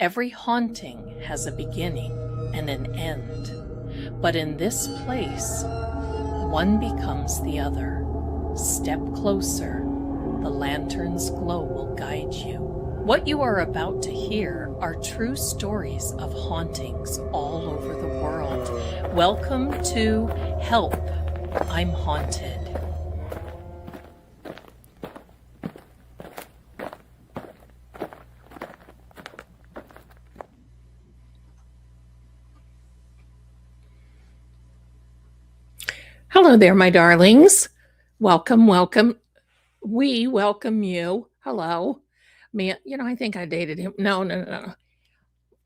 Every haunting has a beginning and an end, but in this place, one becomes the other. Step closer, the lantern's glow will guide you. What you are about to hear are true stories of hauntings all over the world. Welcome to Help, I'm Haunted. Hello there, my darlings. Welcome, welcome. We welcome you. Hello. Me, I think I dated him. No.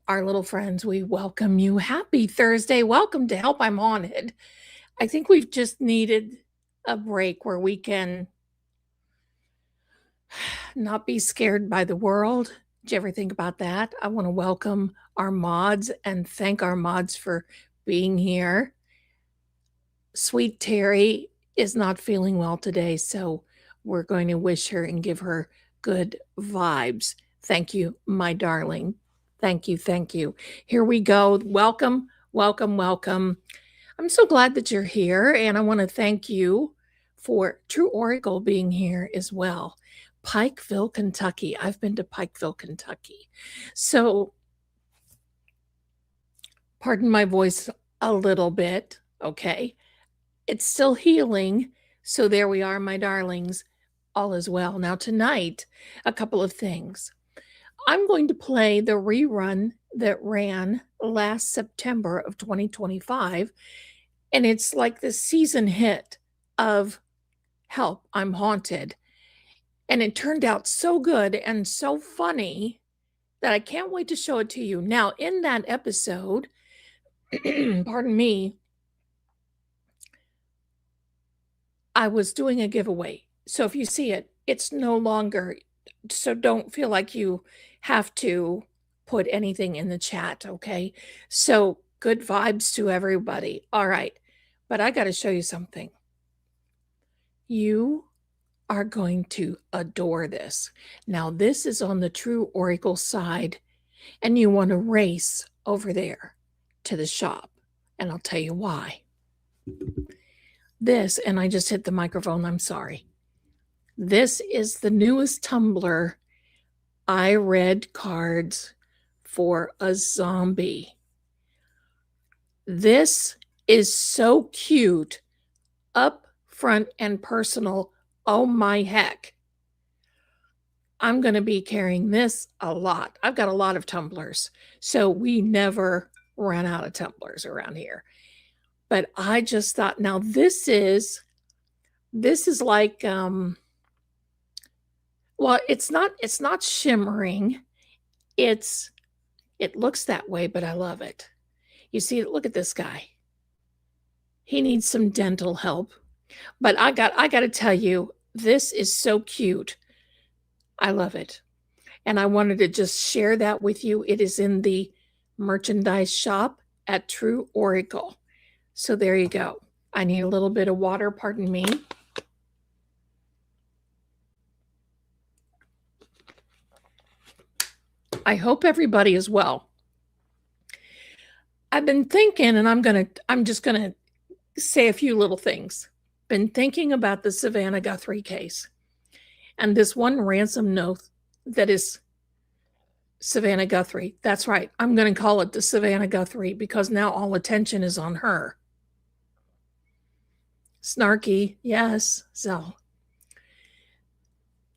Our little friends, we welcome you. Happy Thursday. Welcome to Help, I'm Haunted. I think we've just needed a break where we can not be scared by the world. Did you ever think about that? I want to welcome our mods and thank our mods for being here. Sweet Terry is not feeling well today, so we're going to wish her and give her good vibes. Thank you, my darling. Thank you, thank you. Here we go. Welcome, welcome, welcome. I'm so glad that you're here, and I want to thank you for True Oracle being here as well. Pikeville, Kentucky. I've been to Pikeville, Kentucky. So, pardon my voice a little bit, okay? It's still healing. So there we are, my darlings. All is well. Now tonight, a couple of things. I'm going to play the rerun that ran last September of 2025. And it's like the season hit of Help, I'm Haunted. And it turned out so good and so funny that I can't wait to show it to you. Now, in that episode, pardon me, I was doing a giveaway. So if you see it, it's no longer, so don't feel like you have to put anything in the chat, okay? So good vibes to everybody. All right, but I got to show you something. You are going to adore this. Now, this is on the True Oracle side, and you want to race over there to the shop, and I'll tell you why. This, and I just hit the microphone, I'm sorry. This is the newest tumbler. I read cards for a zombie. This is so cute, up front and personal. Oh my heck. I'm going to be carrying this a lot. I've got a lot of tumblers, so we never ran out of tumblers around here. But I just thought, now this is like, well, it's not shimmering. It looks that way, but I love it. You see, look at this guy. He needs some dental help. But I got to tell you, this is so cute. I love it. And I wanted to just share that with you. It is in the merchandise shop at True Oracle. So there you go. I need a little bit of water, pardon me. I hope everybody is well. I've been thinking, and I'm just gonna say a few little things. Been thinking about the Savannah Guthrie case and this one ransom note that is Savannah Guthrie. That's right. I'm going to call it the Savannah Guthrie because now all attention is on her. Snarky, yes. So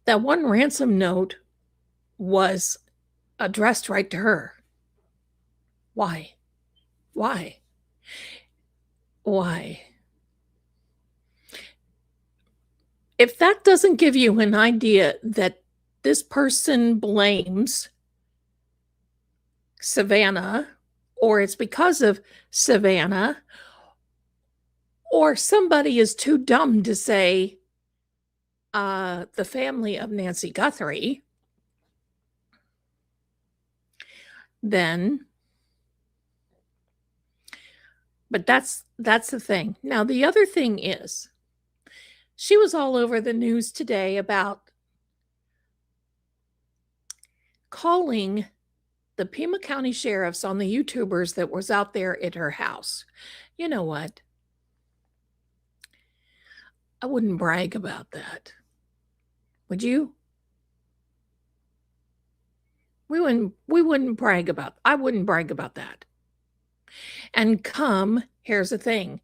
that one ransom note was addressed right to her. Why? Why? Why? If that doesn't give you an idea that this person blames Savannah, or it's because of Savannah, or somebody is too dumb to say the family of Nancy Guthrie, then, but that's the thing. Now, the other thing is, she was all over the news today about calling the Pima County sheriffs on the YouTubers that was out there at her house. You know what? I wouldn't brag about that. Would you? We wouldn't brag about. I wouldn't brag about that. And here's the thing.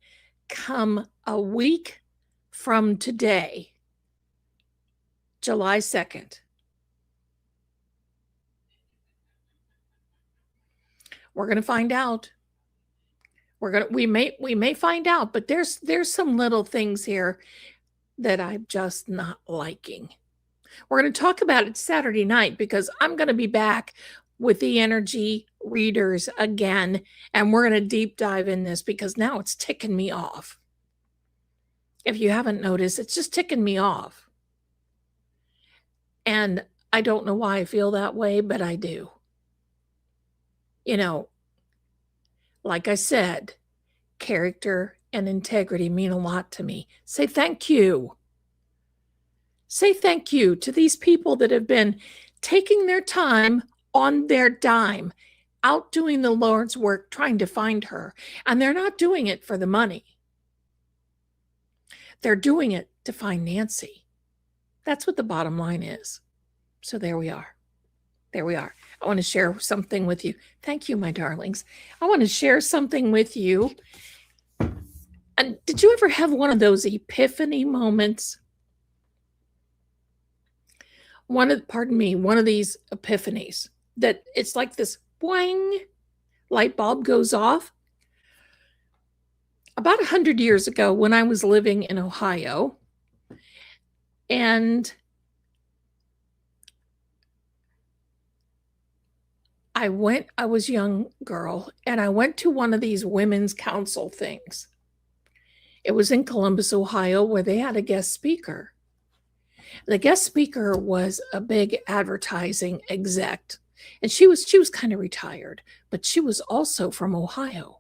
Come a week from today, July 2nd, we're going to find out. We may find out, but there's some little things here that I'm just not liking. We're going to talk about it Saturday night because I'm going to be back with the energy readers again, and we're going to deep dive in this because now it's ticking me off. If you haven't noticed, it's just ticking me off. And I don't know why I feel that way, but I do. You know, like I said, character and integrity mean a lot to me. Say thank you. Say thank you to these people that have been taking their time on their dime, out doing the Lord's work, trying to find her. And they're not doing it for the money. They're doing it to find Nancy. That's what the bottom line is. So there we are. There we are. I want to share something with you. Thank you, my darlings. I want to share something with you. And did you ever have one of those epiphany moments? One of these epiphanies that it's like this boing, light bulb goes off. About 100 years ago, when I was living in Ohio, and I was a young girl, and I went to one of these women's council things. It was in Columbus, Ohio, where they had a guest speaker. The guest speaker was a big advertising exec, and she was kind of retired, but she was also from Ohio.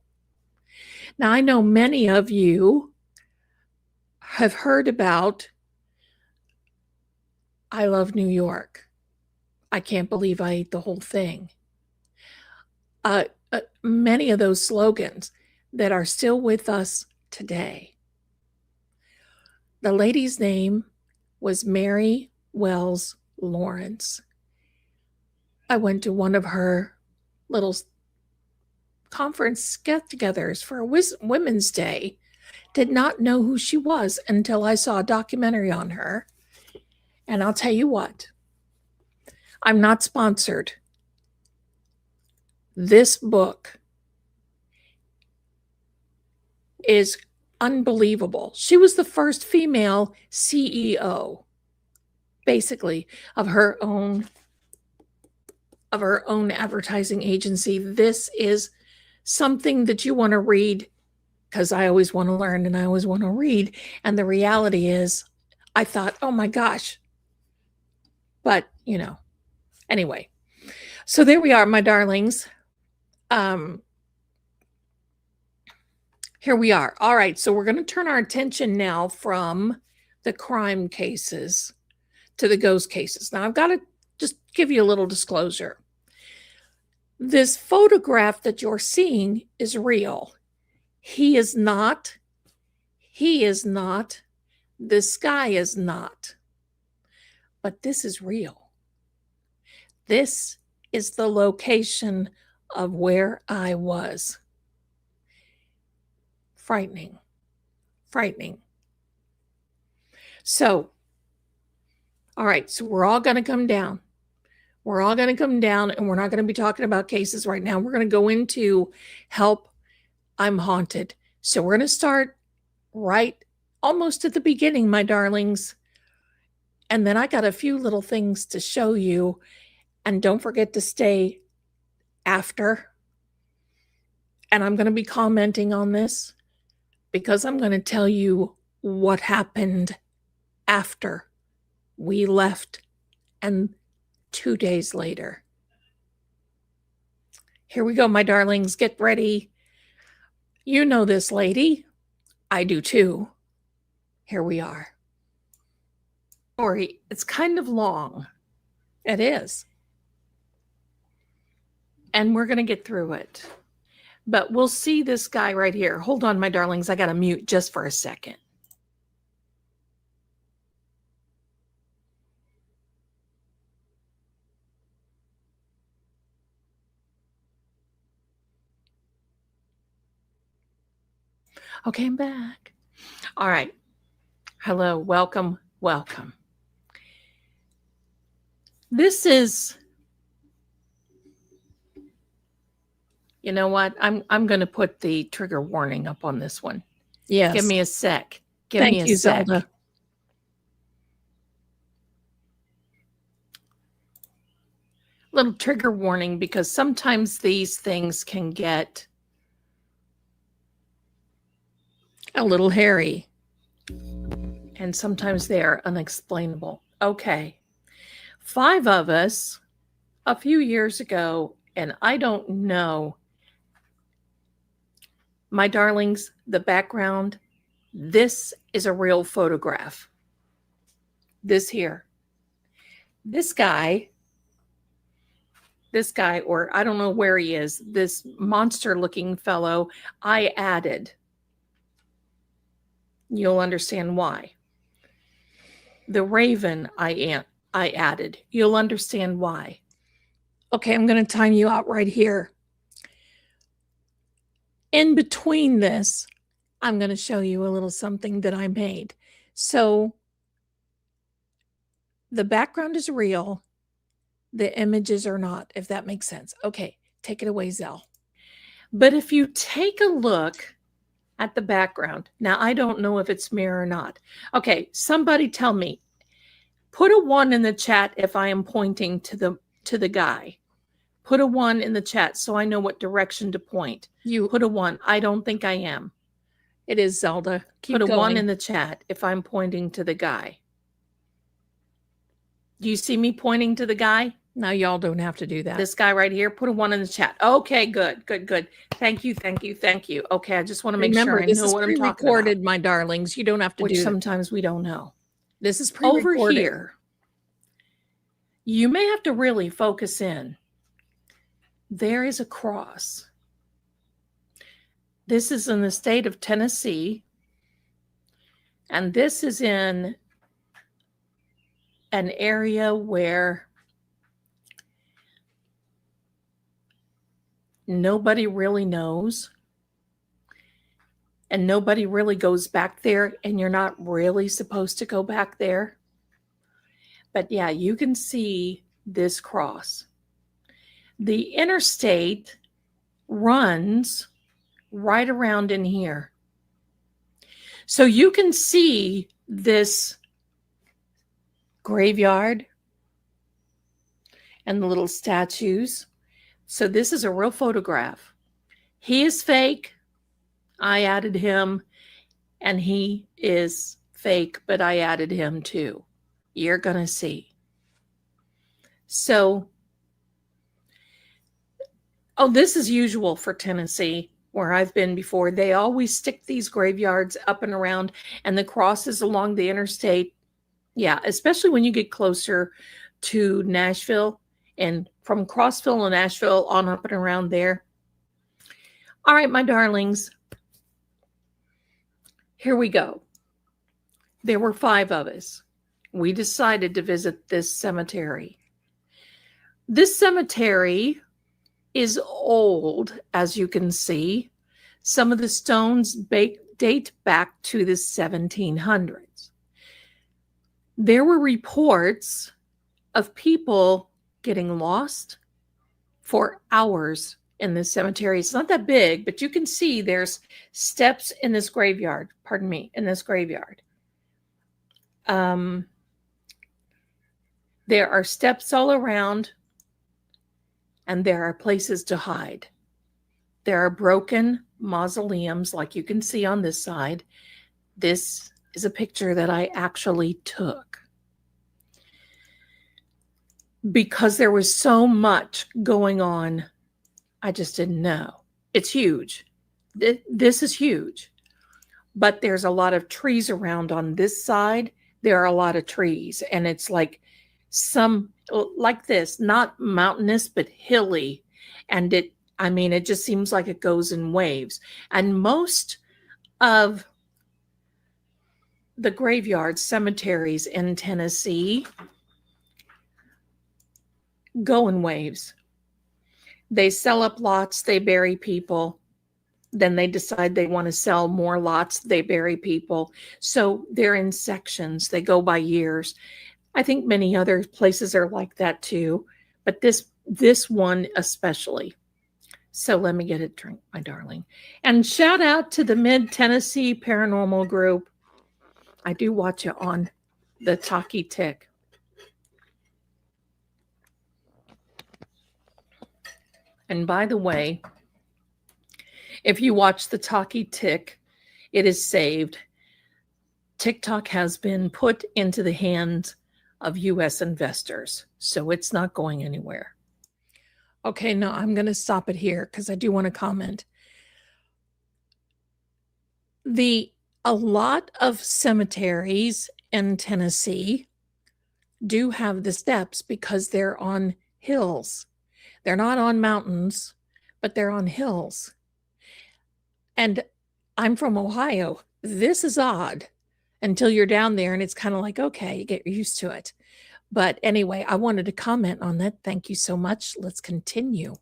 Now, I know many of you have heard about I Love New York. I can't believe I ate the whole thing. Many of those slogans that are still with us today. The lady's name was Mary Wells Lawrence. I went to one of her little conference get-togethers for Women's Day. Did not know who she was until I saw a documentary on her. And I'll tell you what, I'm not sponsored. This book is unbelievable. She was the first female CEO, basically, of her own advertising agency. This is something that you want to read, because I always want to learn and I always want to read. And the reality is, I thought, oh my gosh. But, anyway. So there we are, my darlings. Here we are. All right, so we're going to turn our attention now from the crime cases to the ghost cases. Now, I've got to just give you a little disclosure. This photograph that you're seeing is real. He is not. This guy is not. But this is real. This is the location of where I was. Frightening. So, all right, so we're all going to come down. And we're not going to be talking about cases right now. We're going to go into help. I'm haunted. So we're going to start right almost at the beginning, my darlings. And then I got a few little things to show you. And don't forget to stay after. And I'm going to be commenting on this because I'm going to tell you what happened after we left and 2 days later. Here we go, my darlings. Get ready. You know this lady. I do too. Here we are. Story. It's kind of long. It is. and we're going to get through it. But we'll see this guy right here. Hold on, my darlings. I got to mute just for a second. Okay, I'm back. All right. Hello, welcome, welcome. This is, you know what? I'm going to put the trigger warning up on this one. Yes. Give me a sec. Thank you, Zelda. Little trigger warning, because sometimes these things can get a little hairy. And sometimes they are unexplainable. Okay. 5 of us a few years ago, and I don't know, my darlings, the background, this is a real photograph. This here. This guy, or I don't know where he is, this monster-looking fellow, I added. You'll understand why. The raven I added. You'll understand why. Okay, I'm going to time you out right here. In between this, I'm going to show you a little something that I made. So the background is real. The images are not, if that makes sense. Okay, take it away, Zell. But if you take a look at the background, now I don't know if it's mirror or not. Okay, somebody tell me. Put a 1 in the chat if I am pointing to the guy. Put a 1 in the chat so I know what direction to point. You put a 1. I don't think I am. It is, Zelda. Keep put a 1 in the chat if I'm pointing to the guy. Do you see me pointing to the guy? Now y'all don't have to do that. This guy right here, put a 1 in the chat. Okay, good, good, good. Thank you, thank you, thank you. Okay, I just want to make sure I know what I'm talking about. This is pre-recorded, my darlings. You don't have to do which sometimes we don't know. This is pre-recorded. Over here, you may have to really focus in. There is a cross. This is in the state of Tennessee, and this is in an area where nobody really knows, and nobody really goes back there, and you're not really supposed to go back there. But yeah, you can see this cross. The interstate runs right around in here. So you can see this graveyard and the little statues. So this is a real photograph. He is fake. I added him, and he is fake, but I added him too. You're going to see. So, this is usual for Tennessee, where I've been before. They always stick these graveyards up and around, and the crosses along the interstate. Yeah, especially when you get closer to Nashville, and from Crossville and Nashville on up and around there. All right, my darlings. Here we go. There were 5 of us. We decided to visit this cemetery. This cemetery is old, as you can see. Some of the stones date back to the 1700s. There were reports of people getting lost for hours in this cemetery. It's not that big, but you can see there's steps in this graveyard. Pardon me, in this graveyard. There are steps all around, and there are places to hide. There are broken mausoleums, like you can see on this side. This is a picture that I actually took because there was so much going on. I just didn't know. It's huge. This is huge. But there's a lot of trees around on this side. There are a lot of trees, and it's like some like this, not mountainous, but hilly. And it just seems like it goes in waves. And most of the graveyards, cemeteries in Tennessee go in waves. They sell up lots, they bury people. Then they decide they want to sell more lots, they bury people. So they're in sections, they go by years. I think many other places are like that too, but this one especially. So let me get a drink, my darling. And shout out to the Mid Tennessee Paranormal Group. I do watch it on the Talkie Tick. And by the way, if you watch the Talkie Tick, it is saved. TikTok has been put into the hands of US investors, so it's not going anywhere. Okay, no, I'm going to stop it here because I do want to comment. A lot of cemeteries in Tennessee do have the steps because they're on hills. They're not on mountains, but they're on hills. And I'm from Ohio. This is odd until you're down there and it's kind of like, okay, you get used to it. But anyway, I wanted to comment on that. Thank you so much. Let's continue.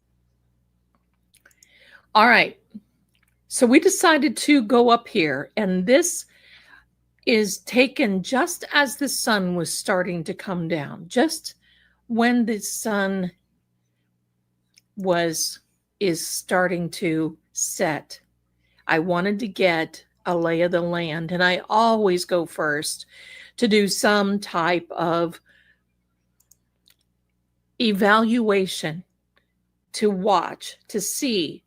All right. So we decided to go up here, and this is taken just as the sun was starting to come down, just when the sun is starting to set. I wanted to get a lay of the land, and I always go first to do some type of evaluation, to watch, to see.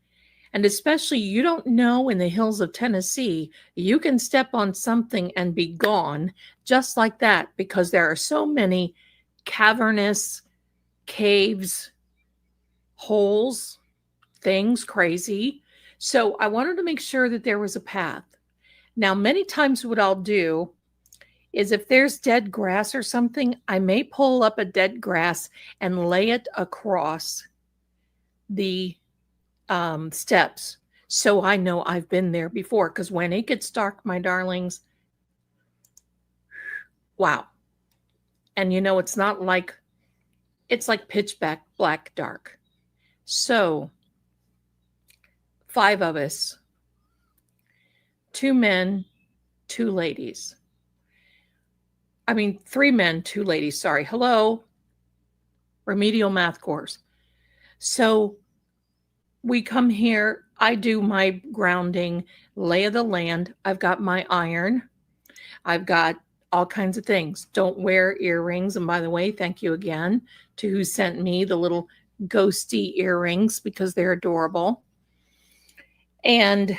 And especially, you don't know, in the hills of Tennessee, you can step on something and be gone just like that, because there are so many cavernous caves, holes, things, crazy. So I wanted to make sure that there was a path. Now, many times what I'll do is, if there's dead grass or something, I may pull up a dead grass and lay it across the steps, so I know I've been there before. Because when it gets dark, my darlings, wow. And it's not like, it's like pitch black dark. So 5 of us, 2 men, 2 ladies. 3 men, 2 ladies, sorry. Hello, remedial math course. So we come here, I do my grounding, lay of the land. I've got my iron. I've got all kinds of things. Don't wear earrings. And by the way, thank you again to who sent me the little ghosty earrings, because they're adorable. And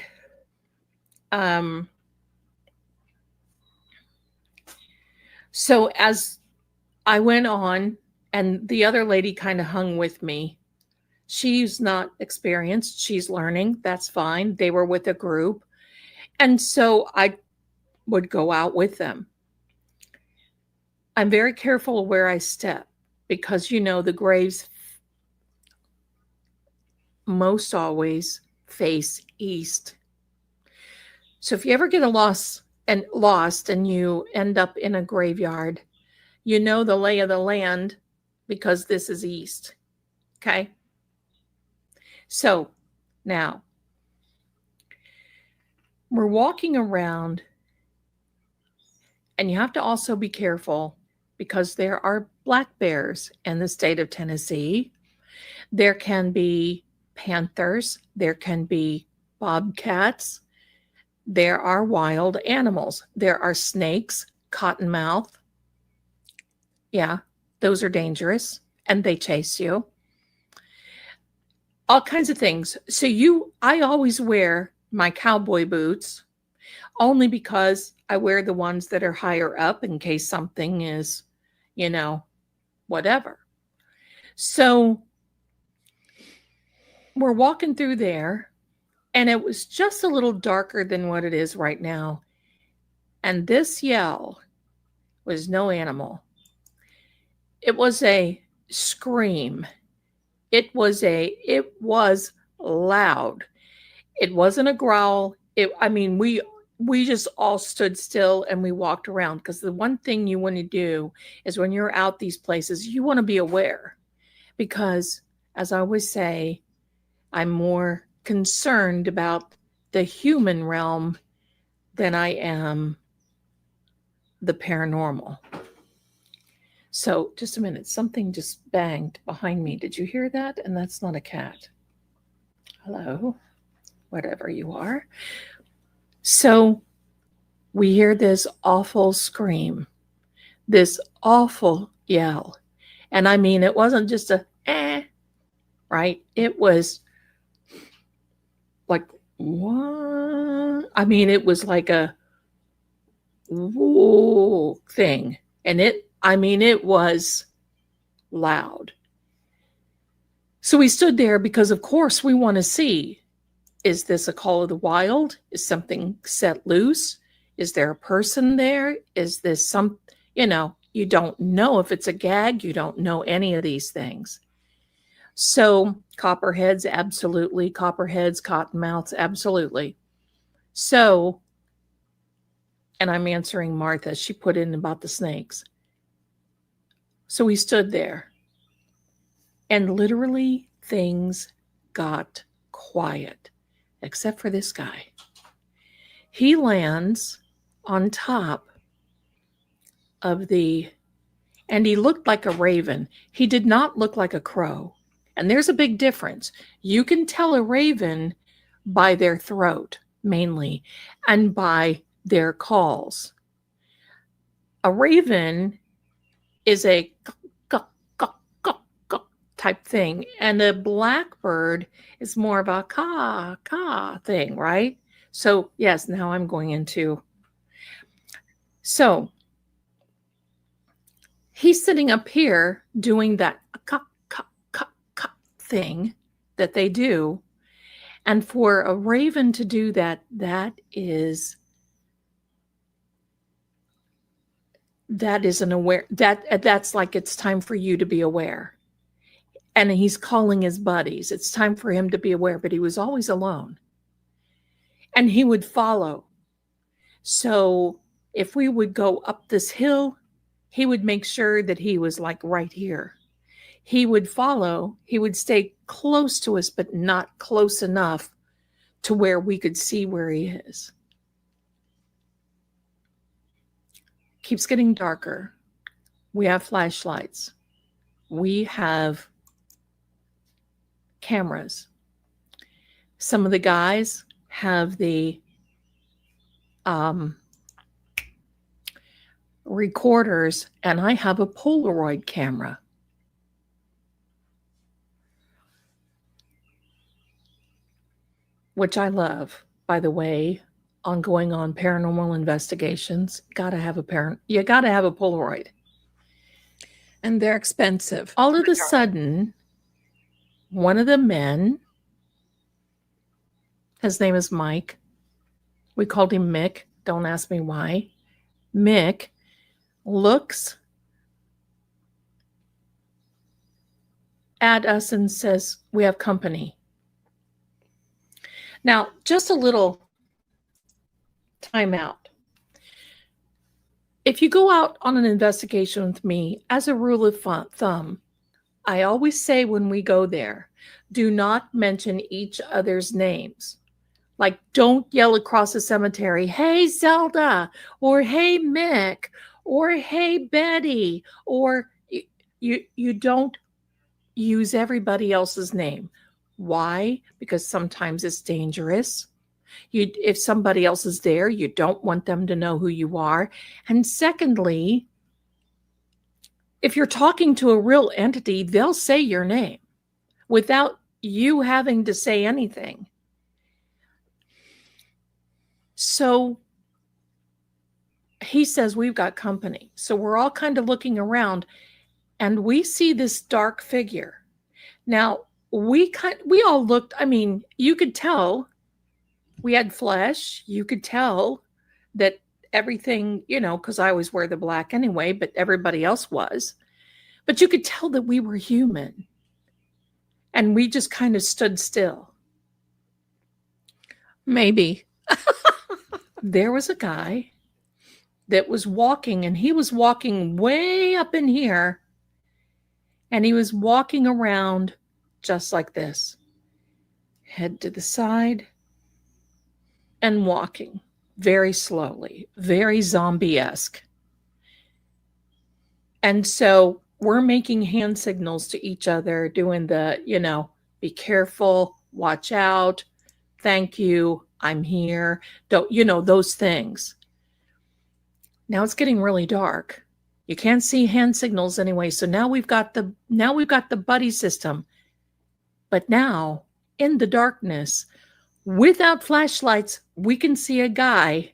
so as I went on, and the other lady kind of hung with me. She's not experienced. She's learning. That's fine. They were with a group. And so I would go out with them. I'm very careful where I step, because, the graves most always face east. So if you ever get lost and you end up in a graveyard, the lay of the land, because this is east. Okay? So now we're walking around, and you have to also be careful, because there are black bears in the state of Tennessee. There can be panthers. There can be bobcats. There are wild animals. There are snakes, cottonmouth. Yeah, those are dangerous, and they chase you. All kinds of things. So I always wear my cowboy boots, only because I wear the ones that are higher up in case something is, whatever. So we're walking through there, and it was just a little darker than what it is right now. And this yell was no animal. It was a scream. It was loud. It wasn't a growl. We just all stood still and we walked around, because the one thing you want to do is when you're out these places, you want to be aware, because as I always say, I'm more concerned about the human realm than I am the paranormal. So just a minute, something just banged behind me. Did you hear that? And that's not a cat. Hello, whatever you are. So we hear this awful scream, this awful yell. And I mean, it wasn't just a right? It was like, what? I mean, it was like a whoa thing. And it was loud. So we stood there because, of course, we want to see, is this a call of the wild? Is something set loose? Is there a person there? Is this some, you don't know if it's a gag. You don't know any of these things. So copperheads, absolutely. Copperheads, cottonmouths, absolutely. So, and I'm answering Martha. She put in about the snakes. So we stood there, and literally things got quiet, except for this guy. He lands on top of and he looked like a raven. He did not look like a crow. And there's a big difference. You can tell a raven by their throat, mainly, and by their calls. A raven is a type thing, and a blackbird is more of a caw thing, right? So yes, now I'm going into. So he's sitting up here doing that thing that they do, and for a raven to do that, that's like, it's time for you to be aware. And he's calling his buddies. It's time for him to be aware, but he was always alone. And he would follow. So if we would go up this hill, he would make sure that he was like right here. He would follow. He would stay close to us, but not close enough to where we could see where he is. Keeps getting darker. We have flashlights. We have cameras. Some of the guys have the recorders, and I have a Polaroid camera. Which I love, by the way, on going on paranormal investigations. You gotta have a Polaroid. And they're expensive. All of a sudden, one of the men, his name is Mike. We called him Mick. Don't ask me why. Mick looks at us and says, "We have company." Now, just a little time out. If you go out on an investigation with me, as a rule of thumb, I always say when we go there, do not mention each other's names. Like, don't yell across the cemetery, "Hey, Zelda," or "Hey, Mick," or "Hey, Betty," or you don't use everybody else's name. Why? Because sometimes it's dangerous. If somebody else is there, you don't want them to know who you are. And secondly, if you're talking to a real entity, they'll say your name without you having to say anything. So he says, "We've got company." So we're all kind of looking around, and we see this dark figure. Now, we all looked, you could tell we had flesh. You could tell that everything, because I always wear the black anyway, but everybody else was. But you could tell that we were human. And we just kind of stood still. Maybe. There was a guy that was walking, and he was walking way up in here, and he was walking around just like this, head to the side and walking very slowly, very zombie-esque. And so we're making hand signals to each other, doing the, be careful, watch out, thank you, I'm here, don't, those things. Now it's getting really dark. You can't see hand signals anyway. So now we've got the buddy system. But now in the darkness, without flashlights, we can see a guy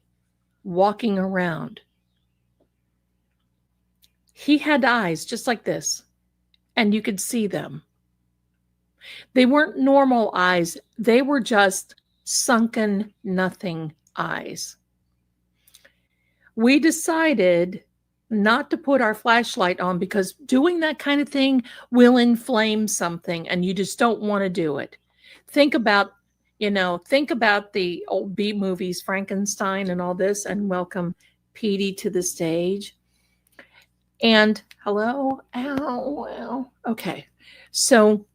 walking around. He had eyes just like this, and you could see them. They weren't normal eyes. They were just sunken nothing eyes. We decided not to put our flashlight on because doing that kind of thing will inflame something, and you just don't want to do it. Think about the old B movies, Frankenstein and all this, and welcome Petey to the stage. And hello, ow. Okay, so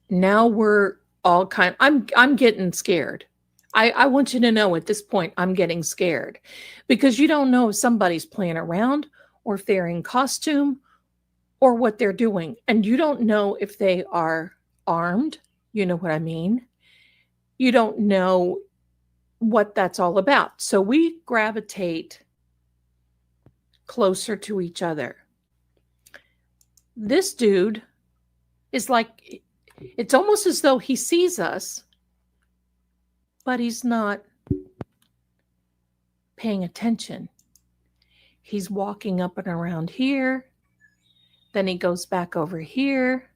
now we're all I'm getting scared. I want you to know at this point, I'm getting scared because you don't know if somebody's playing around or if they're in costume or what they're doing. And you don't know if they are armed. You know what I mean? You don't know what that's all about. So we gravitate closer to each other. This dude is like, it's almost as though he sees us, but he's not paying attention. He's walking up and around here. Then he goes back over here.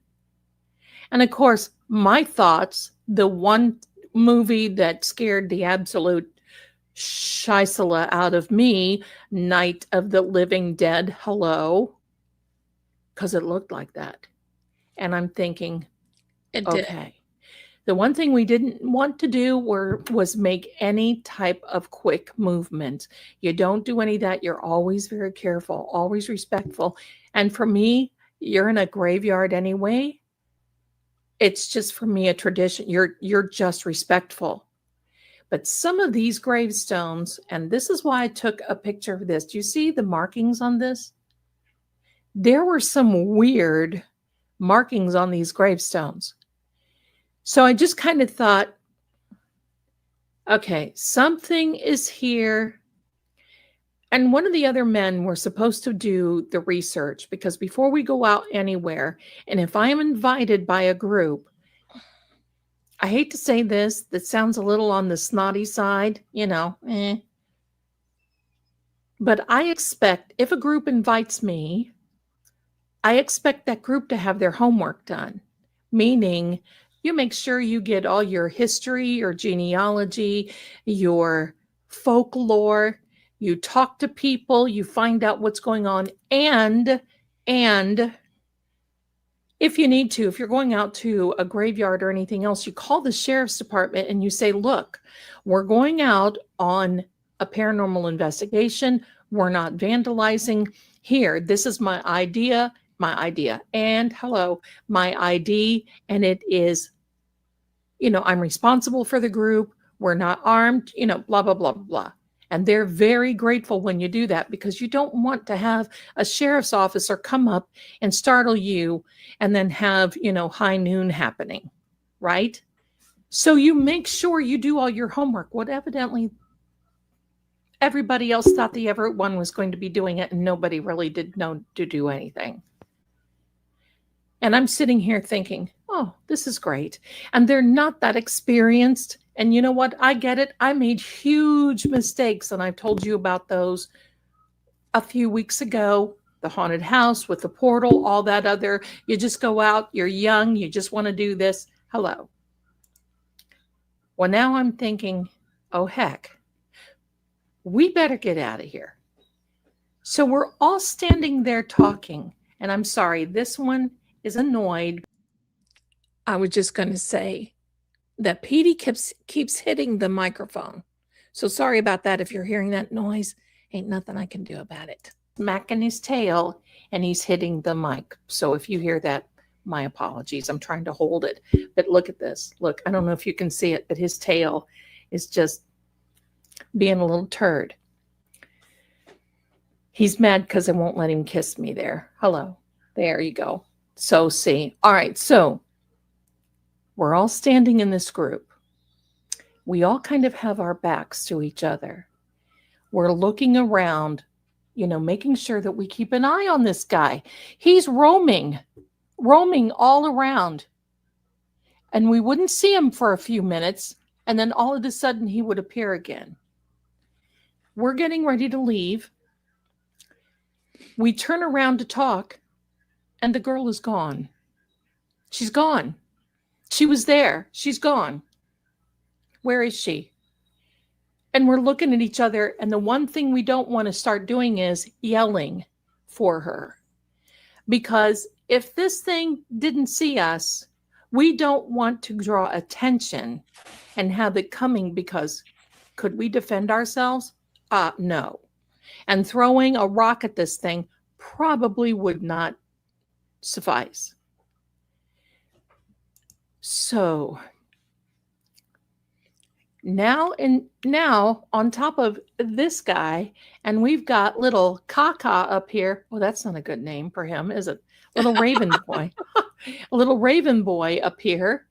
And of course, my thoughts, the one movie that scared the absolute Scheissele out of me, Night of the Living Dead, hello, because it looked like that. And I'm thinking, okay. The one thing we didn't want to do was make any type of quick movement. You don't do any of that. You're always very careful, always respectful. And for me, you're in a graveyard anyway. It's just for me a tradition. You're just respectful. But some of these gravestones, and this is why I took a picture of this. Do you see the markings on this? There were some weird markings on these gravestones. So I just kind of thought, okay, something is here. And one of the other men were supposed to do the research because before we go out anywhere, and if I am invited by a group, I hate to say this, that sounds a little on the snotty side, But I expect if a group invites me, I expect that group to have their homework done, meaning you make sure you get all your history, your genealogy, your folklore, you talk to people, you find out what's going on, and if you need to, if you're going out to a graveyard or anything else, you call the sheriff's department and you say, look, we're going out on a paranormal investigation. We're not vandalizing. Here, this is my idea, and hello, my ID, and it is, I'm responsible for the group. We're not armed, blah, blah, blah, blah. And they're very grateful when you do that because you don't want to have a sheriff's officer come up and startle you and then have, high noon happening, right? So you make sure you do all your homework. What evidently everybody else thought the everyone was going to be doing it and nobody really did know to do anything. And I'm sitting here thinking, oh, this is great. And they're not that experienced. And you know what? I get it. I made huge mistakes. And I've told you about those a few weeks ago. The haunted house with the portal, all that other. You just go out. You're young. You just want to do this. Hello. Well, now I'm thinking, oh, heck, we better get out of here. So we're all standing there talking. And I'm sorry, this one is annoyed. I was just going to say that Petey keeps hitting the microphone. So sorry about that. If you're hearing that noise, ain't nothing I can do about it. Smacking his tail and he's hitting the mic. So if you hear that, my apologies. I'm trying to hold it. But look at this. Look, I don't know if you can see it, but his tail is just being a little turd. He's mad because I won't let him kiss me there. Hello. There you go. So see. All right. So we're all standing in this group. We all kind of have our backs to each other. We're looking around, making sure that we keep an eye on this guy. He's roaming all around. And we wouldn't see him for a few minutes, and then all of a sudden he would appear again. We're getting ready to leave. We turn around to talk, and the girl is gone. She's gone. She was there. She's gone. Where is she? And we're looking at each other, and the one thing we don't want to start doing is yelling for her. Because if this thing didn't see us, we don't want to draw attention and have it coming, because could we defend ourselves? No. And throwing a rock at this thing probably would not suffice. So now on top of this guy, and we've got little Kaka up here. Oh, that's not a good name for him, is it? Little Raven boy. A little Raven boy up here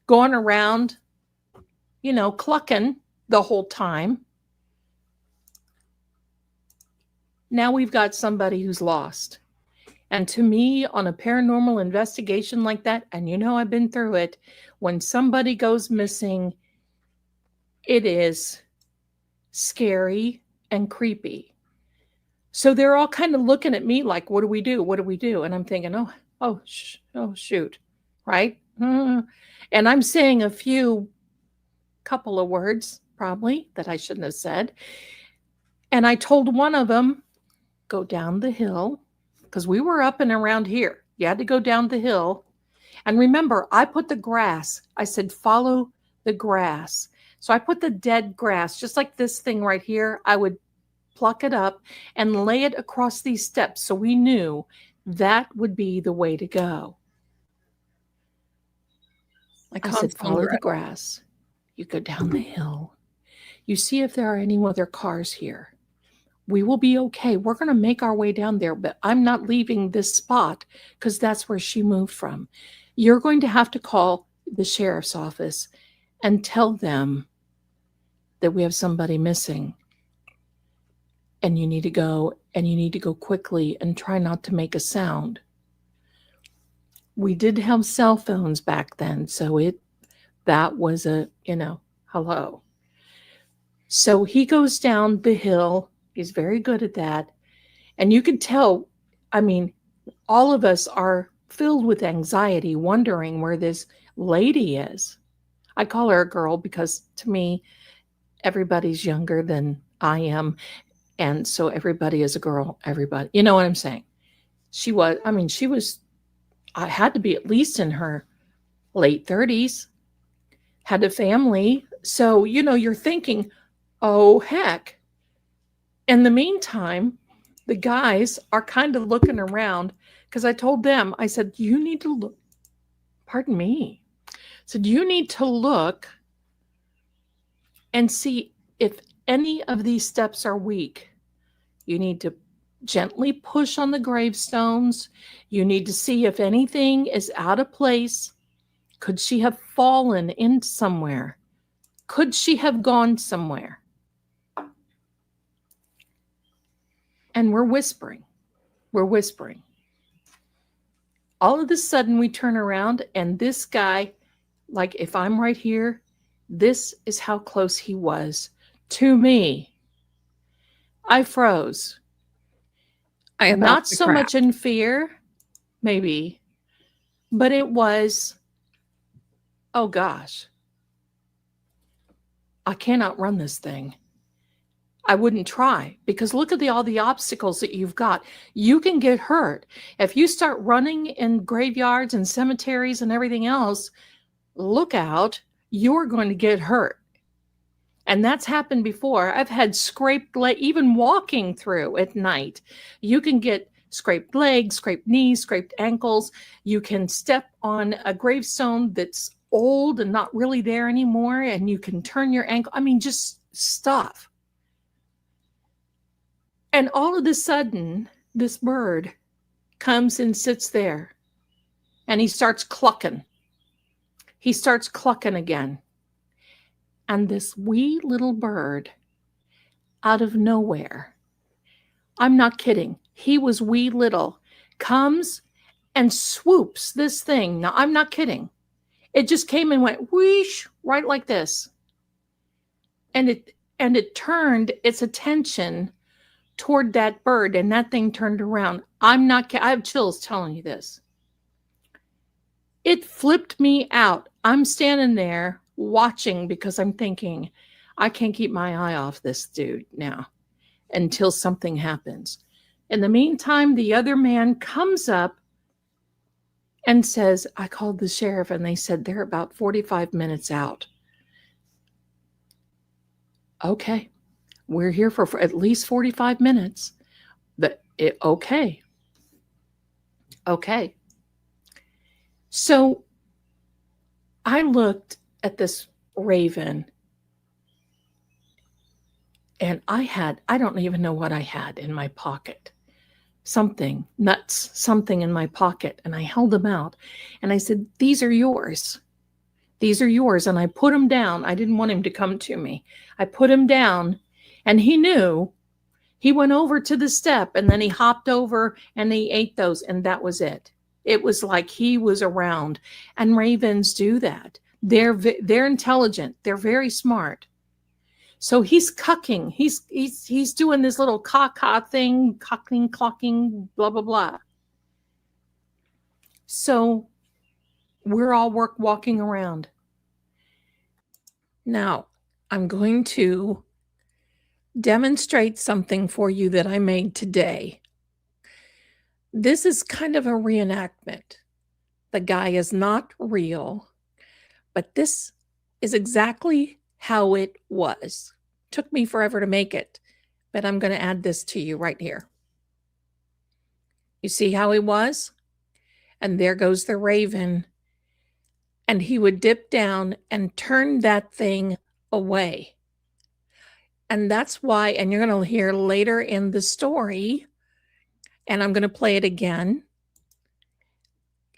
going around, clucking the whole time. Now we've got somebody who's lost. And to me, on a paranormal investigation like that, and I've been through it, when somebody goes missing, it is scary and creepy. So they're all kind of looking at me like, what do we do? What do we do? And I'm thinking, oh, shoot, right? And I'm saying a couple of words probably that I shouldn't have said. And I told one of them, go down the hill, because we were up and around here. You had to go down the hill. And remember, I put the grass. I said, follow the grass. So I put the dead grass, just like this thing right here. I would pluck it up and lay it across these steps, so we knew that would be the way to go. I said, follow the grass. You go down the hill. You see if there are any other cars here. We will be okay. We're going to make our way down there, but I'm not leaving this spot because that's where she moved from. You're going to have to call the sheriff's office and tell them that we have somebody missing. And you need to go quickly and try not to make a sound. We did have cell phones back then, so that was a, hello. So he goes down the hill. He's very good at that. And you can tell, all of us are filled with anxiety, wondering where this lady is. I call her a girl because to me, everybody's younger than I am. And so everybody is a girl, everybody. You know what I'm saying? I had to be at least in her late 30s, had a family. So, you're thinking, oh, heck. In the meantime, the guys are kind of looking around because I told them, I said, you need to look. Pardon me. I said, you need to look and see if any of these steps are weak. You need to gently push on the gravestones. You need to see if anything is out of place. Could she have fallen in somewhere? Could she have gone somewhere? And we're whispering. All of a sudden, we turn around, and this guy, like if I'm right here, this is how close he was to me. I froze. Not so much in fear, maybe, but it was, oh gosh, I cannot run this thing. I wouldn't try, because look at all the obstacles that you've got. You can get hurt. If you start running in graveyards and cemeteries and everything else, look out, you're going to get hurt. And that's happened before. I've had scraped leg, even walking through at night. You can get scraped legs, scraped knees, scraped ankles. You can step on a gravestone that's old and not really there anymore, and you can turn your ankle. I mean, just stuff. And all of a sudden, this bird comes and sits there, and he starts clucking. He starts clucking again. And this wee little bird, out of nowhere, I'm not kidding, he was wee little, comes and swoops this thing. Now, I'm not kidding. It just came and went whoosh, right like this. And it turned its attention toward that bird, and that thing turned around. I'm not kidding. I have chills telling you this. It flipped me out. I'm standing there watching because I'm thinking, I can't keep my eye off this dude now until something happens. In the meantime, the other man comes up and says, I called the sheriff, and they said they're about 45 minutes out. Okay, we're here for at least 45 minutes. Okay. So I looked at this ravine, and I don't even know what I had in my pocket. Something in my pocket. And I held them out, and I said, these are yours. These are yours. And I put him down. I didn't want him to come to me. I put him down, and he knew. He went over to the step, and then he hopped over and he ate those, and that was it. It was like he was around. And ravens do that. They're intelligent. They're very smart. So he's cucking. He's doing this little caw-caw thing, cucking, clucking, blah, blah, blah. So we're all walking around. Now, I'm going to demonstrate something for you that I made today. This is kind of a reenactment. The guy is not real, but this is exactly how it was. Took me forever to make it, but I'm going to add this to you right here. You see how he was? And there goes the raven. And he would dip down and turn that thing away. And that's why, and you're going to hear later in the story, and I'm going to play it again.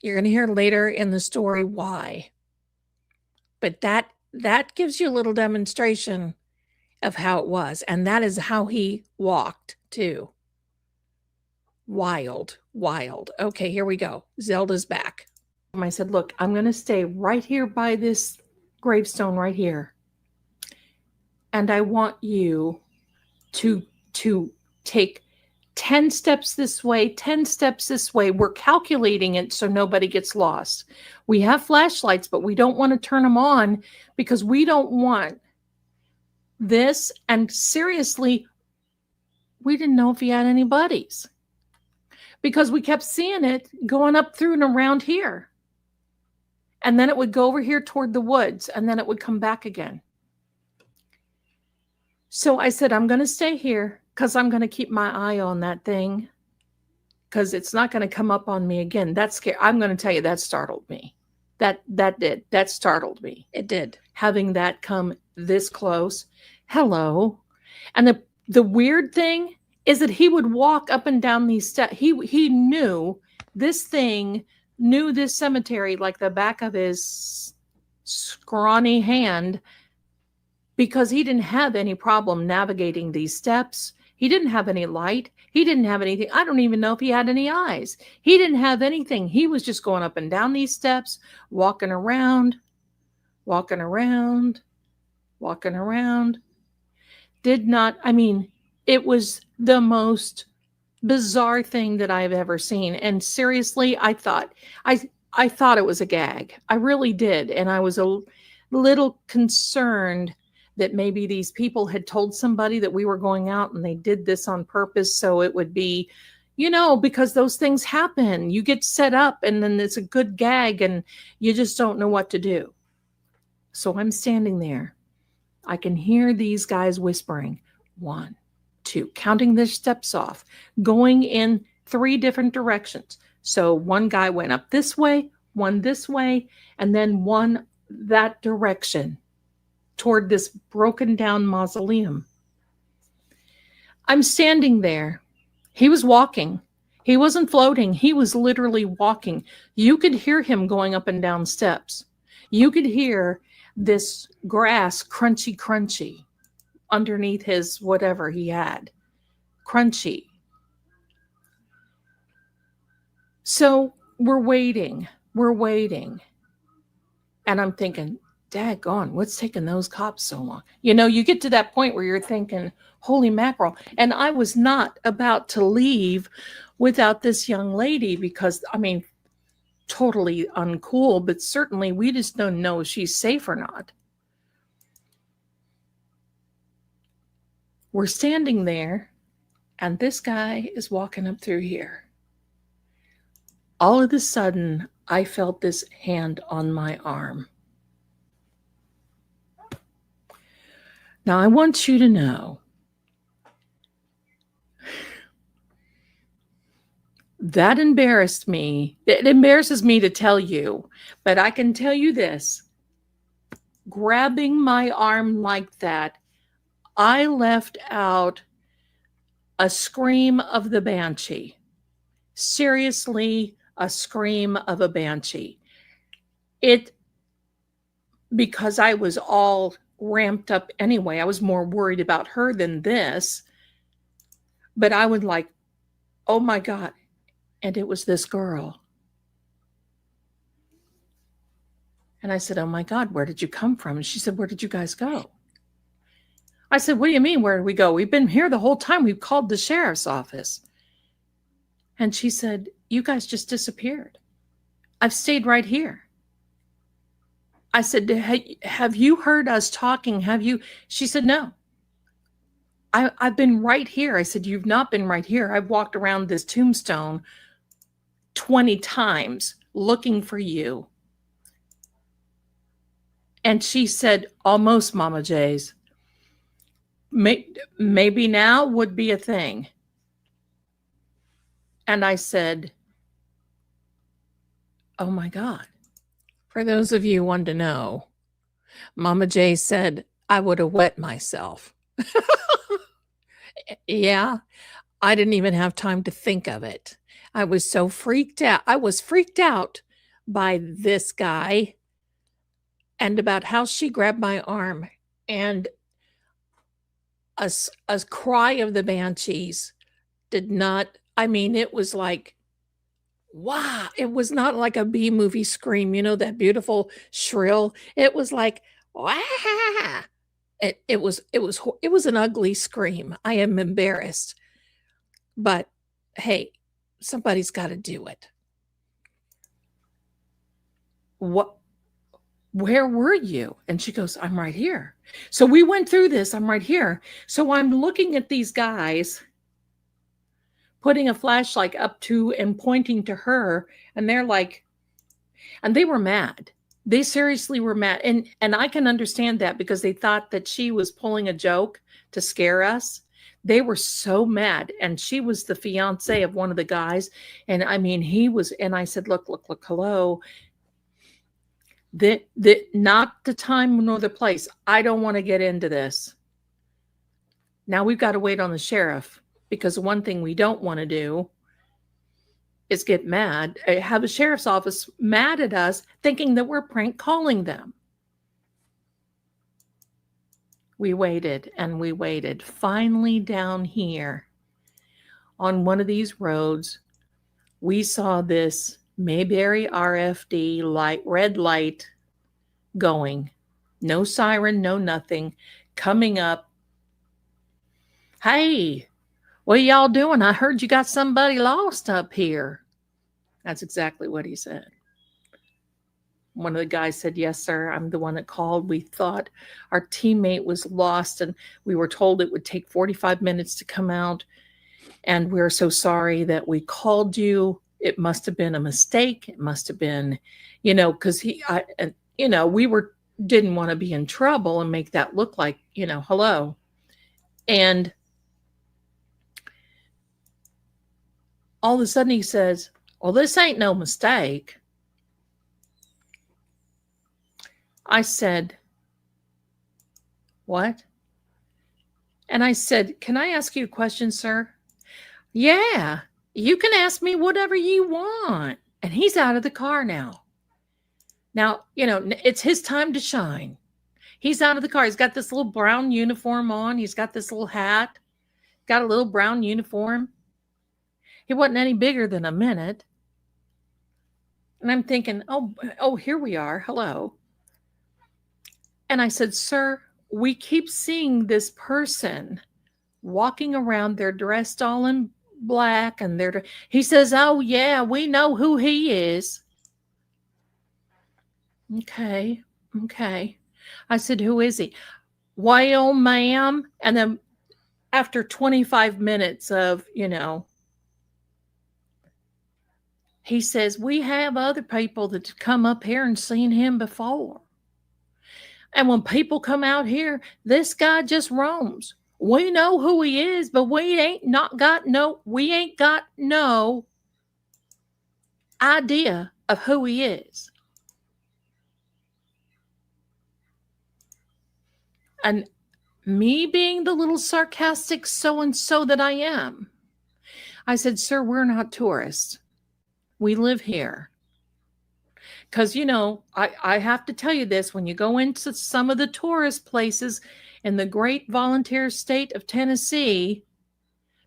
You're going to hear later in the story why. But that gives you a little demonstration of how it was. And that is how he walked too. Wild. Okay, here we go. Zelda's back. I said, look, I'm going to stay right here by this gravestone right here. And I want you to take 10 steps this way, 10 steps this way. We're calculating it so nobody gets lost. We have flashlights, but we don't want to turn them on because we don't want this. And seriously, we didn't know if he had any buddies because we kept seeing it going up through and around here. And then it would go over here toward the woods, and then it would come back again. So I said, I'm going to stay here because I'm going to keep my eye on that thing because it's not going to come up on me again. That's scary. I'm going to tell you, that startled me. That startled me. It did. Having that come this close. Hello. And the weird thing is that he would walk up and down these steps. He knew this thing, knew this cemetery like the back of his scrawny hand, because he didn't have any problem navigating these steps. He didn't have any light. He didn't have anything. I don't even know if he had any eyes. He didn't have anything. He was just going up and down these steps, walking around. It was the most bizarre thing that I've ever seen. And seriously, I thought it was a gag. I really did. And I was a little concerned that maybe these people had told somebody that we were going out and they did this on purpose. So it would be, because those things happen. You get set up and then it's a good gag and you just don't know what to do. So I'm standing there. I can hear these guys whispering, 1, 2, counting their steps off, going in 3 different directions. So one guy went up this way, one this way, and then one that direction toward this broken down mausoleum. I'm standing there. He was walking. He wasn't floating. He was literally walking. You could hear him going up and down steps. You could hear this grass crunchy, crunchy underneath his whatever he had. Crunchy. So we're waiting. And I'm thinking, daggone, what's taking those cops so long? You get to that point where you're thinking, holy mackerel. And I was not about to leave without this young lady because, totally uncool, but certainly we just don't know if she's safe or not. We're standing there, and this guy is walking up through here. All of a sudden, I felt this hand on my arm. Now, I want you to know that embarrassed me. It embarrasses me to tell you, but I can tell you this. Grabbing my arm like that, I left out a scream of the banshee. Seriously, a scream of a banshee. Because I was all ramped up anyway. I was more worried about her than this. But I would like, oh my God. And it was this girl. And I said, oh my God, where did you come from? And she said, where did you guys go? I said, what do you mean, where did we go? We've been here the whole time. We've called the sheriff's office. And she said, you guys just disappeared. I've stayed right here. I said, have you heard us talking? Have you? She said, no. I've been right here. I said, you've not been right here. I've walked around this tombstone 20 times looking for you. And she said, almost, Mama J's. Maybe now would be a thing. And I said, oh my God. For those of you who want to know, Mama J said, I would have wet myself. Yeah, I didn't even have time to think of it. I was so freaked out. I was freaked out by this guy and about how she grabbed my arm, and a cry of the banshees did not, it was like, wow. It was not like a B movie scream, that beautiful shrill. It was like, wow. It was an ugly scream. I am embarrassed. But hey, somebody's got to do it. Where were you? And she goes, I'm right here. So we went through this. I'm right here. So I'm looking at these guys putting a flashlight up to and pointing to her. And they're like, and they were mad. They seriously were mad. And I can understand that because they thought that she was pulling a joke to scare us. They were so mad. And she was the fiance of one of the guys. And he was, and I said, look, hello. Not the time nor the place. I don't want to get into this. Now we've got to wait on the sheriff, because one thing we don't want to do is get mad, have a sheriff's office mad at us thinking that we're prank calling them. We waited and we waited. Finally, down here on one of these roads, we saw this Mayberry RFD light, red light going. No siren, no nothing. Coming up. Hey, what are y'all doing? I heard you got somebody lost up here. That's exactly what he said. one of the guys said, yes, sir, I'm the one that called. We thought our teammate was lost, and we were told it would take 45 minutes to come out. And we're so sorry that we called you. It must have been a mistake. It must have been, because didn't want to be in trouble and make that look like, hello. And all of a sudden he says, well, this ain't no mistake. I said, what? And I said, can I ask you a question, sir? Yeah, you can ask me whatever you want. And he's out of the car now. Now, it's his time to shine. He's out of the car. He's got this little brown uniform on. He's got this little hat, got a little brown uniform. He wasn't any bigger than a minute. And I'm thinking, oh, here we are. Hello. And I said, sir, we keep seeing this person walking around. They're dressed all in black. And he says, oh, yeah, we know who he is. Okay. I said, who is he? Well, ma'am. And then after 25 minutes of, he says, we have other people that come up here and seen him before. And when people come out here, this guy just roams. We know who he is, but we ain't got no idea of who he is. And me being the little sarcastic so-and-so that I am, I said, sir, we're not tourists. We live here. Because, I have to tell you this, when you go into some of the tourist places in the great volunteer state of Tennessee,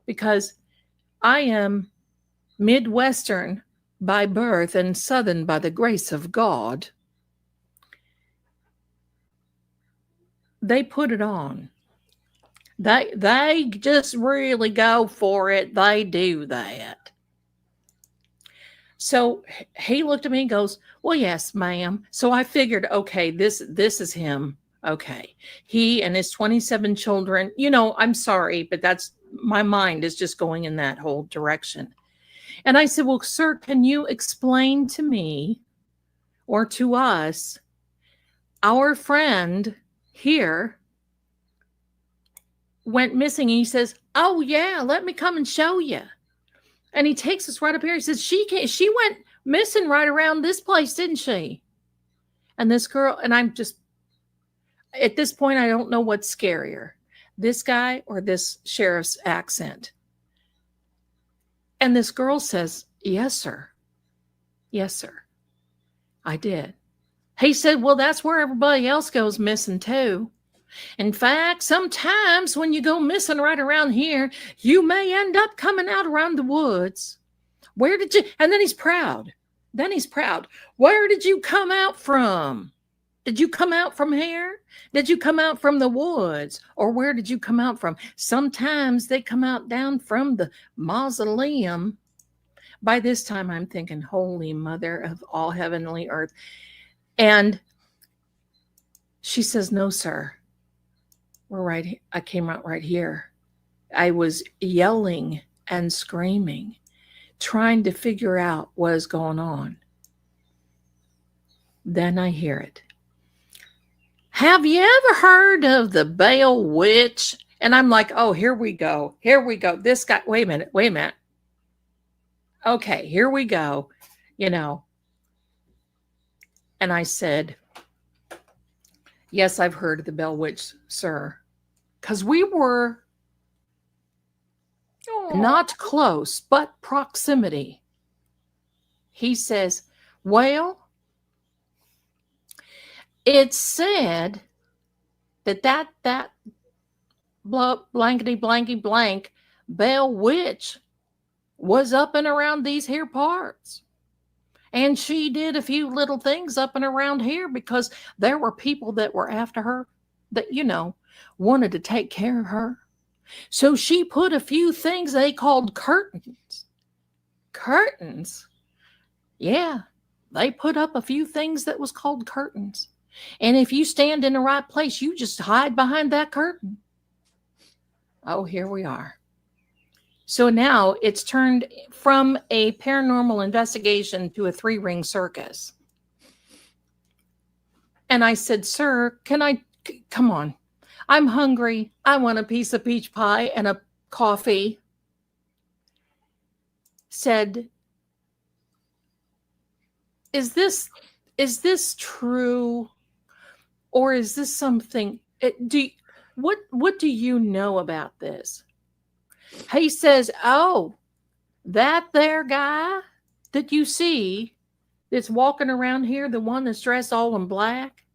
because I am Midwestern by birth and Southern by the grace of God, they put it on. They just really go for it. They do that. So he looked at me and goes, well, yes, ma'am. So I figured, okay, this is him. Okay. He and his 27 children, I'm sorry, but my mind is just going in that whole direction. And I said, well, sir, can you explain to me or to us, our friend here went missing? And he says, oh, yeah, let me come and show you. And he takes us right up here. He says, she went missing right around this place, didn't she? And this girl, and I'm just, at this point, I don't know what's scarier, this guy or this sheriff's accent. And this girl says, yes, sir. Yes, sir. I did. He said, well, that's where everybody else goes missing too. In fact, sometimes when you go missing right around here, you may end up coming out around the woods. Where did you? And then he's proud. Where did you come out from? Did you come out from here? Did you come out from the woods? Or where did you come out from? Sometimes they come out down from the mausoleum. By this time, I'm thinking, Holy Mother of all heavenly earth. And she says, no, sir. We're right. I came out right here. I was yelling and screaming, trying to figure out what is going on. Then I hear it. Have you ever heard of the Vale witch? And I'm like, oh, here we go. This guy, wait a minute. Okay, here we go. And I said, yes, I've heard of the Vale witch, sir. Because we were not close, but proximity. He says, well, it's said that blankety blank Vale witch was up and around these here parts. And she did a few little things up and around here because there were people that were after her that, wanted to take care of her. So she put a few things they called curtains. Curtains? Yeah. they put up a few things that was called curtains. And if you stand in the right place, you just hide behind that curtain. Oh, here we are. So now it's turned from a paranormal investigation to a 3-ring circus. And I said, sir, come on. I'm hungry. I want a piece of peach pie and a coffee. Said, is this true? Or is this something? What do you know about this? He says, oh, that there guy that you see that's walking around here, the one that's dressed all in black,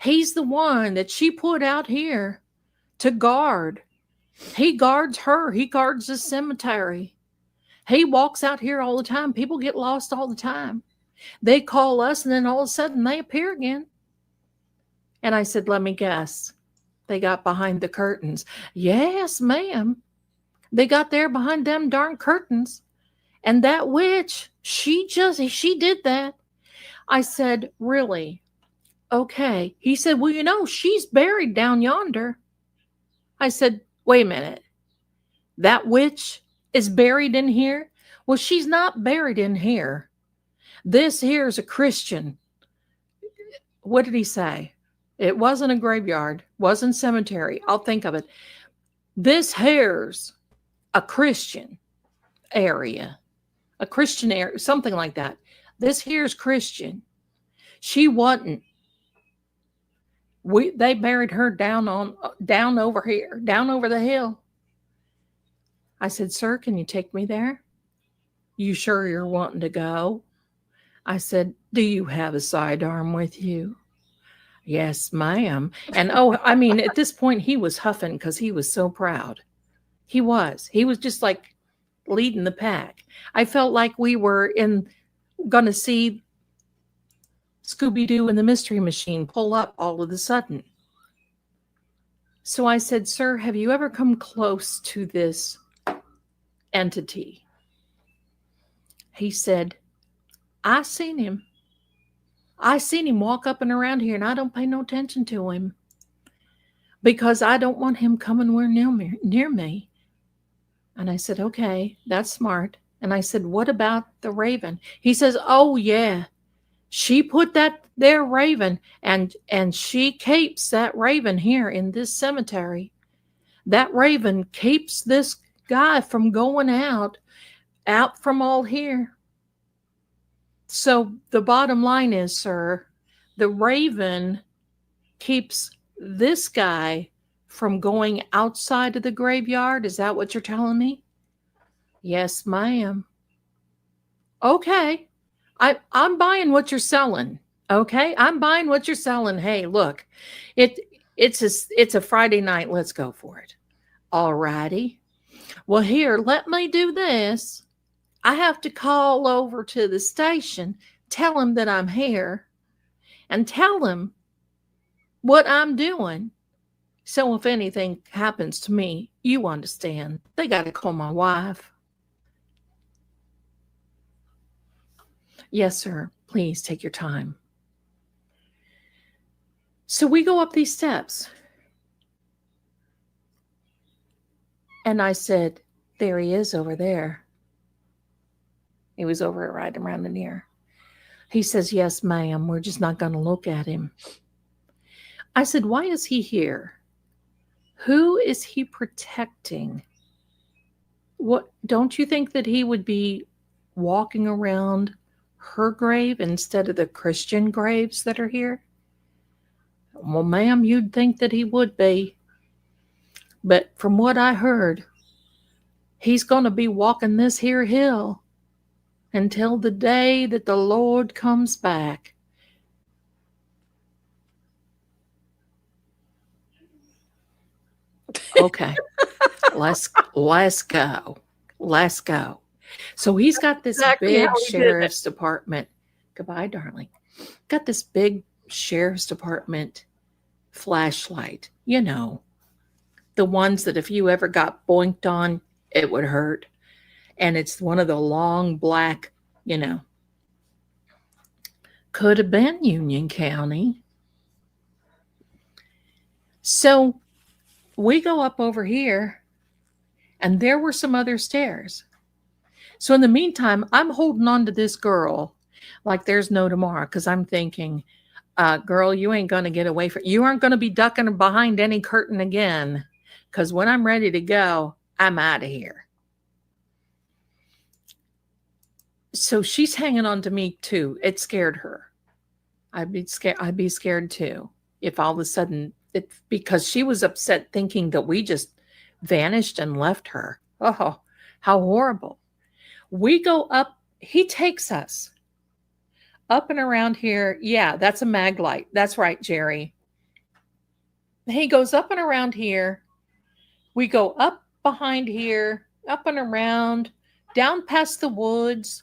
he's the one that she put out here to guard. He guards her. He guards the cemetery. He walks out here all the time. People get lost all the time. They call us, and then all of a sudden they appear again. And I said, let me guess. They got behind the curtains. Yes, ma'am. They got there behind them darn curtains. And that witch, she did that. I said, really? Okay. He said, well, you know, she's buried down yonder. I said, wait a minute. That witch is buried in here? Well, she's not buried in here. This here is a Christian. What did he say? It wasn't a graveyard, wasn't cemetery. I'll think of it. This here's a Christian area, something like that. This here's Christian. She wasn't. They buried her down over here, down over the hill. I said, sir, can you take me there? You sure you're wanting to go? I said, do you have a sidearm with you? Yes, ma'am. And I mean, at this point, he was huffing because he was so proud. He was just like leading the pack. I felt like we were going to see Scooby-Doo and the Mystery Machine pull up all of a sudden. So I said, sir, have you ever come close to this entity? He said, I seen him. I seen him walk up and around here, and I don't pay no attention to him because I don't want him coming near me. And I said, okay, that's smart. And I said, what about the raven? He says, oh, yeah, she put that there raven, and she keeps that raven here in this cemetery. That raven keeps this guy from going out from all here. So the bottom line is, sir, the raven keeps this guy from going outside of the graveyard. Is that what you're telling me? Yes, ma'am. Okay. I'm buying what you're selling. Okay. I'm buying what you're selling. Hey, look, it's a Friday night. Let's go for it. All righty. Well, here, let me do this. I have to call over to the station, tell him that I'm here, and tell him what I'm doing. So if anything happens to me, you understand, they got to call my wife. Yes, sir. Please take your time. So we go up these steps. And I said, there he is over there. He was over right around the ear. He says, yes, ma'am, we're just not going to look at him. I said, why is he here? Who is he protecting? What, don't you think that he would be walking around her grave instead of the Christian graves that are here? Well, ma'am, you'd think that he would be. But from what I heard, he's going to be walking this here hill until the day that the Lord comes back. Okay, let's go. Let's go. So he's got this big sheriff's department. Goodbye, darling. Got this big sheriff's department flashlight. You know, the ones that if you ever got boinked on, it would hurt. And it's one of the long black, you know. Could have been Union County. So we go up over here, and there were some other stairs. So in the meantime, I'm holding on to this girl like there's no tomorrow, because I'm thinking, girl, you ain't going to get away from, you aren't going to be ducking behind any curtain again, because when I'm ready to go, I'm out of here. So she's hanging on to me too. It scared her. I'd be scared too if all of a sudden because she was upset thinking that we just vanished and left her. Oh, how horrible. We go up, he takes us up and around here. Yeah, that's a mag light. That's right, Jerry. He goes up and around here. We go up behind here, up and around, down past the woods,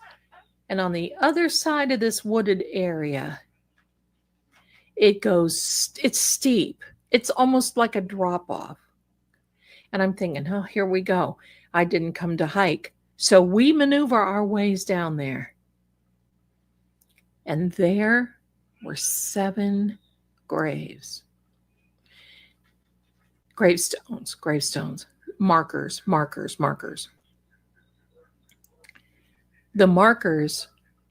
and on the other side of this wooded area, it's steep. It's almost like a drop off. And I'm thinking, oh, here we go. I didn't come to hike. So we maneuver our ways down there. And there were 7 graves. Gravestones, markers. The markers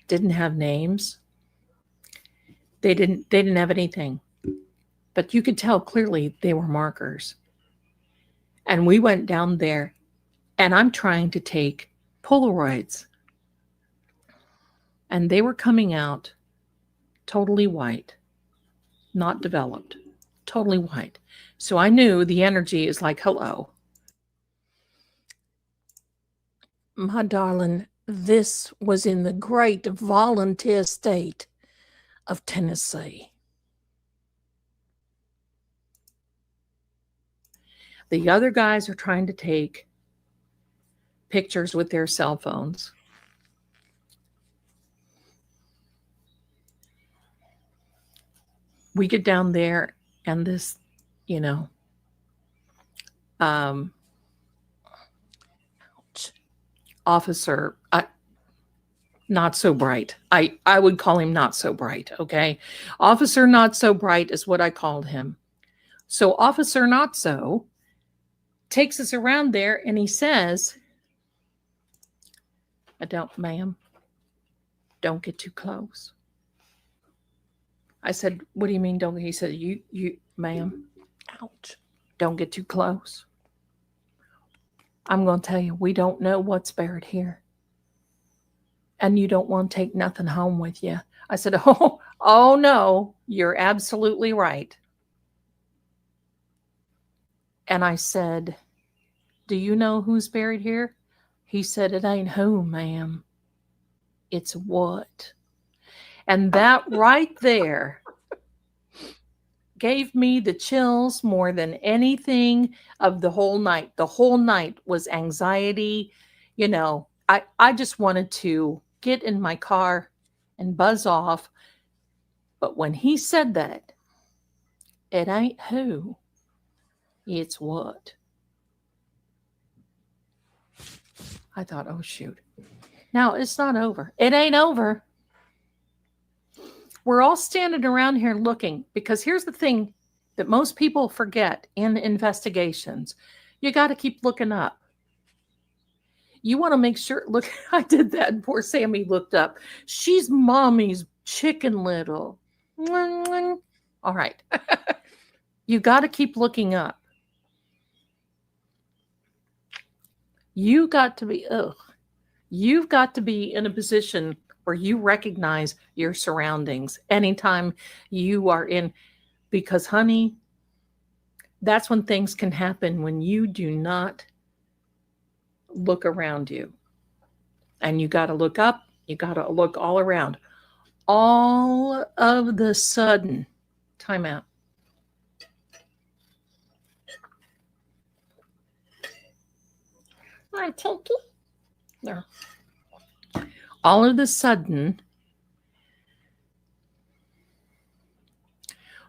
didn't have names. They didn't have anything. But you could tell clearly they were markers. And we went down there, and I'm trying to take Polaroids. And they were coming out totally white, not developed, totally white. So I knew the energy is like, hello. My darling, this was in the great volunteer state of Tennessee. The other guys are trying to take pictures with their cell phones. We get down there, and this, officer, not so bright. I would call him not so bright, okay? Officer not so bright is what I called him. So Officer not so takes us around there, and he says, ma'am, don't get too close. I said, what do you mean don't? He said, you, ma'am, ouch, don't get too close. I'm going to tell you, we don't know what's buried here. And you don't want to take nothing home with you. I said, oh no, you're absolutely right. And I said, do you know who's buried here? He said, it ain't who, ma'am. It's what. And that right there gave me the chills more than anything of the whole night. The whole night was anxiety. I just wanted to get in my car and buzz off. But when he said that, it ain't who, it's what. I thought, oh, shoot. Now, it's not over. It ain't over. We're all standing around here looking, because here's the thing that most people forget in investigations. You got to keep looking up. You want to make sure, look, I did that, and poor Sammy looked up. She's mommy's chicken little. All right. You got to keep looking up. You've got to be in a position where you recognize your surroundings anytime you are in, because honey, that's when things can happen, when you do not look around you. And you got to look up, you got to look all around. All of the sudden, time out. I told you. There. All of a sudden,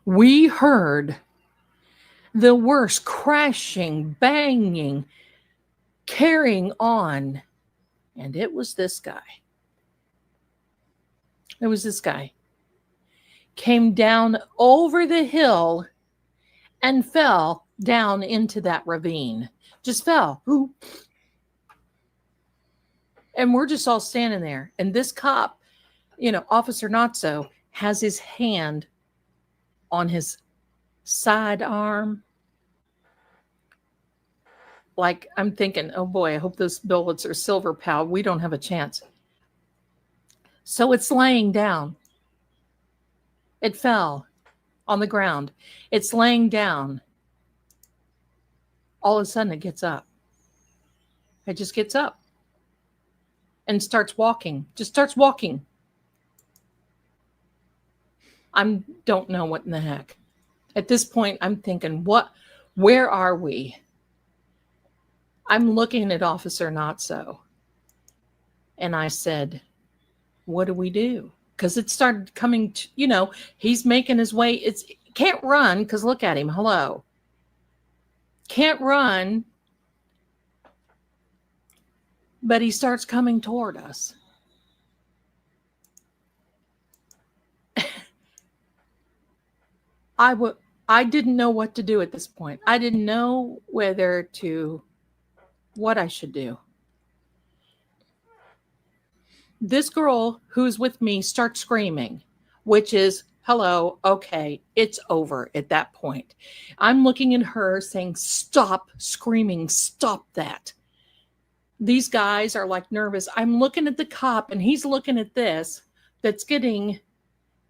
we heard the worst crashing, banging, carrying on. And it was this guy. It was this guy. came down over the hill and fell down into that ravine. Just fell. Ooh. And we're just all standing there. And this cop, Officer Notso, has his hand on his side arm. Like, I'm thinking, oh boy, I hope those bullets are silver, pal. We don't have a chance. So it's laying down. It fell on the ground. It's laying down. All of a sudden, it gets up. It just gets up and starts walking. Just starts walking. I don't know what in the heck. At this point, I'm thinking, where are we? I'm looking at Officer Notso. And I said, what do we do? Because it started coming to, he's making his way. Can't run, because look at him. Hello. Can't run. But he starts coming toward us. I didn't know what to do at this point. I didn't know what I should do. This girl who's with me starts screaming, which is, hello, okay, it's over at that point. I'm looking at her saying, stop screaming, stop that. These guys are like nervous. I'm looking at the cop and he's looking at this that's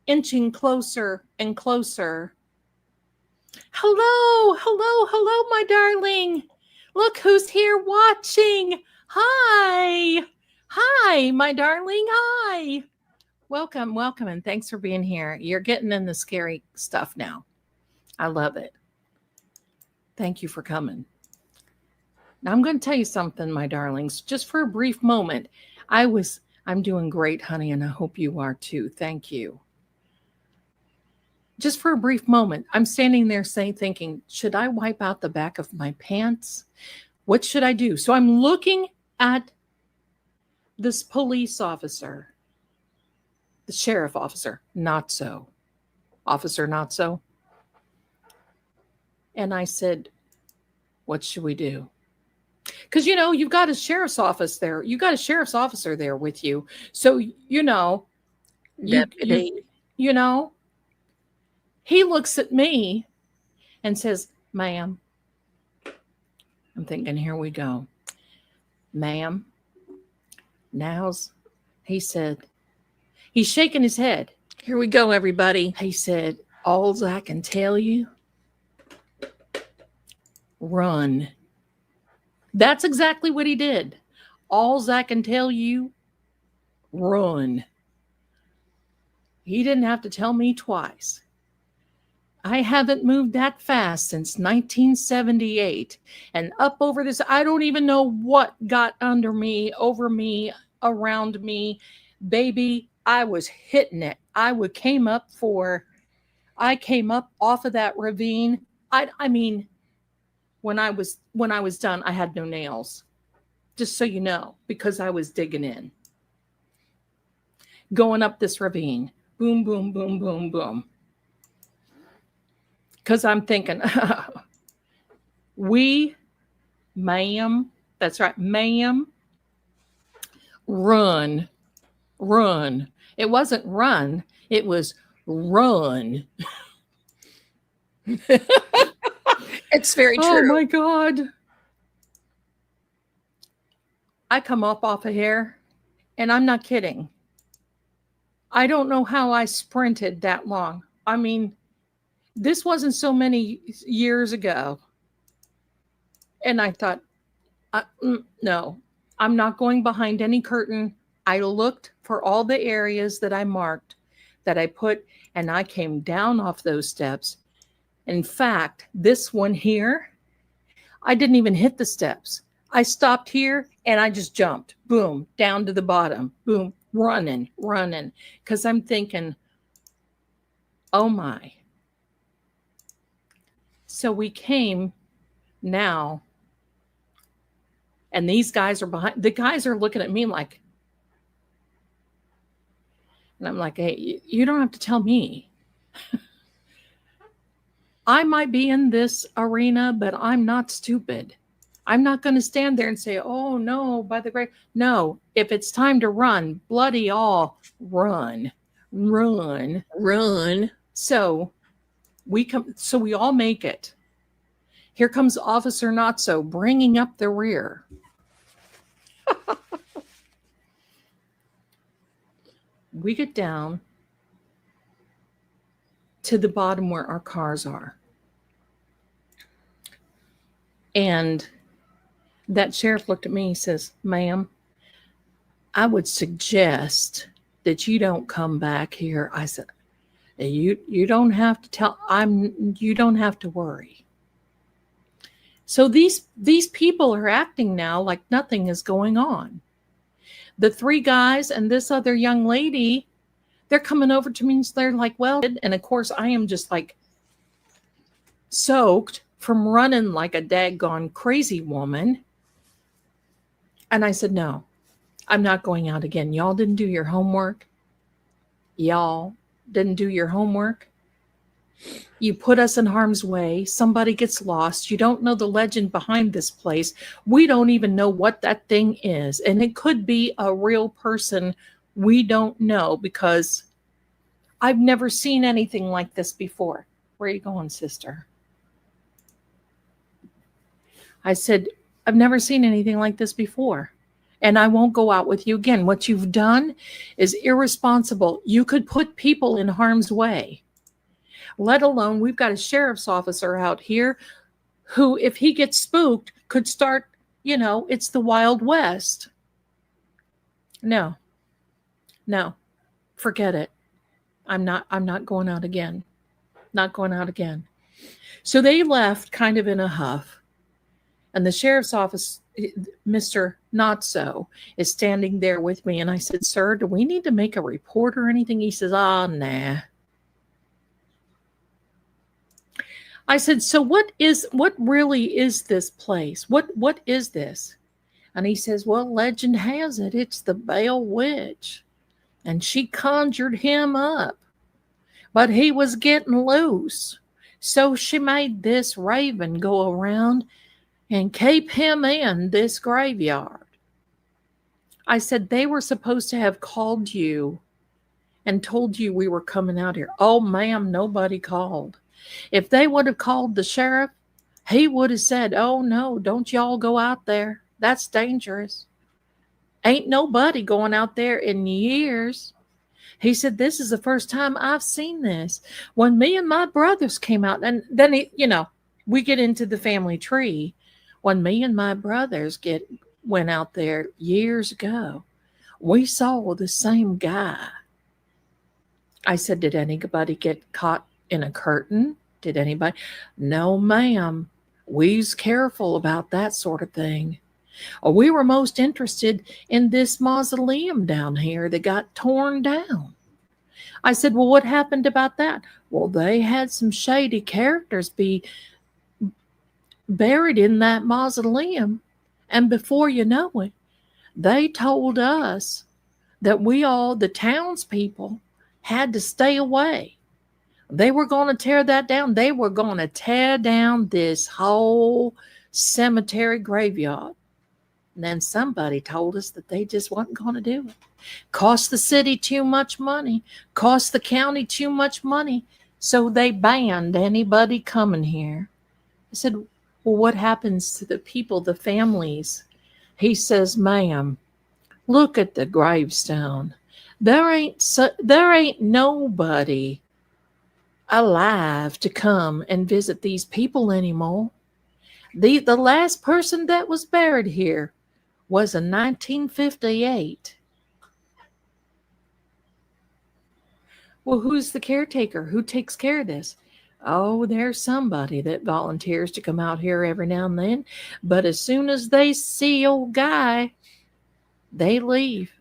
inching closer and closer. Hello, my darling. Look who's here watching. Hi, my darling. Hi. Welcome, and thanks for being here. You're getting in the scary stuff now. I love it. Thank you for coming. Now, I'm going to tell you something, my darlings, just for a brief moment. I'm doing great, honey, and I hope you are too. Thank you. Just for a brief moment, I'm standing there thinking, should I wipe out the back of my pants? What should I do? So I'm looking at this police officer, the sheriff officer, Officer Notso. And I said, what should we do? Because, you've got a sheriff's office there. You got a sheriff's officer there with you. So, he looks at me and says, ma'am. I'm thinking, here we go. Ma'am. He said, he's shaking his head. Here we go, everybody. He said, all I can tell you, run. That's exactly what he did. All I can tell you, run. He didn't have to tell me twice. I haven't moved that fast since 1978. And up over this, I don't even know what got under me, over me, around me. Baby, I was hitting it. I came up off of that ravine. I mean, when I was done, I had no nails. Just so you know, because I was digging in. Going up this ravine. Boom, boom, boom, boom, boom. Because I'm thinking, ma'am, that's right, ma'am, run. It wasn't run, it was run. It's very true. Oh my God. I come up off of here, and I'm not kidding. I don't know how I sprinted that long. I mean, this wasn't so many years ago. And I thought, no, I'm not going behind any curtain. I looked for all the areas that I marked, that I put, and I came down off those steps. In fact, this one here, I didn't even hit the steps. I stopped here and I just jumped, boom, down to the bottom, boom, running. Because I'm thinking, oh my. So we came now, and these guys are behind. The guys are looking at me like, and I'm like, hey, you don't have to tell me. I might be in this arena, but I'm not stupid. I'm not going to stand there and say, oh no, by the great. No, if it's time to run, bloody all, run, run. Run. So we all make it. Here comes Officer Not So bringing up the rear. We get down to the bottom where our cars are. And that sheriff looked at me and says, ma'am, I would suggest that you don't come back here. I said, you don't have to tell, you don't have to worry. So these people are acting now like nothing is going on. The three guys and this other young lady, they're coming over to me and they're like, well, and of course I am just like soaked from running like a daggone crazy woman. And I said, no, I'm not going out again. Y'all didn't do your homework. Y'all didn't do your homework. You put us in harm's way. Somebody gets lost. You don't know the legend behind this place. We don't even know what that thing is. And it could be a real person. We don't know because I've never seen anything like this before. Where are you going, sister? I said, I've never seen anything like this before. And I won't go out with you again. What you've done is irresponsible. You could put people in harm's way. Let alone, we've got a sheriff's officer out here who, if he gets spooked, could start, it's the Wild West. No, forget it. I'm not going out again. Not going out again. So they left kind of in a huff. And the sheriff's office, Mr. Not So, is standing there with me. And I said, sir, do we need to make a report or anything? He says, nah. I said, so what really is this place? What is this? And he says, well, legend has it, it's the Vale witch. And she conjured him up. But he was getting loose. So she made this raven go around and keep him in this graveyard. I said, they were supposed to have called you and told you we were coming out here. Oh, ma'am, nobody called. If they would have called the sheriff, he would have said, oh, no, don't y'all go out there. That's dangerous. Ain't nobody going out there in years. He said, this is the first time I've seen this. When me and my brothers came out, and then, we get into the family tree. When me and my brothers went out there years ago, we saw the same guy. I said, did anybody get caught in a curtain? Did anybody? No, ma'am. We's careful about that sort of thing. We were most interested in this mausoleum down here that got torn down. I said, well, what happened about that? Well, they had some shady characters be buried in that mausoleum. And before you know it, they told us that we all, the townspeople, had to stay away. They were going to tear that down. They were going to tear down this whole cemetery graveyard. And then somebody told us that they just wasn't going to do it. Cost the city too much money. Cost the county too much money. So they banned anybody coming here. I said, well, what happens to the people, the families? He says, ma'am, look at the gravestone. There ain't nobody alive to come and visit these people anymore. The last person that was buried here was in 1958. Well, who's the caretaker? Who takes care of this? Oh, there's somebody that volunteers to come out here every now and then. But as soon as they see old guy, they leave.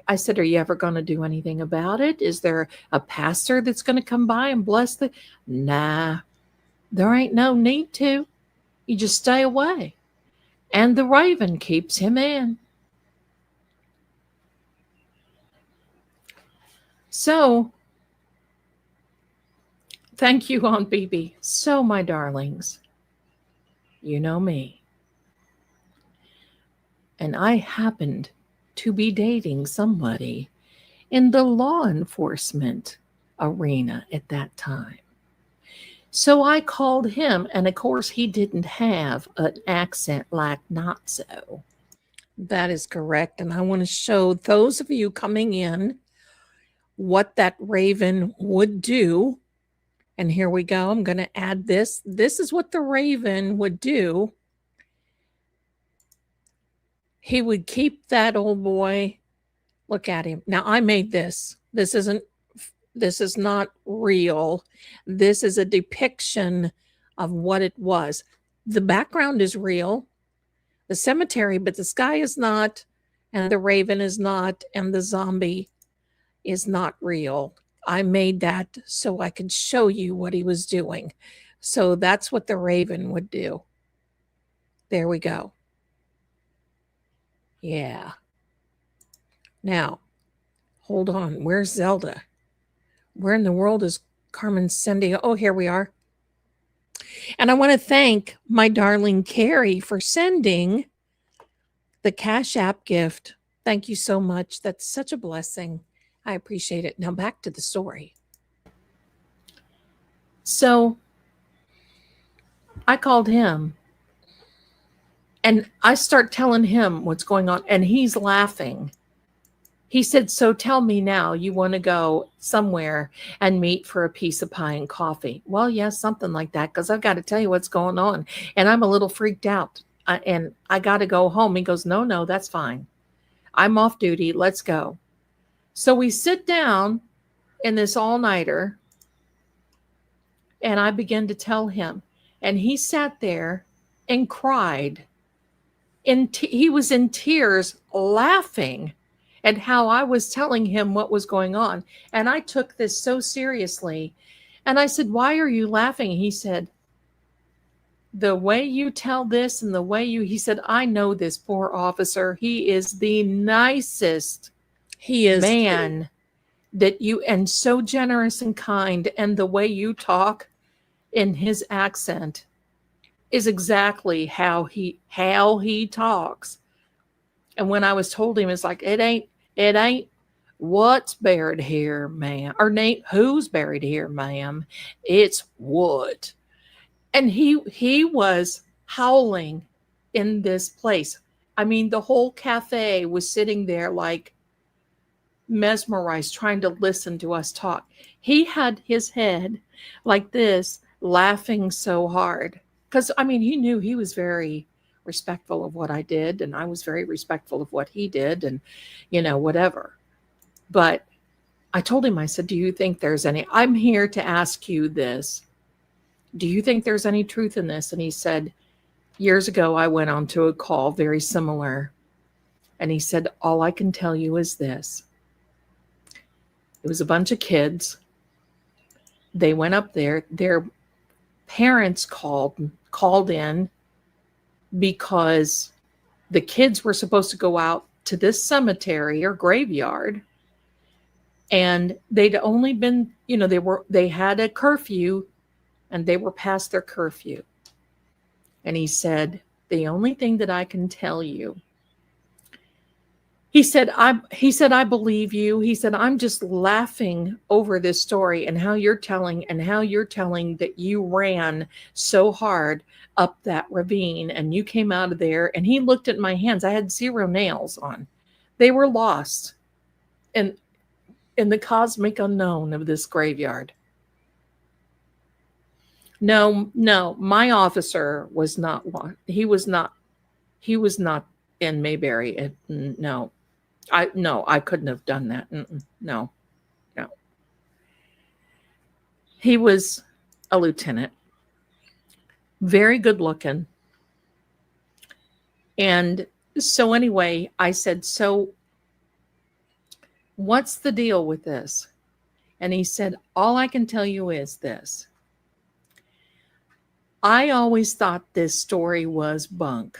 I said, are you ever going to do anything about it? Is there a pastor that's going to come by and bless the... Nah, there ain't no need to. You just stay away. And the raven keeps him in. So Thank you, Aunt Bibi. So, my darlings, you know me. And I happened to be dating somebody in the law enforcement arena at that time. So I called him, and of course, he didn't have an accent like not so. That is correct. And I want to show those of you coming in what that raven would do. And here we go. I'm going to add this. This is what the raven would do. He would keep that old boy. Look at him. Now I made this. This is not real. This is a depiction of what it was. The background is real, the cemetery, but the sky is not, and the raven is not, and the zombie is not real. I made that so I could show you what he was doing. So that's what the raven would do. There we go. Yeah. Now, hold on. Where's Zelda? Where in the world is Carmen Cindy? Oh, here we are. And I want to thank my darling Carrie for sending the Cash App gift. Thank you so much. That's such a blessing. I appreciate it. Now back to the story. So I called him and I start telling him what's going on, and he's laughing. He said, so tell me now, you want to go somewhere and meet for a piece of pie and coffee? Well, yes, something like that, because I've got to tell you what's going on. And I'm a little freaked out, and I got to go home. He goes, no, that's fine. I'm off duty. Let's go. So we sit down in this all-nighter, and I begin to tell him. And he sat there and cried. He was in tears, laughing at how I was telling him what was going on. And I took this so seriously. And I said, why are you laughing? He said, the way you tell this and the way he said, I know this poor officer. He is the nicest man that you, and so generous and kind. And the way you talk in his accent is exactly how he talks. And when I was told him, it's like, it ain't what's buried here, ma'am, or Nate, who's buried here, ma'am, it's what. And he was howling in this place. I mean, the whole cafe was sitting there like mesmerized, trying to listen to us talk. He had his head like this, laughing so hard. Because, I mean, he knew he was very respectful of what I did, and I was very respectful of what he did, and, whatever. But I told him, I said, do you think there's I'm here to ask you this. Do you think there's any truth in this? And he said, years ago, I went on to a call very similar. And he said, all I can tell you is this. It was a bunch of kids. They went up there. Their parents called in because the kids were supposed to go out to this cemetery or graveyard, and they'd only been, they had a curfew and they were past their curfew. And he said, the only thing that I can tell you, he said, I believe you. He said, I'm just laughing over this story and how you're telling that you ran so hard up that ravine and you came out of there. And he looked at my hands. I had 0 nails on. They were lost in the cosmic unknown of this graveyard. No, my officer was not one. He was not in Mayberry. No. I couldn't have done that. No. He was a lieutenant, very good looking. And so anyway, I said, so what's the deal with this? And he said, all I can tell you is this. I always thought this story was bunk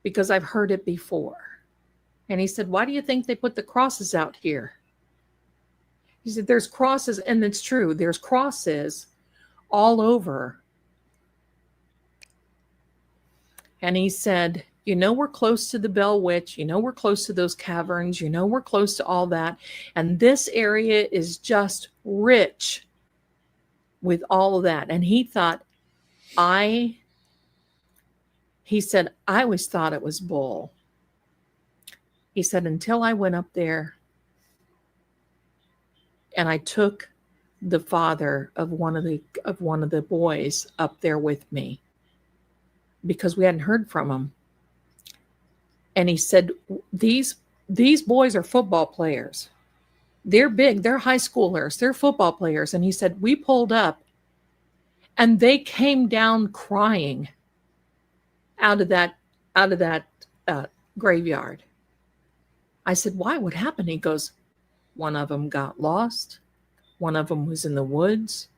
because I've heard it before. And he said, why do you think they put the crosses out here? He said, there's crosses, and it's true. There's crosses all over. And he said, we're close to the Bell Witch. We're close to those caverns. We're close to all that. And this area is just rich with all of that. And he thought, he said, I always thought it was bull. He said, until I went up there and I took the father of one of the boys up there with me because we hadn't heard from him. And he said, these boys are football players. They're big. They're high schoolers. They're football players. And he said, we pulled up and they came down crying out of that graveyard. I said, why? What happened? He goes, one of them got lost. One of them was in the woods.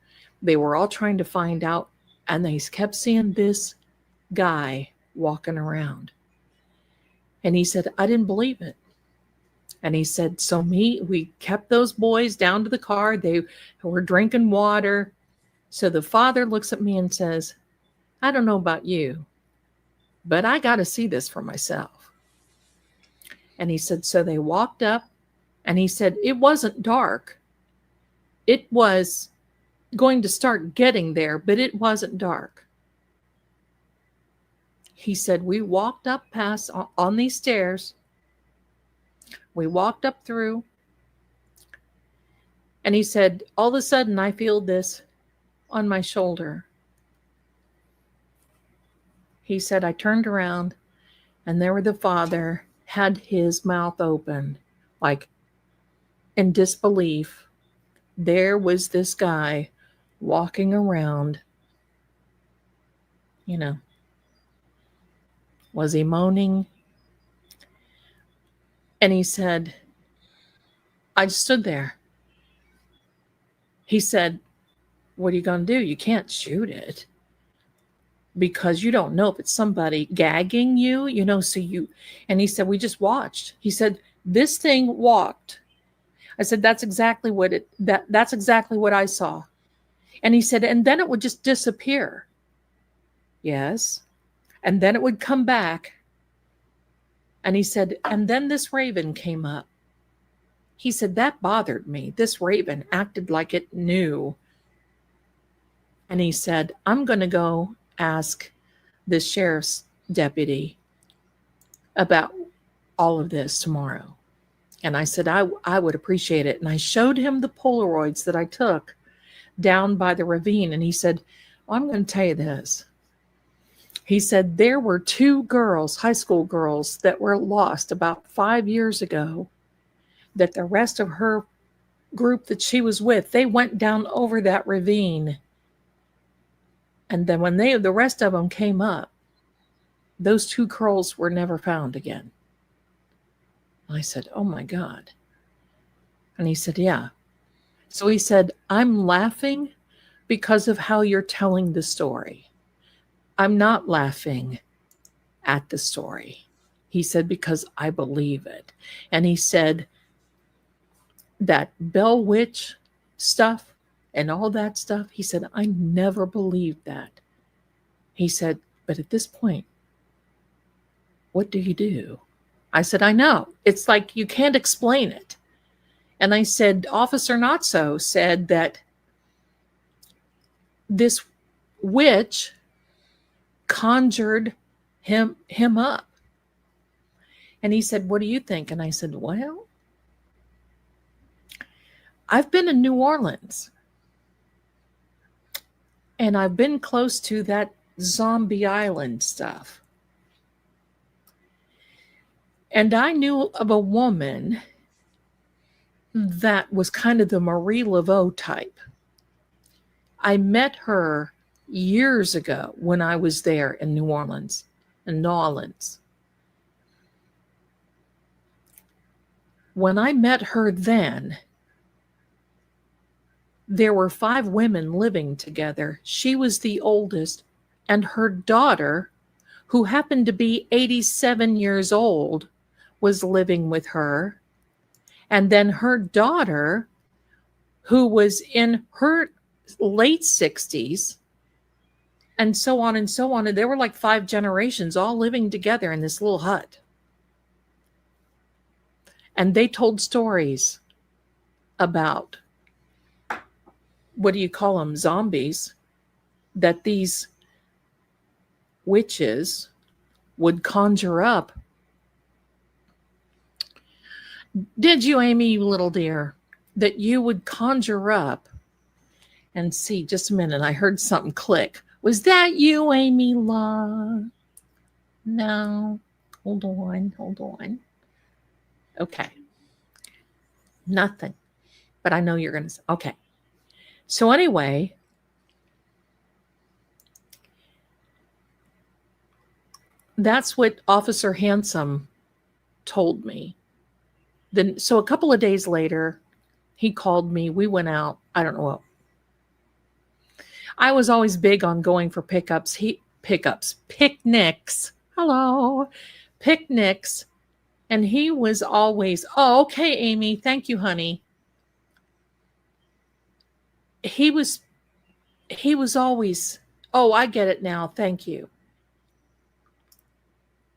They were all trying to find out. And they kept seeing this guy walking around. And he said, I didn't believe it. And he said, so we kept those boys down to the car. They were drinking water. So the father looks at me and says, I don't know about you, but I got to see this for myself. And he said, so they walked up, and he said, it wasn't dark. It was going to start getting there, but it wasn't dark. He said, we walked up past on these stairs. We walked up through. And he said, all of a sudden, I feel this on my shoulder. He said, I turned around, and there the father had his mouth open, like in disbelief. There was this guy walking around, Was he moaning? And he said, I just stood there. He said, what are you going to do? You can't shoot it because you don't know if it's somebody gagging you, and he said, we just watched. He said, this thing walked. I said, that's exactly what that's exactly what I saw. And he said, and then it would just disappear. Yes. And then it would come back. And he said, and then this raven came up. He said, that bothered me. This raven acted like it knew. And he said, I'm going to go ask the sheriff's deputy about all of this tomorrow. And I said, I would appreciate it. And I showed him the Polaroids that I took down by the ravine. And he said, well, I'm going to tell you this. He said, there were 2 girls, high school girls, that were lost about 5 years ago, that the rest of her group that she was with, they went down over that ravine. And then when the rest of them came up, those 2 girls were never found again. I said, oh my God. And he said, yeah. So he said, I'm laughing because of how you're telling the story. I'm not laughing at the story. He said, because I believe it. And he said, that Bell Witch stuff and all that stuff, he said, I never believed that. He said, but at this point, what do you do? I said, I know. It's like you can't explain it. And I said, Officer Not So said that this witch conjured him up. And he said, what do you think? And I said, well, I've been in New Orleans. And I've been close to that zombie island stuff. And I knew of a woman that was kind of the Marie Laveau type. I met her years ago when I was there in New Orleans. When I met her then, there were 5 women living together. She was the oldest, and her daughter, who happened to be 87 years old, was living with her. And then her daughter who was in her late 60s, and so on and so on. And there were like 5 generations all living together in this little hut. And they told stories about, what do you call them, zombies, that these witches would conjure up. Did you, Amy, you little dear, that you would conjure up and see, just a minute, I heard something click. Was that you, Amy Law? No. Hold on. Okay. Nothing. But I know you're going to say, okay. So anyway, that's what Officer Handsome told me. Then, so a couple of days later, he called me. We went out. I don't know what. I was always big on going for picnics. Hello, picnics. And he was always, oh, okay, Amy. Thank you, honey. He was always, oh, I get it now. Thank you.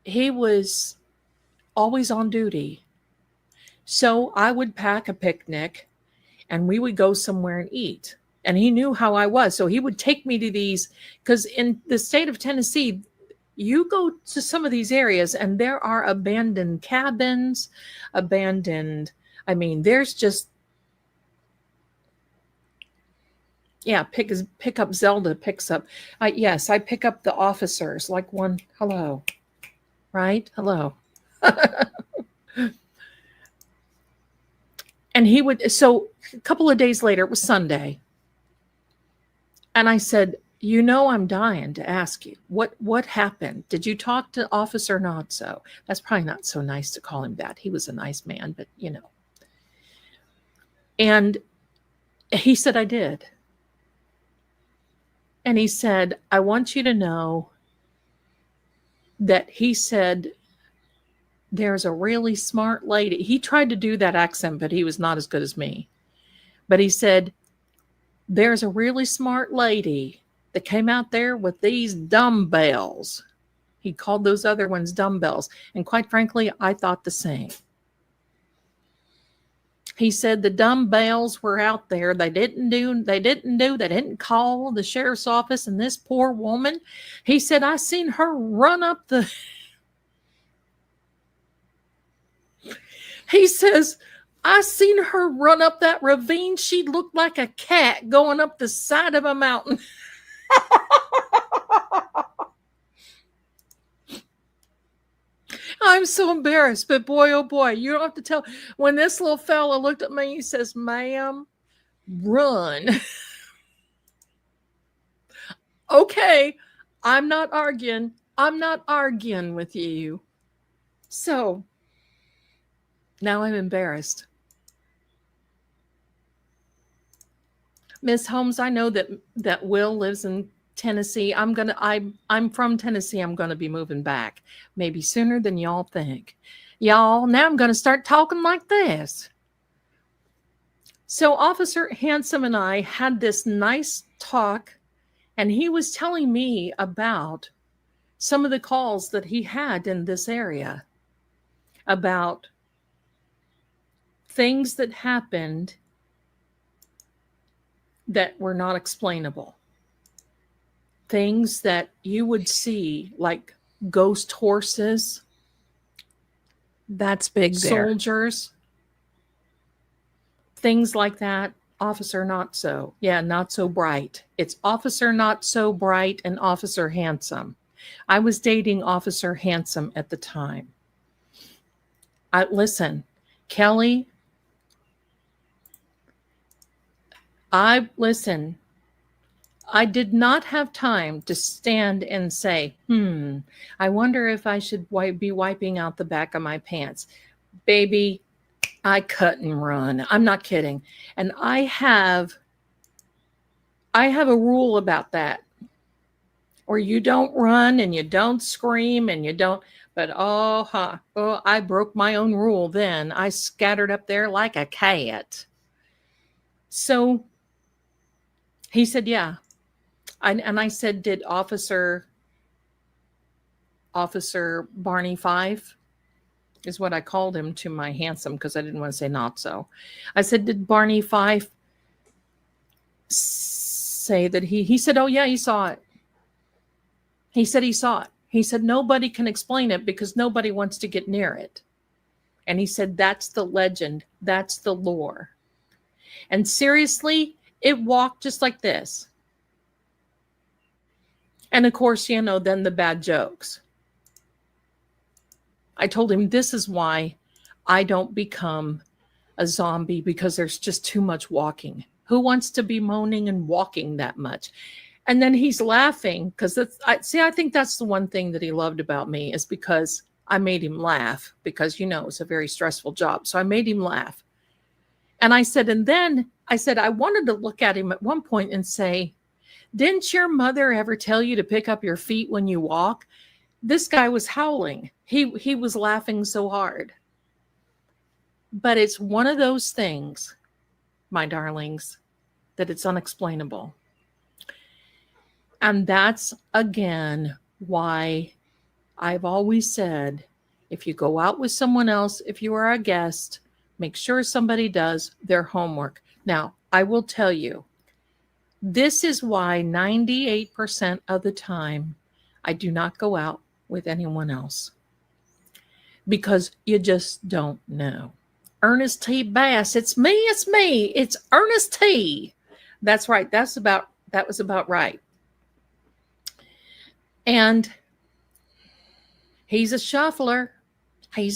He was always on duty. So I would pack a picnic and we would go somewhere and eat. And he knew how I was. So he would take me to these, because in the state of Tennessee, you go to some of these areas and there are abandoned cabins, there's just, yeah, pick up Zelda picks up. Yes, I pick up the officers, like one, hello, right? Hello. And he would, so a couple of days later, it was Sunday. And I said, you know, I'm dying to ask you, what happened? Did you talk to Officer Not So? That's probably not so nice to call him that. He was a nice man, but you know. And he said, I did. And he said, I want you to know that he said, there's a really smart lady. He tried to do that accent, but he was not as good as me. But he said, there's a really smart lady that came out there with these dumbbells. He called those other ones dumbbells. And quite frankly, I thought the same. He said the dumbbells were out there. They didn't call the sheriff's office, and this poor woman, he said, I seen her run up the... He says, I seen her run up that ravine. She looked like a cat going up the side of a mountain. I'm so embarrassed, but boy, oh boy, you don't have to tell. When this little fella looked at me, he says, ma'am, run. Okay, I'm not arguing. I'm not arguing with you. So now I'm embarrassed. Miss Holmes, I know that Will lives in Tennessee. I'm from Tennessee. I'm gonna be moving back, maybe sooner than y'all think. Y'all, now I'm gonna start talking like this. So Officer Handsome and I had this nice talk, and he was telling me about some of the calls that he had in this area about things that happened that were not explainable. Things that you would see, like ghost horses. That's big there. Soldiers. Things like that. Officer Not So. Yeah, Not So Bright. It's Officer Not So Bright and Officer Handsome. I was dating Officer Handsome at the time. Listen, Kelly, I did not have time to stand and say, I wonder if I should be wiping out the back of my pants. Baby, I cut and run. I'm not kidding. And I have a rule about that. Or you don't run and you don't scream and you don't, but I broke my own rule then. I scattered up there like a cat. So he said, yeah. And I said, did Officer Barney Fife, is what I called him to my handsome, because I didn't want to say not so. I said, did Barney Fife say that he said, oh yeah, he saw it. He said he saw it. He said nobody can explain it because nobody wants to get near it. And he said that's the legend, that's the lore. And seriously, it walked just like this. And of course, then the bad jokes. I told him this is why I don't become a zombie, because there's just too much walking. Who wants to be moaning and walking that much? And then he's laughing because I think that's the one thing that he loved about me, is because I made him laugh, because it's a very stressful job. So I made him laugh. And I said, I wanted to look at him at one point and say, didn't your mother ever tell you to pick up your feet when you walk? This guy was howling. He was laughing so hard. But it's one of those things, my darlings, that it's unexplainable. And that's, again, why I've always said, if you go out with someone else, if you are a guest, make sure somebody does their homework. Now, I will tell you, this is why 98% of the time I do not go out with anyone else, because you just don't know. Ernest T. Bass, it's me, it's Ernest T. That's right. That was about right. And he's a shuffler. He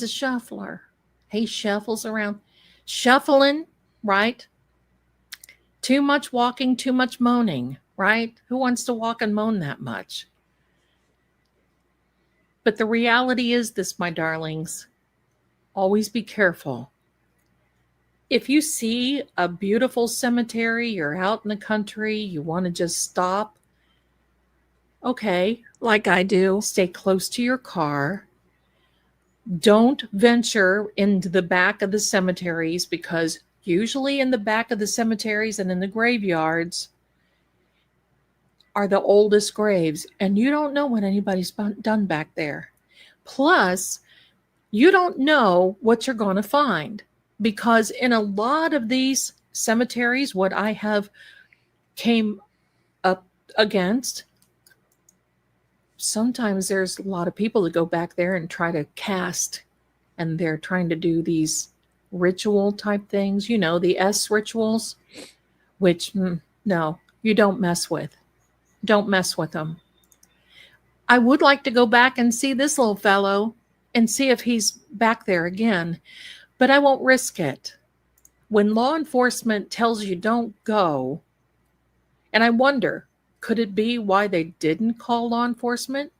shuffles around. Shuffling, right? Too much walking, too much moaning, right? Who wants to walk and moan that much? But the reality is this, my darlings, always be careful. If you see a beautiful cemetery, you're out in the country, you want to just stop, okay, like I do. Stay close to your car. Don't venture into the back of the cemeteries, because usually in the back of the cemeteries and in the graveyards are the oldest graves, and you don't know what anybody's done back there. Plus, you don't know what you're going to find, because in a lot of these cemeteries, what I have came up against, sometimes there's a lot of people that go back there and try to cast, and they're trying to do these ritual type things, the S rituals, which no, you don't mess with. Don't mess with them. I would like to go back and see this little fellow and see if he's back there again, but I won't risk it. When law enforcement tells you don't go, and I wonder, could it be why they didn't call law enforcement?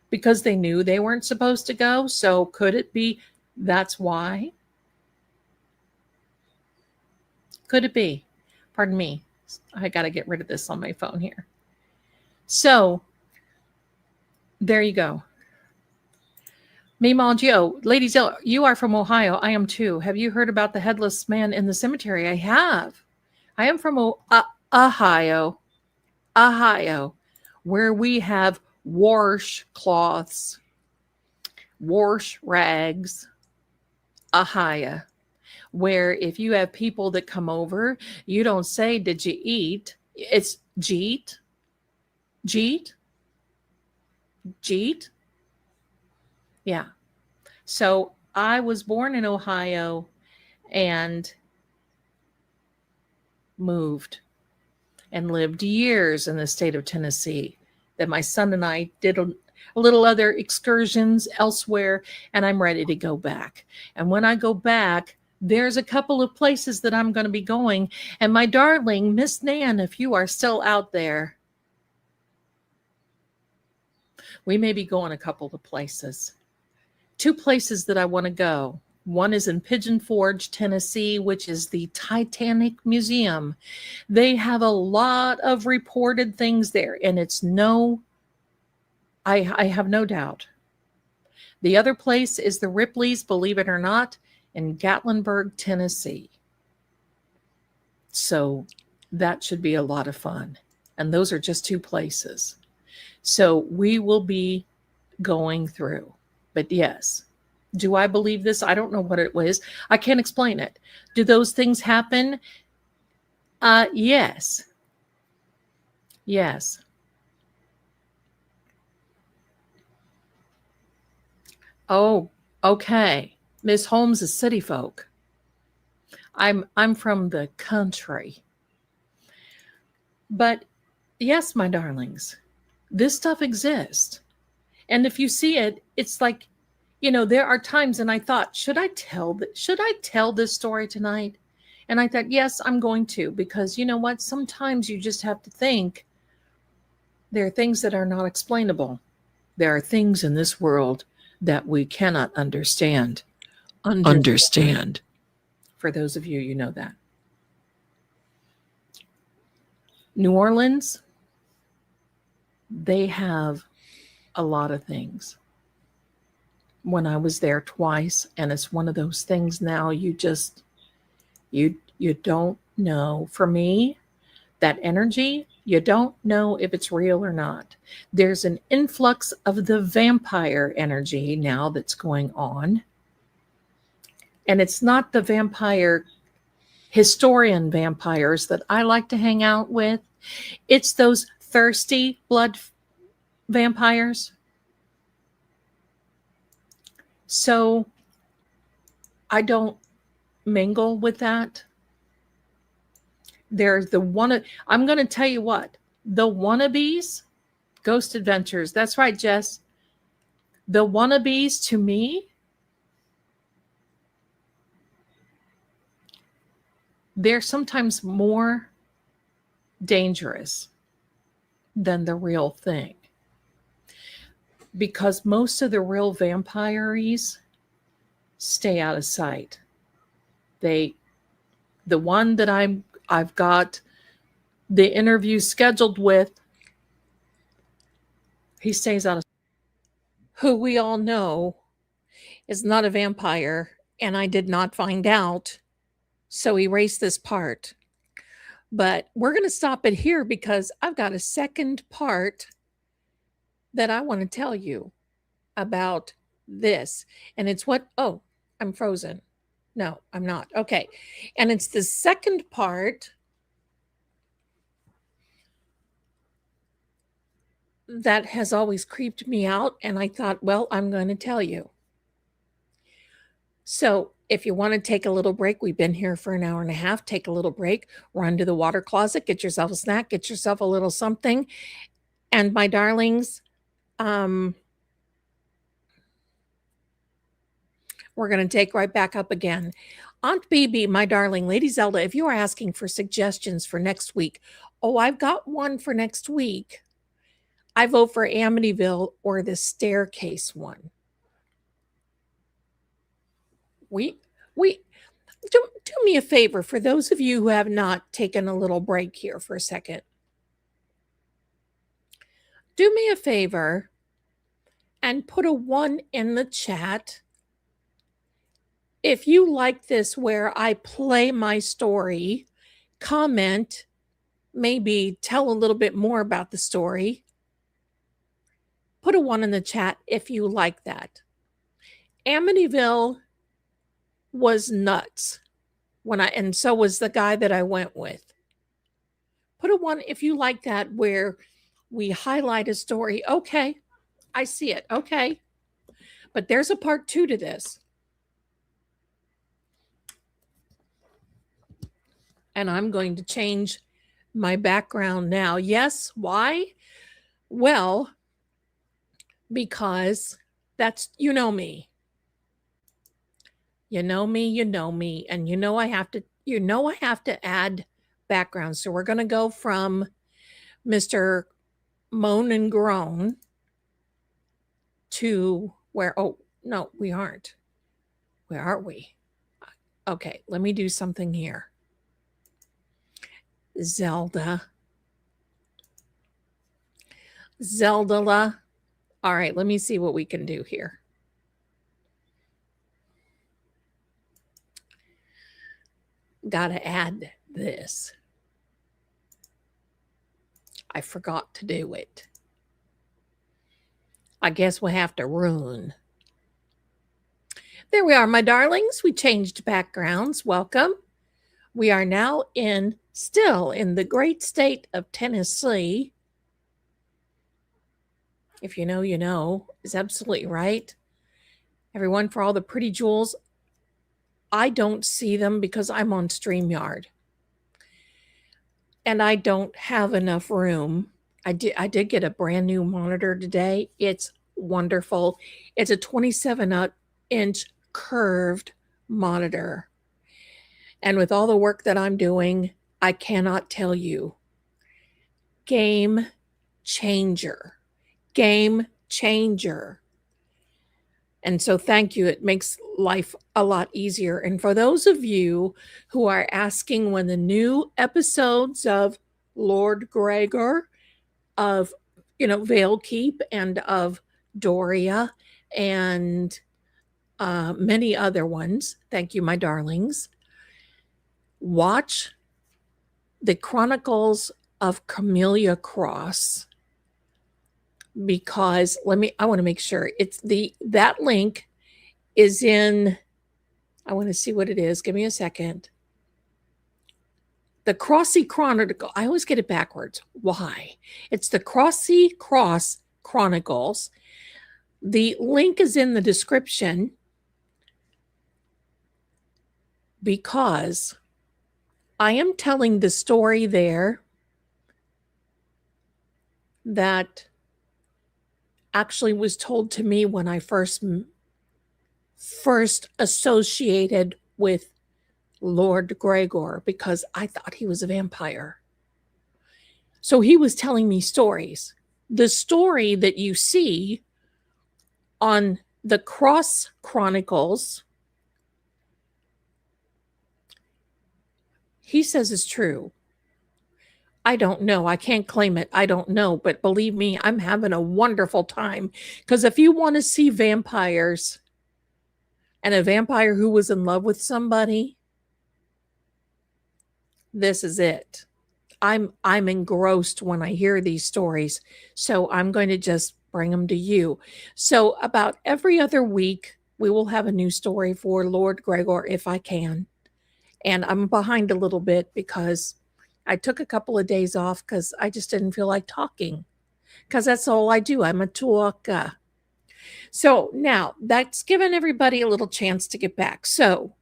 Because they knew they weren't supposed to go? So could it be that's why? Could it be? Pardon me. I got to get rid of this on my phone here. So there you go. Meemaw Geo, Lady Zelda, you are from Ohio. I am too. Have you heard about the headless man in the cemetery? I have. I am from Ohio, where we have wash cloths, wash rags. Ohio, where if you have people that come over, you don't say, did you eat? It's Jeet. Yeah. So I was born in Ohio and moved and lived years in the state of Tennessee. That my son and I did a little other excursions elsewhere, and I'm ready to go back. And when I go back, there's a couple of places that I'm going to be going. And my darling, Miss Nan, if you are still out there, we may be going a couple of places. 2 places that I want to go. One is in Pigeon Forge, Tennessee, which is the Titanic Museum. They have a lot of reported things there, and it's I have no doubt. The other place is the Ripley's, believe it or not, in Gatlinburg, Tennessee. So that should be a lot of fun. And those are just 2 places. So we will be going through. But yes, do I believe this? I don't know what it was. I can't explain it. Do those things happen? Yes. Yes. Oh, okay. Miss Holmes is city folk. I'm from the country. But yes, my darlings, this stuff exists. And if you see it, it's like, there are times, and I thought, should I tell this story tonight? And I thought, yes, I'm going to, because you know what? Sometimes you just have to think there are things that are not explainable. There are things in this world that we cannot understand. Understand. For those of you, you know that. New Orleans, they have a lot of things. When I was there twice, and it's one of those things now you don't know. For me, that energy, you don't know if it's real or not. There's an influx of the vampire energy now that's going on. And it's not the vampire historian vampires that I like to hang out with. It's those thirsty blood vampires. So I don't mingle with that. There's the one. I'm going to tell you what, the wannabes, Ghost Adventures. That's right, Jess. The wannabes, to me, they're sometimes more dangerous than the real thing. Because most of the real vampires stay out of sight. The one that I've got the interview scheduled with, he stays out of sight. Who we all know is not a vampire, and I did not find out, so erase this part. But we're going to stop it here because I've got a second part that I want to tell you about this. And it's oh, I'm frozen. No, I'm not. Okay. And it's the second part that has always creeped me out. And I thought, well, I'm going to tell you. So if you want to take a little break, we've been here for an hour and a half. Take a little break, run to the water closet, get yourself a snack, get yourself a little something. And my darlings, we're going to take right back up again. Aunt BB, my darling, Lady Zelda, if you are asking for suggestions for next week, I've got one for next week. I vote for Amityville or the staircase one. We do me a favor, for those of you who have not taken a little break here for a second. Do me a favor and put a 1 in the chat if you like this, where I play my story. Comment, maybe tell a little bit more about the story. Put a 1 in the chat if you like that. Amityville was nuts and so was the guy that I went with. Put a 1 if you like that, where we highlight a story. Okay, I see it. Okay. But there's a part 2 to this. And I'm going to change my background now. Yes, why? Well, because that's, you know me. You know me, and I have to add background. So we're going to go from Mr. Moan and Groan to where, oh, no, we aren't. Where are we? Okay, let me do something here. Zelda. All right, let me see what we can do here. Got to add this. I forgot to do it. I guess we'll have to run. There we are, my darlings. We changed backgrounds. Welcome. We are now still in the great state of Tennessee. If you know, you know, is absolutely right. Everyone, for all the pretty jewels, I don't see them because I'm on StreamYard. And I don't have enough room. I did get a brand new monitor today. It's wonderful. It's a 27-inch curved monitor. And with all the work that I'm doing, I cannot tell you. Game changer. Game changer. And so thank you. It makes life a lot easier. And for those of you who are asking when the new episodes of Lord Greggor, of Vale Keep, and of Doria, and many other ones, thank you, my darlings, watch the Chronicles of Camellia Crosse, because I want to make sure that link is in, I want to see what it is. Give me a second. The Crosse Chronicle. I always get it backwards. Why? It's the Crosse Chronicles. The link is in the description because I am telling the story there that actually was told to me when I first associated with Lord Greggor, because I thought he was a vampire. So he was telling me stories. The story that you see on the Crosse Chronicles, he says is true. I don't know. I can't claim it. I don't know. But believe me, I'm having a wonderful time. Because if you want to see vampires and a vampire who was in love with somebody, this is it. I'm engrossed when I hear these stories. So I'm going to just bring them to you. So about every other week, we will have a new story for Lord Greggor if I can. And I'm behind a little bit because I took a couple of days off because I just didn't feel like talking, because that's all I do. I'm a talker. So now that's given everybody a little chance to get back. So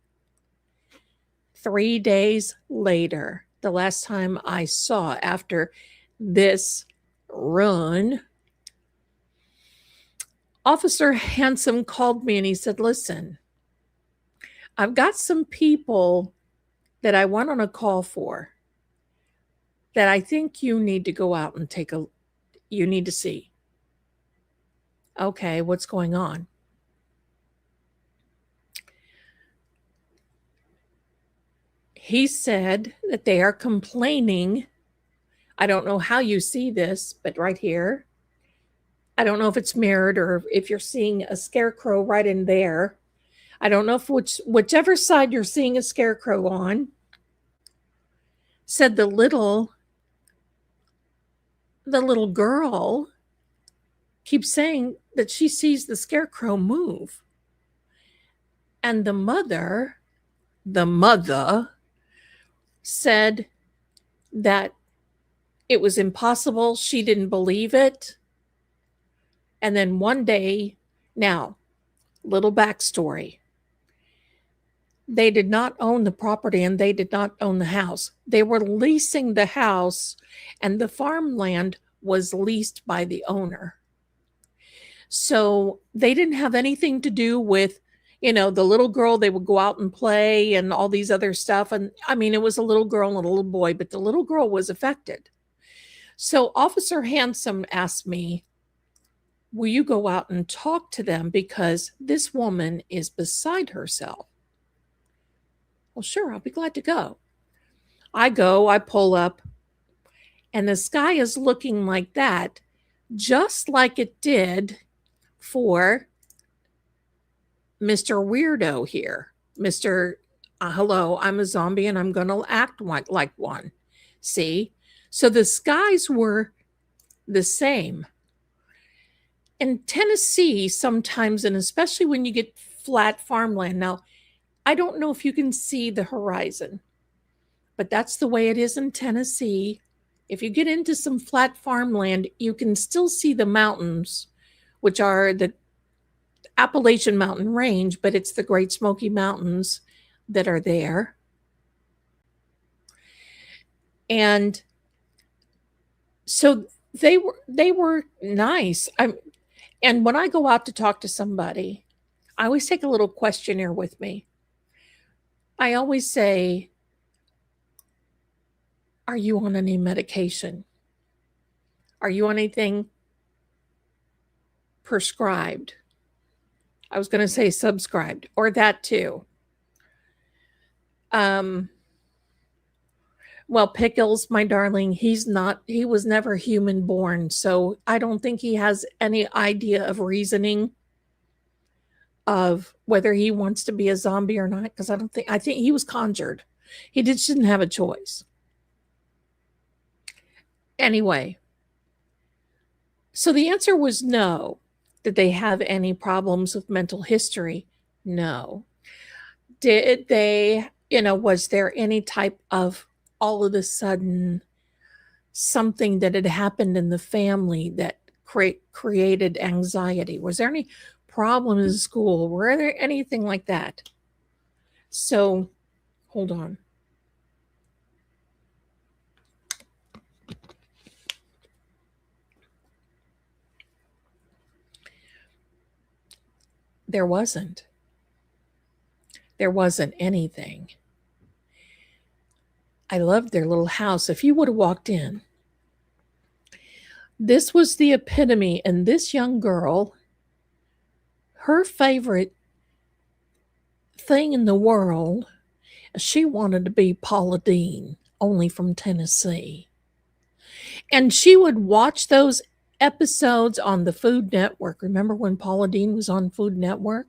3 days later, the last time I saw after this run, Officer Handsome called me and he said, listen, I've got some people that I went on a call for that I think you need to go out and you need to see. Okay, what's going on? He said that they are complaining. I don't know how you see this, but right here, I don't know if it's mirrored or if you're seeing a scarecrow right in there. I don't know if whichever side you're seeing a scarecrow on. Said the little girl keeps saying that she sees the scarecrow move. And the mother said that it was impossible. She didn't believe it. And then one day, now, little backstory. They did not own the property and they did not own the house. They were leasing the house and the farmland was leased by the owner. So they didn't have anything to do with, the little girl. They would go out and play and all these other stuff. And I mean, it was a little girl and a little boy, but the little girl was affected. So Officer Handsome asked me, will you go out and talk to them because this woman is beside herself? Well, sure, I'll be glad to go. I go, I pull up, and the sky is looking like that, just like it did for Mr. Weirdo here, Mr. Hello, I'm a zombie and I'm going to act like one. See? So the skies were the same. In Tennessee, sometimes, and especially when you get flat farmland, now, I don't know if you can see the horizon, but that's the way it is in Tennessee. If you get into some flat farmland, you can still see the mountains, which are the Appalachian Mountain Range, but it's the Great Smoky Mountains that are there. And so they were nice. And when I go out to talk to somebody, I always take a little questionnaire with me. I always say, "Are you on any medication? Are you on anything prescribed?" I was going to say subscribed, or that too. Um, well, Pickles, my darling, he was never human born, so I don't think he has any idea of reasoning of whether he wants to be a zombie or not, because I think he was conjured. He just didn't have a choice. Anyway, so the answer was no. Did they have any problems with mental history? No. Did they, was there any type of all of a sudden something that had happened in the family that created anxiety? Was there any problem in school? Were there anything like that? So, hold on. There wasn't. There wasn't anything. I loved their little house. If you would have walked in, this was the epitome. And this young girl, her favorite thing in the world, she wanted to be Paula Deen, only from Tennessee. And she would watch those episodes on the Food Network. Remember when Paula Deen was on Food Network?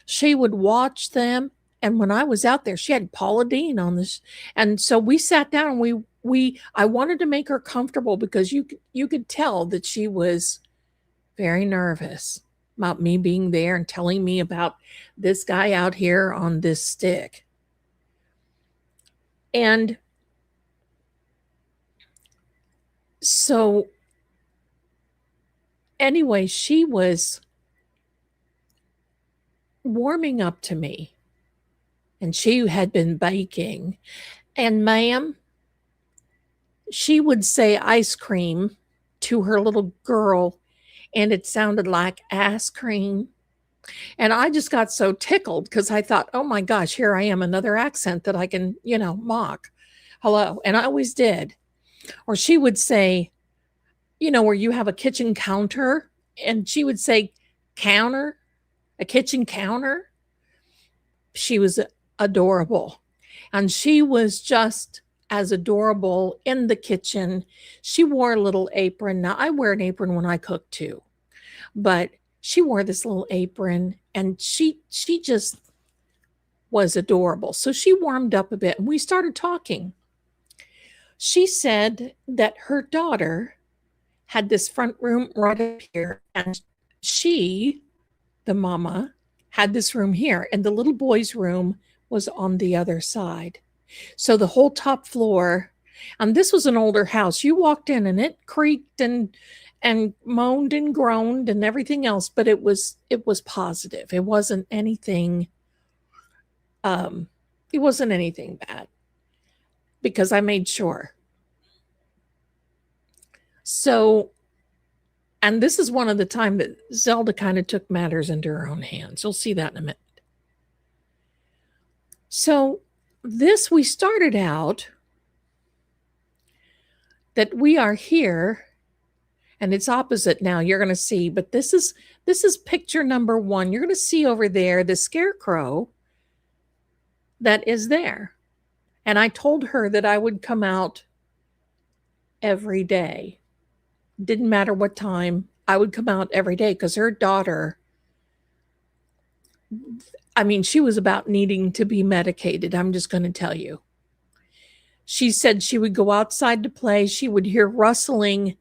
She would watch them. And when I was out there, she had Paula Deen on this. And so we sat down and I wanted to make her comfortable because you could tell that she was very nervous about me being there and telling me about this guy out here on this stick. And so anyway, she was warming up to me and she had been baking. And ma'am, she would say ice cream to her little girl, and it sounded like ass cream. And I just got so tickled because I thought, oh my gosh, here I am, another accent that I can, mock. Hello. And I always did. Or she would say, where you have a kitchen counter, and she would say, counter, a kitchen counter. She was adorable. And she was just as adorable in the kitchen. She wore a little apron. Now, I wear an apron when I cook too, but she wore this little apron and she just was adorable. So she warmed up a bit and we started talking. She said that her daughter had this front room right up here, and she, the mama, had this room here, and the little boy's room was on the other side. So the whole top floor, and this was an older house. You walked in and it creaked and moaned and groaned and everything else, but it was positive. It wasn't anything bad because I made sure. So, and this is one of the time that Zelda kind of took matters into her own hands. You'll see that in a minute. So we started out that we are here, and it's opposite now. You're going to see, but this is picture number 1. You're going to see over there the scarecrow that is there. And I told her that I would come out every day. Didn't matter what time, I would come out every day because her daughter, I mean, she was about needing to be medicated. I'm just going to tell you. She said she would go outside to play. She would hear rustling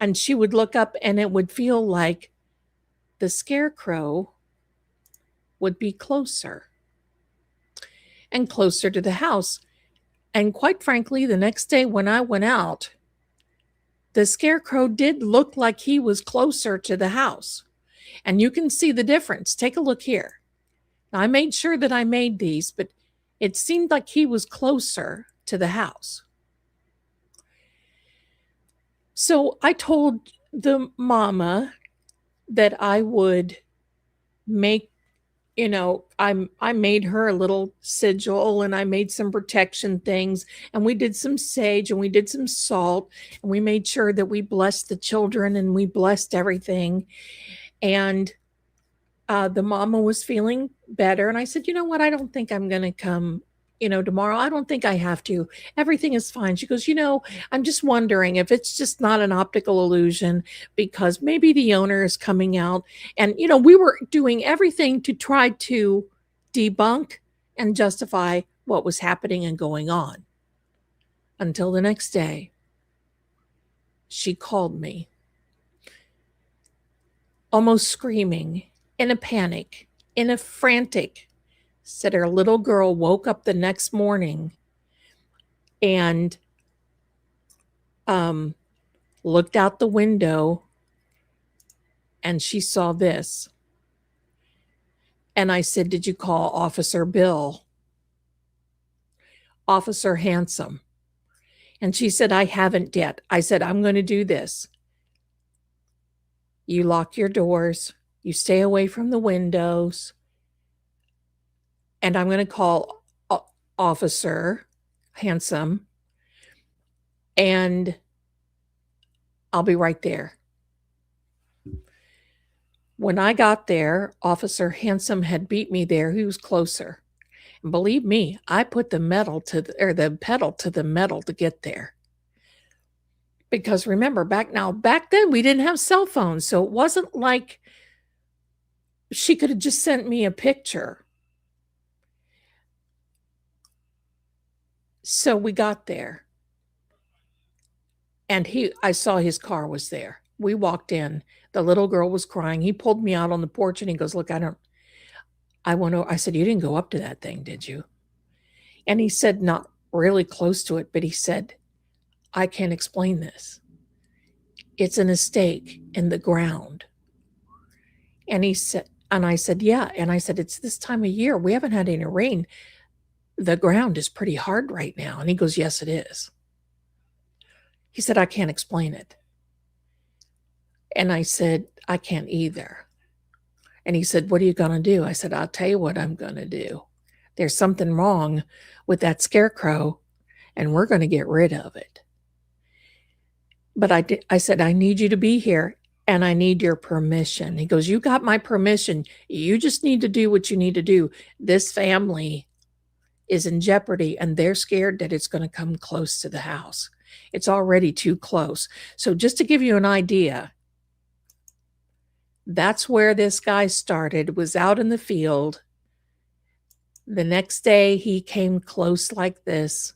and she would look up and it would feel like the scarecrow would be closer and closer to the house. And quite frankly, the next day when I went out, the scarecrow did look like he was closer to the house. And you can see the difference. Take a look here. Now, I made sure that I made these, but it seemed like he was closer to the house. So I told the mama that I would make, I made her a little sigil and I made some protection things and we did some sage and we did some salt and we made sure that we blessed the children and we blessed everything. And the mama was feeling better. And I said, you know what? I don't think I'm going to come, tomorrow. I don't think I have to. Everything is fine. She goes, I'm just wondering if it's just not an optical illusion because maybe the owner is coming out. And, we were doing everything to try to debunk and justify what was happening and going on. Until the next day, she called me, almost screaming, in a panic, in a frantic, said her little girl woke up the next morning and looked out the window and she saw this. And I said, did you call Officer Bill? Officer Handsome? And she said, I haven't yet. I said, I'm going to do this. You lock your doors. You stay away from the windows. And I'm going to call Officer Handsome. And I'll be right there. When I got there, Officer Handsome had beat me there. He was closer. And believe me, I put the pedal to the metal to get there. Because remember, back then we didn't have cell phones. So it wasn't like she could have just sent me a picture. So we got there. And I saw his car was there. We walked in. The little girl was crying. He pulled me out on the porch and he goes, look, I said, you didn't go up to that thing, did you? And he said, not really close to it, but he said, I can't explain this. It's an stake in the ground. And I said, yeah. And I said, it's this time of year. We haven't had any rain. The ground is pretty hard right now. And he goes, yes, it is. He said, I can't explain it. And I said, I can't either. And he said, what are you going to do? I said, I'll tell you what I'm going to do. There's something wrong with that scarecrow, and we're going to get rid of it. But I said, I need you to be here, and I need your permission. He goes, you got my permission. You just need to do what you need to do. This family is in jeopardy, and they're scared that it's going to come close to the house. It's already too close. So just to give you an idea, that's where this guy started, was out in the field. The next day, he came close like this.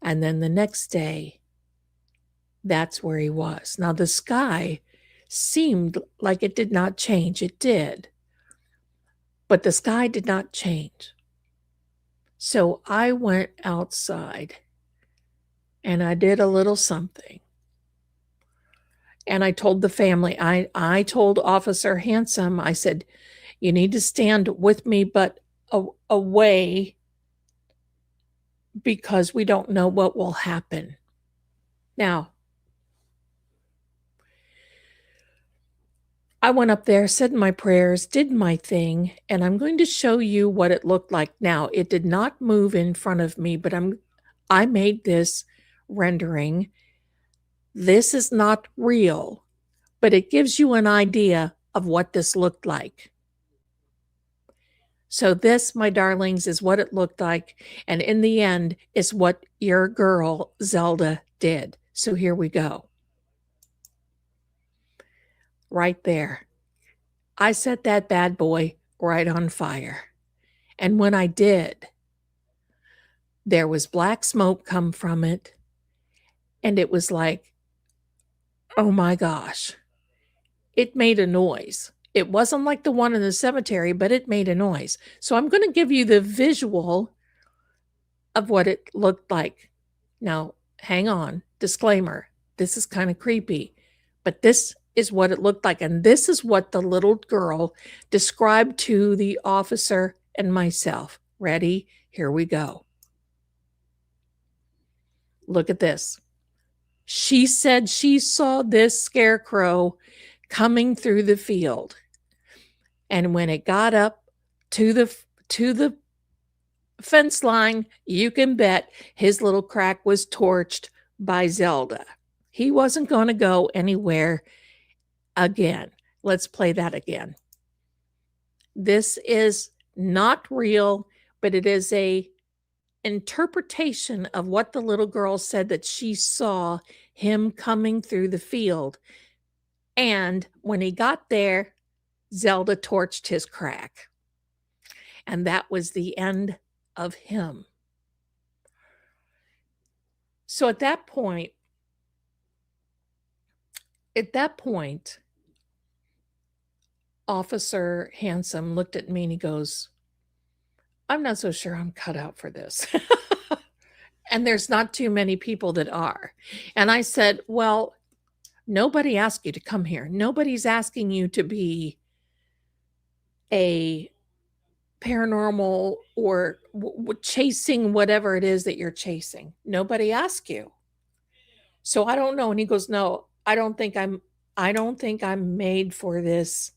And then the next day, that's where he was. Now, the sky seemed like it did not change. It did. But the sky did not change. So I went outside and I did a little something. And I told the family, I told Officer Handsome, I said, you need to stand with me, but away, because we don't know what will happen. Now, I went up there, said my prayers, did my thing, and I'm going to show you what it looked like. Now, it did not move in front of me, but I made this rendering. This is not real, but it gives you an idea of what this looked like. So this, my darlings, is what it looked like. And in the end, is what your girl, Zelda, did. So here we go. Right there. I set that bad boy right on fire. And when I did, there was black smoke come from it. And it was like, oh my gosh, it made a noise. It wasn't like the one in the cemetery, but it made a noise. So I'm going to give you the visual of what it looked like. Now, hang on. Disclaimer. This is kind of creepy, but this is what it looked like. And this is what the little girl described to the officer and myself. Ready? Here we go. Look at this. She said she saw this scarecrow coming through the field. And when it got up to the fence line, you can bet his little crack was torched by Zelda. He wasn't going to go anywhere again. Let's play that again. This is not real, but it is a interpretation of what the little girl said, that she saw him coming through the field. And when he got there, Zelda torched his crack. And that was the end of him. So at that point, Officer Handsome looked at me and he goes, I'm not so sure I'm cut out for this. And there's not too many people that are. And I said, well, nobody asked you to come here. Nobody's asking you to be a paranormal or chasing whatever it is that you're chasing. Nobody asked you. So I don't know. And he goes, no, I don't think I'm made for this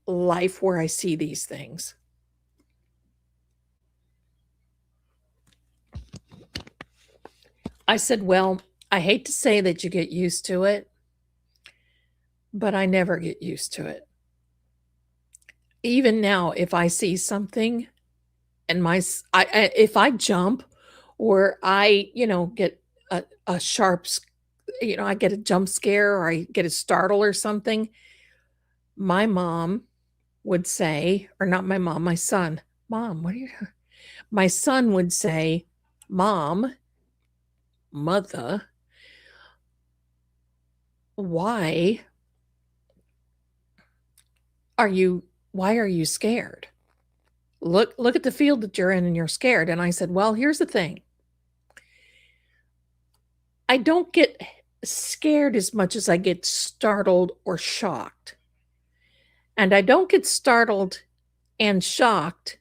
life where I see these things. I said, well, I hate to say that you get used to it, but I never get used to it. Even now, if I see something and if I jump or I, get a sharp, I get a jump scare or I get a startle or something, my mom would say, or not my mom, my son, Mom, what are you? My son would say, Mom, Mother, why are you scared? Look at the field that you're in and you're scared. And I said, well, here's the thing. I don't get scared as much as I get startled or shocked. And I don't get startled and shocked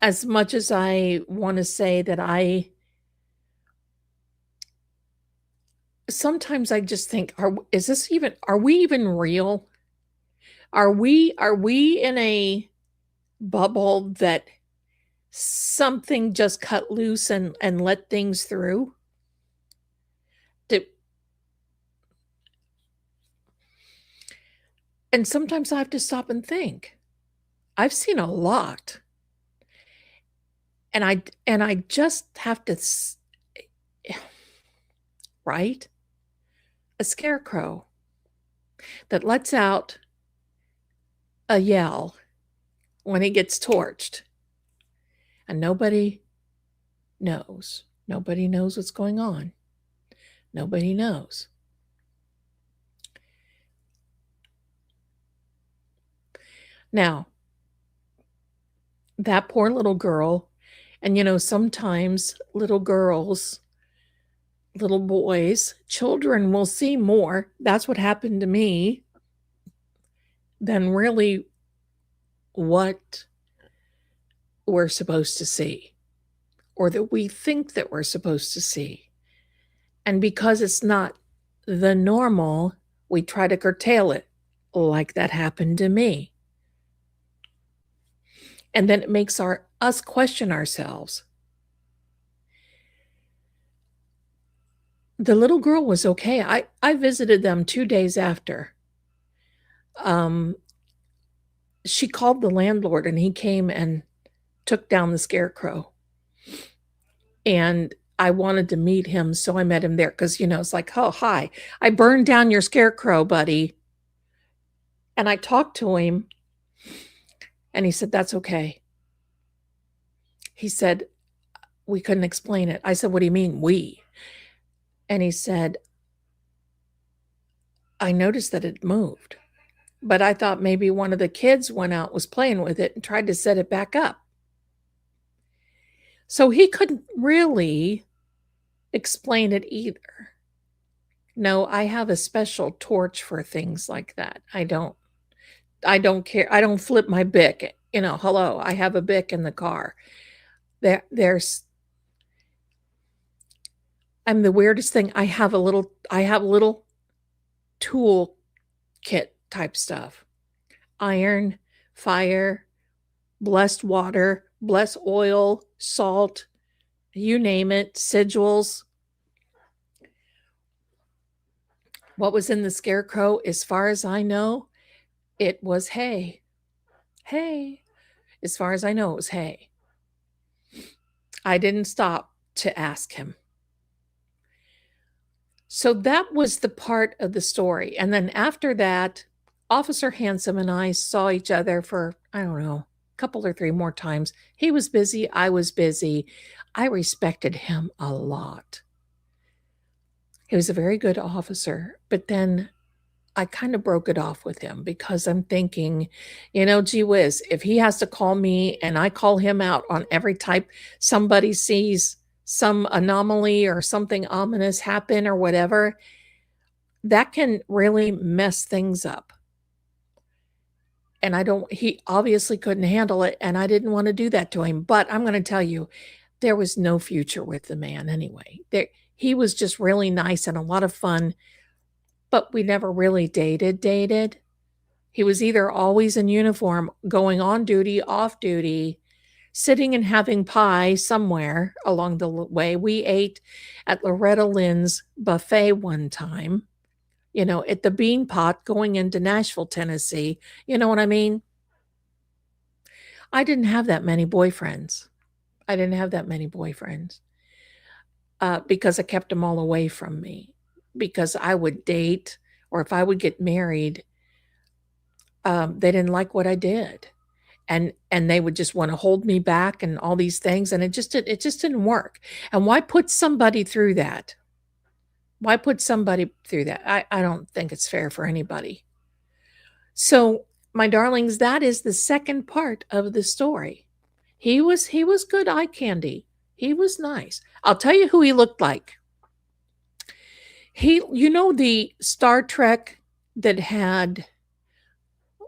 as much as I want to say that sometimes I just think, are we even real? Are we in a bubble that something just cut loose and let things through? And sometimes I have to stop and think. I've seen a lot. And I just have to, right? A scarecrow that lets out a yell when he gets torched. And nobody knows. Nobody knows what's going on. Nobody knows. Now, that poor little girl, and sometimes little girls, little boys, children will see more. That's what happened to me than really what we're supposed to see, or that we think that we're supposed to see. And because it's not the normal, we try to curtail it, like that happened to me. And then it makes us question ourselves. The little girl was okay. I visited them 2 days after. She called the landlord and he came and took down the scarecrow. And I wanted to meet him, so I met him there because, it's like, oh, hi, I burned down your scarecrow, buddy. And I talked to him, and he said, "That's okay." He said, "We couldn't explain it." I said, "What do you mean, we?" And he said, "I noticed that it moved, but I thought maybe one of the kids went out, was playing with it, and tried to set it back up." So he couldn't really explain it either. No, I have a special torch for things like that. I don't care. I don't flip my Bic. Hello, I have a Bic in the car. There's I'm the weirdest thing. I have little tool kit type stuff. Iron, fire, blessed water, blessed oil, salt, you name it, sigils. What was in the scarecrow, as far as I know, it was hay. Hay. As far as I know, it was hay. I didn't stop to ask him. So that was the part of the story. And then after that, Officer Handsome and I saw each other for, I don't know, a couple or three more times. He was busy. I was busy. I respected him a lot. He was a very good officer. But then I kind of broke it off with him because I'm thinking, gee whiz, if he has to call me and I call him out on every type somebody sees some anomaly or something ominous happen or whatever, that can really mess things up. And he obviously couldn't handle it, and I didn't want to do that to him. But I'm going to tell you, there was no future with the man anyway. He was just really nice and a lot of fun, but we never really dated. He was either always in uniform, going on duty, off duty, sitting and having pie somewhere along the way. We ate at Loretta Lynn's buffet one time, at the Bean Pot going into Nashville, Tennessee. You know what I mean? I didn't have that many boyfriends. Because I kept them all away from me. Because I would date, or if I would get married, they didn't like what I did. And they would just want to hold me back and all these things. And it just didn't work. And why put somebody through that? I don't think it's fair for anybody. So, my darlings, that is the second part of the story. He was good eye candy. He was nice. I'll tell you who he looked like. The Star Trek that had,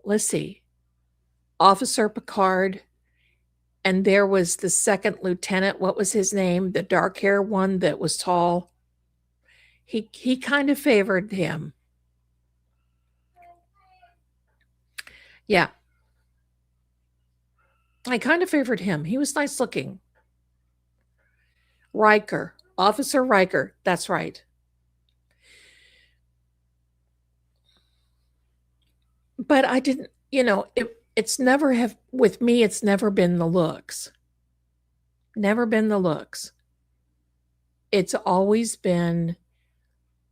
let's see, Officer Picard, and there was the second lieutenant. What was his name? The dark hair one that was tall. He kind of favored him. Yeah. I kind of favored him. He was nice looking. Riker, Officer Riker. That's right. But I didn't, it's never with me, it's never been the looks. Never been the looks. It's always been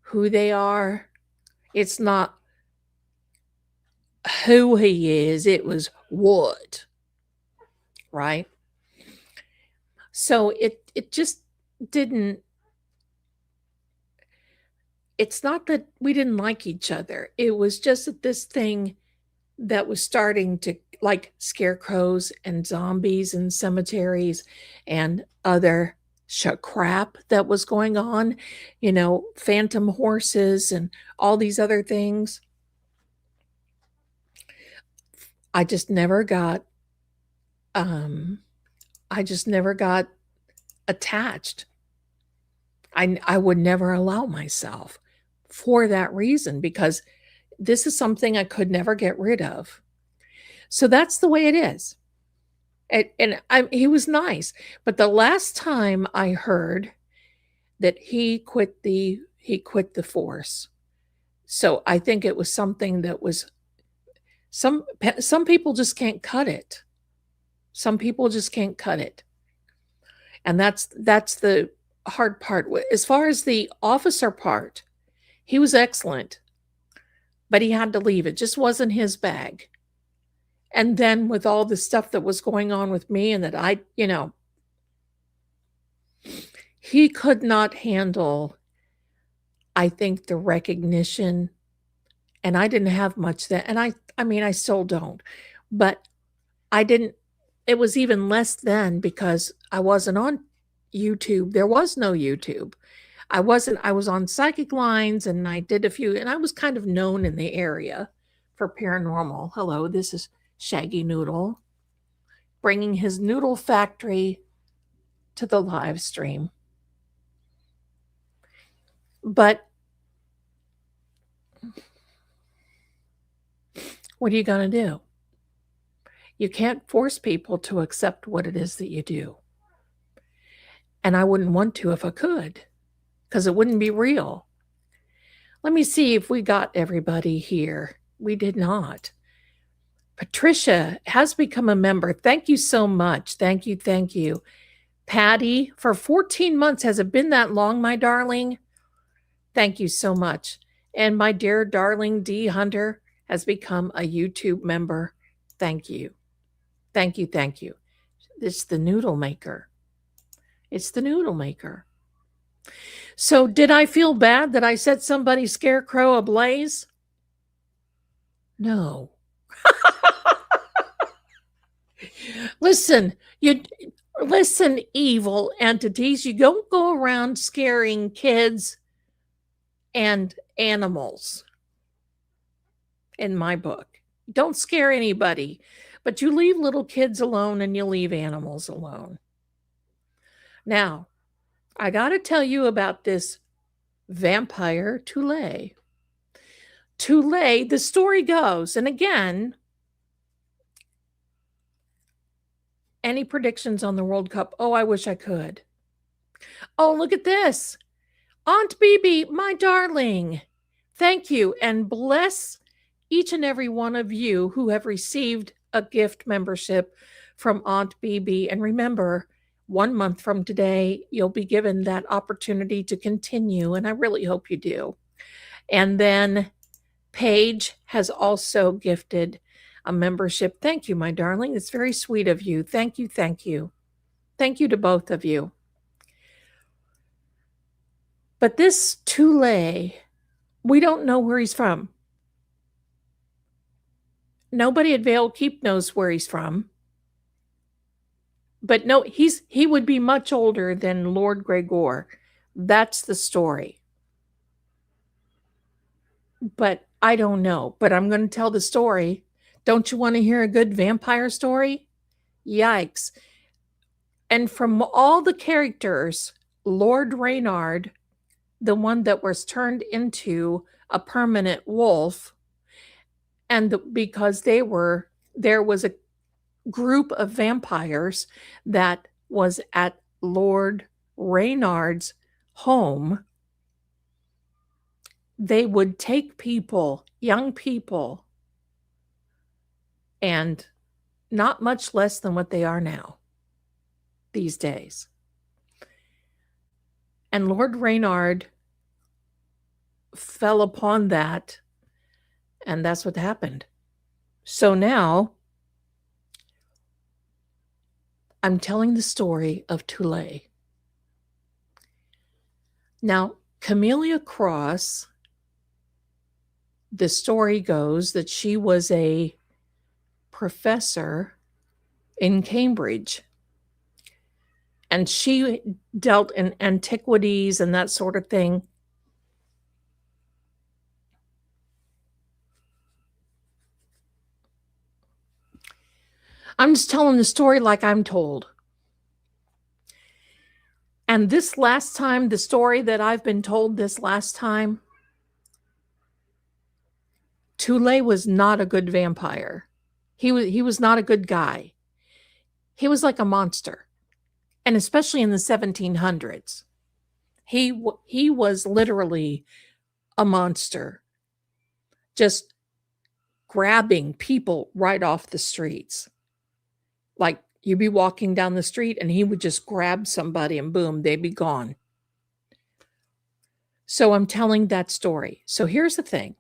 who they are. It's not who he is, it was what. Right? So it just didn't. It's not that we didn't like each other. It was just that this thing that was starting to, like scarecrows and zombies and cemeteries and other crap that was going on, phantom horses and all these other things. I just never got attached. I would never allow myself for that reason, because this is something I could never get rid of. So that's the way it is. He was nice, but the last time I heard that he quit the force. So I think it was something that was some people just can't cut it. Some people just can't cut it. And that's the hard part. As far as the officer part, he was excellent. but he had to leave. It just wasn't his bag. And then with all the stuff that was going on with me and that he could not handle, I think, the recognition. And I didn't have much then. And I mean, I still don't, but I didn't, it was even less then because I wasn't on YouTube. There was no YouTube. I was on Psychic Lines and I did a few, and I was kind of known in the area for paranormal. Hello, this is Shaggy Noodle bringing his noodle factory to the live stream. But what are you going to do? You can't force people to accept what it is that you do. And I wouldn't want to if I could, because it wouldn't be real. Let me see if we got everybody here. We did not. Patricia has become a member. Thank you so much. Thank you. Thank you. Patty, for 14 months. Has it been that long, my darling? Thank you so much. And my dear darling D Hunter has become a YouTube member. Thank you. Thank you. Thank you. It's the noodle maker. It's the noodle maker. So did I feel bad that I set somebody's scarecrow ablaze? No. Listen, evil entities, you don't go around scaring kids and animals. In my book, don't scare anybody, but you leave little kids alone and you leave animals alone. Now, I got to tell you about this vampire Tule. Tule, the story goes, and again, any predictions on the World Cup? Oh, I wish I could. Oh, look at this. Aunt Bibi, my darling. Thank you, and bless each and every one of you who have received a gift membership from Aunt Bibi. And remember, 1 month from today, you'll be given that opportunity to continue, and I really hope you do. And then Paige has also gifted a membership. Thank you, my darling. It's very sweet of you. Thank you. Thank you. Thank you to both of you. But this Tule, we don't know where he's from. Nobody at Vale Keep knows where he's from. But no, he would be much older than Lord Greggor. That's the story. But I don't know. But I'm going to tell the story. Don't you want to hear a good vampire story? Yikes. And from all the characters, Lord Reynard, the one that was turned into a permanent wolf, and because there was a group of vampires that was at Lord Reynard's home, they would take people, young people, and not much less than what they are now these days. And Lord Reynard fell upon that, and that's what happened. So now I'm telling the story of Tule. Now, Camellia Crosse, the story goes that she was a professor in Cambridge, and she dealt in antiquities and that sort of thing. I'm just telling the story like I'm told. And this last time, the story that I've been told this last time, Tule was not a good vampire. He was not a good guy. He was like a monster. And especially in the 1700s, he was literally a monster, just grabbing people right off the streets. Like you'd be walking down the street and he would just grab somebody and boom, they'd be gone. So I'm telling that story. So here's the thing.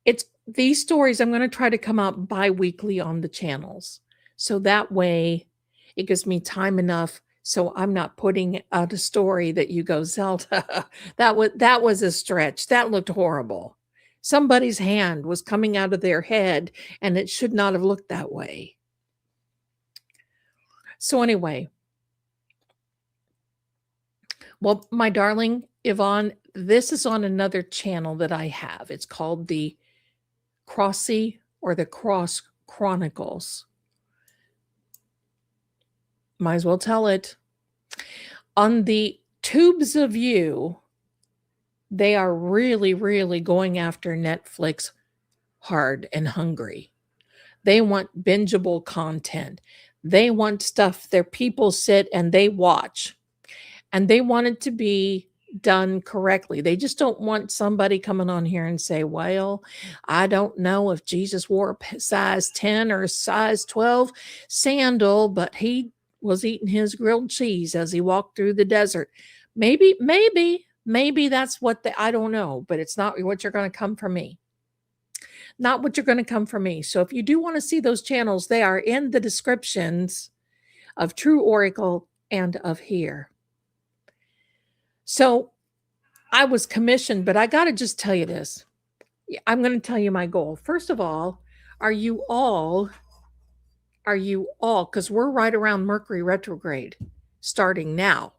It's these stories I'm going to try to come out bi-weekly on the channels. So that way it gives me time enough so I'm not putting out a story that you go, Zelda, that was a stretch. That looked horrible. Somebody's hand was coming out of their head and it should not have looked that way. So anyway, well, my darling Yvonne, this is on another channel that I have. It's called the Crosse or the Cross Chronicles. Might as well tell it. On the tubes of you, they are really, really going after Netflix hard and hungry. They want bingeable content. They want stuff their people sit and they watch. And they want it to be done correctly. They just don't want somebody coming on here and say, well, I don't know if Jesus wore a size 10 or size 12 sandal, but he was eating his grilled cheese as he walked through the desert. Maybe that's what I don't know, but it's not what you're going to come from me. Not what you're going to come from me. So if you do want to see those channels, they are in the descriptions of True Oracle and of here. So I was commissioned, but I got to just tell you this. I'm going to tell you my goal. First of all, are you all, because we're right around Mercury retrograde starting now.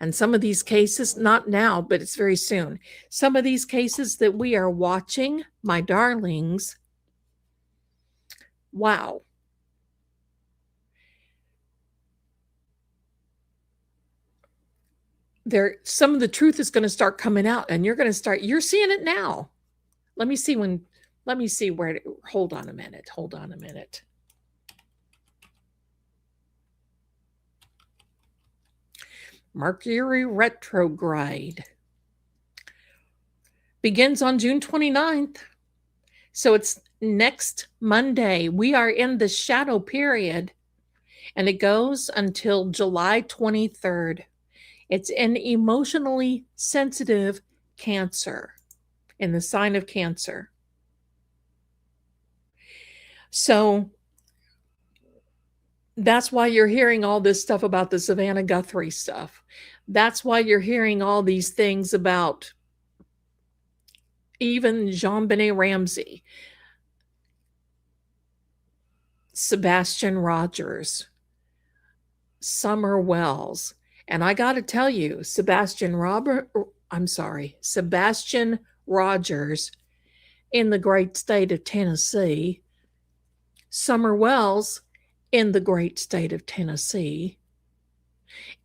And some of these cases, not now, but it's very soon. Some of these cases that we are watching, my darlings, wow. Some of the truth is going to start coming out and you're seeing it now. Let me see where, hold on a minute. Mercury retrograde begins on June 29th. So it's next Monday. We are in the shadow period and it goes until July 23rd. It's an emotionally sensitive Cancer, in the sign of Cancer. So that's why you're hearing all this stuff about the Savannah Guthrie stuff. That's why you're hearing all these things about even Jean-Benet Ramsey, Sebastian Rogers, Summer Wells. And I got to tell you, Sebastian Rogers in the great state of Tennessee, Summer Wells in the great state of Tennessee,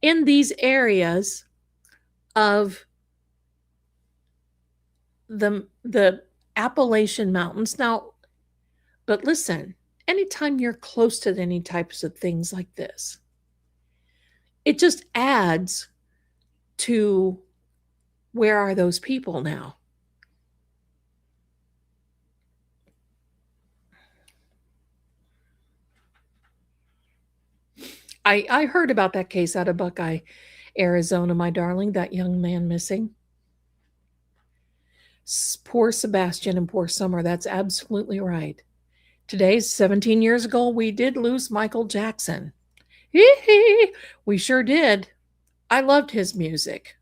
in these areas of the Appalachian Mountains. Now, but listen, anytime you're close to any types of things like this, it just adds to where are those people now? I heard about that case out of Buckeye, Arizona, my darling, that young man missing. Poor Sebastian and poor Summer. That's absolutely right. Today's 17 years ago, we did lose Michael Jackson. We sure did. I loved his music.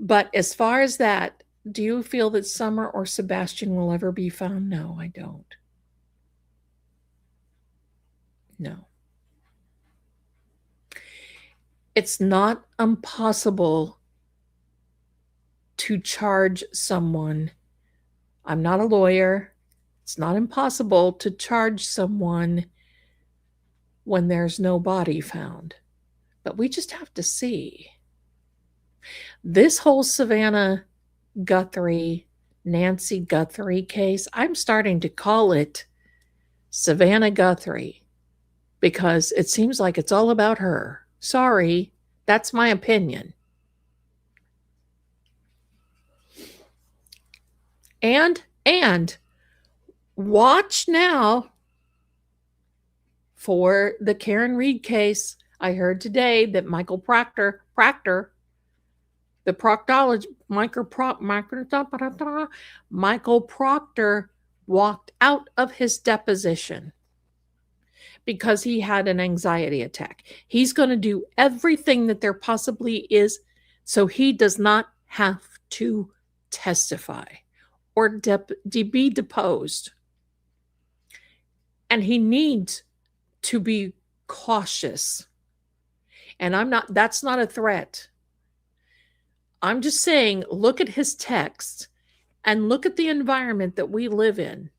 But as far as that, do you feel that Summer or Sebastian will ever be found? No, I don't. No. It's not impossible to charge someone. I'm not a lawyer. It's not impossible to charge someone when there's no body found. But we just have to see. This whole Savannah Guthrie, Nancy Guthrie case, I'm starting to call it Savannah Guthrie because it seems like it's all about her. Sorry, that's my opinion. And watch now for the Karen Reed case. I heard today that Michael Proctor The proctologist, Michael Proctor, walked out of his deposition because he had an anxiety attack. He's going to do everything that there possibly is so he does not have to testify or be deposed. And he needs to be cautious. And that's not a threat. I'm just saying, look at his text and look at the environment that we live in.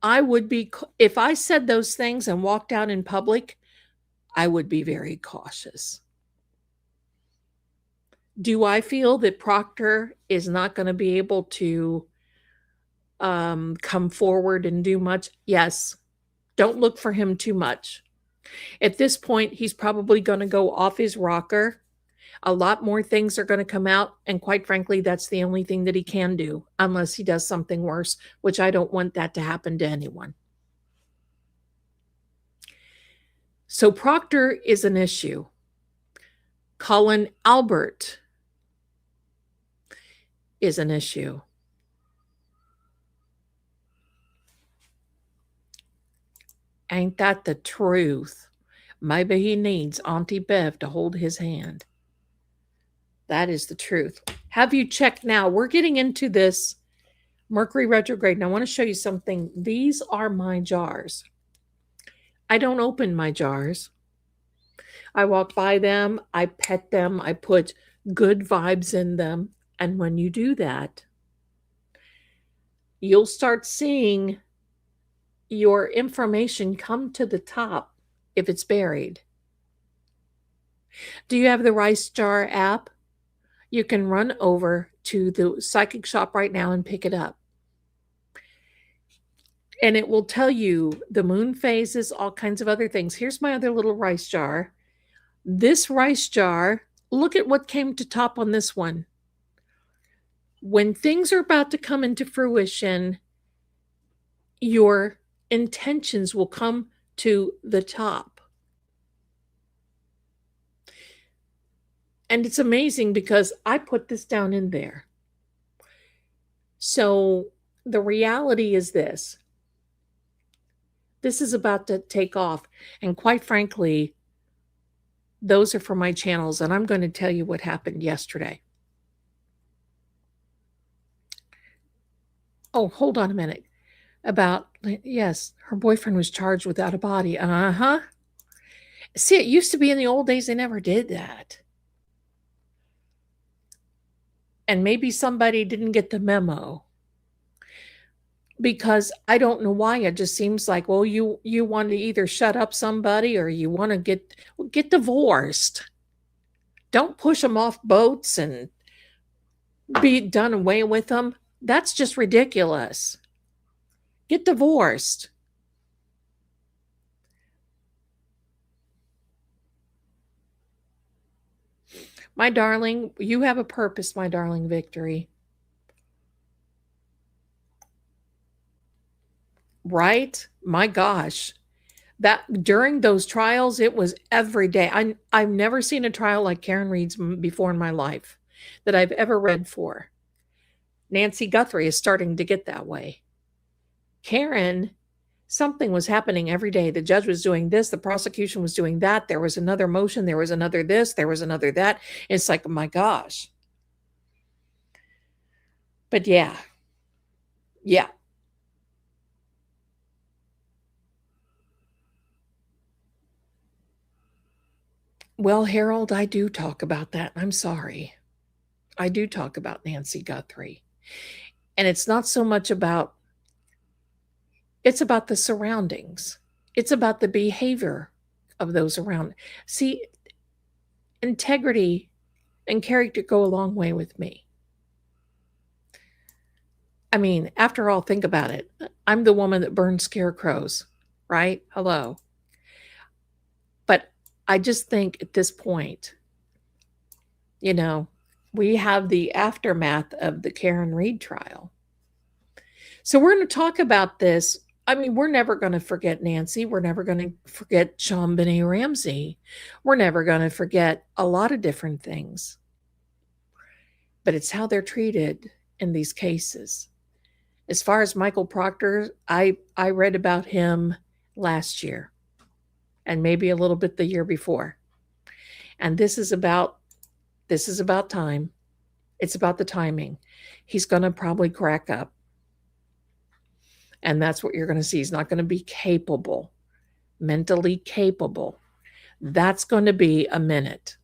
I would be, if I said those things and walked out in public, I would be very cautious. Do I feel that Proctor is not going to be able to come forward and do much? Yes. Don't look for him too much. At this point, he's probably going to go off his rocker. A lot more things are going to come out. And quite frankly, that's the only thing that he can do, unless he does something worse, which I don't want that to happen to anyone. So Proctor is an issue. Colin Albert is an issue. Ain't that the truth? Maybe he needs Auntie Bev to hold his hand. That is the truth. Have you checked now? We're getting into this Mercury retrograde, and I want to show you something. These are my jars. I don't open my jars. I walk by them, I pet them, I put good vibes in them. And when you do that, you'll start seeing your information come to the top if it's buried. Do you have the Rice Jar app? You can run over to the psychic shop right now and pick it up. And it will tell you the moon phases, all kinds of other things. Here's my other little rice jar. This rice jar, look at what came to top on this one. When things are about to come into fruition, your intentions will come to the top. And it's amazing because I put this down in there. So the reality is this. This is about to take off. And quite frankly, those are for my channels. And I'm going to tell you what happened yesterday. Oh, hold on a minute. Yes, her boyfriend was charged without a body. Uh-huh. See, it used to be in the old days, they never did that. And maybe somebody didn't get the memo. Because I don't know why, it just seems like, well, you want to either shut up somebody or you want to get divorced. Don't push them off boats and be done away with them. That's just ridiculous. Get divorced. My darling, you have a purpose, my darling Victory. Right? My gosh. That during those trials, it was every day. I've never seen a trial like Karen Reed's before in my life that I've ever read for. Nancy Guthrie is starting to get that way. Karen, something was happening every day. The judge was doing this, the prosecution was doing that. There was another motion, there was another this, there was another that. It's like, oh my gosh. But yeah. Well, Harold, I do talk about that. I'm sorry. I do talk about Nancy Guthrie. And it's not so much about, it's about the surroundings. It's about the behavior of those around. See, integrity and character go a long way with me. I mean, after all, think about it. I'm the woman that burned scarecrows, right? Hello. But I just think at this point, we have the aftermath of the Karen Reed trial. So we're going to talk about this. I mean, we're never going to forget Nancy. We're never going to forget JonBenet Ramsey. We're never going to forget a lot of different things. but it's how they're treated in these cases. As far as Michael Proctor, I read about him last year and maybe a little bit the year before. And this is about time. It's about the timing. He's going to probably crack up. And that's what you're going to see. He's not going to be capable, mentally capable. That's going to be a minute.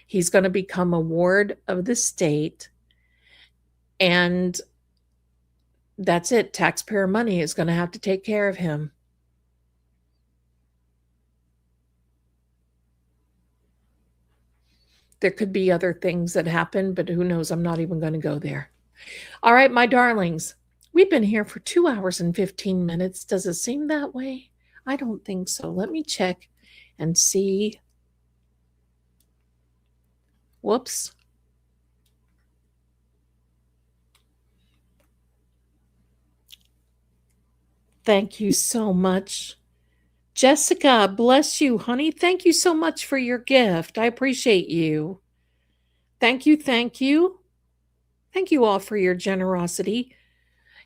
He's going to become a ward of the state, and that's it. Taxpayer money is going to have to take care of him. There could be other things that happen, but who knows? I'm not even going to go there. All right, my darlings, we've been here for 2 hours and 15 minutes. Does it seem that way? I don't think so. Let me check and see. Whoops. Thank you so much. Jessica, bless you, honey. Thank you so much for your gift. I appreciate you. Thank you. Thank you. Thank you all for your generosity.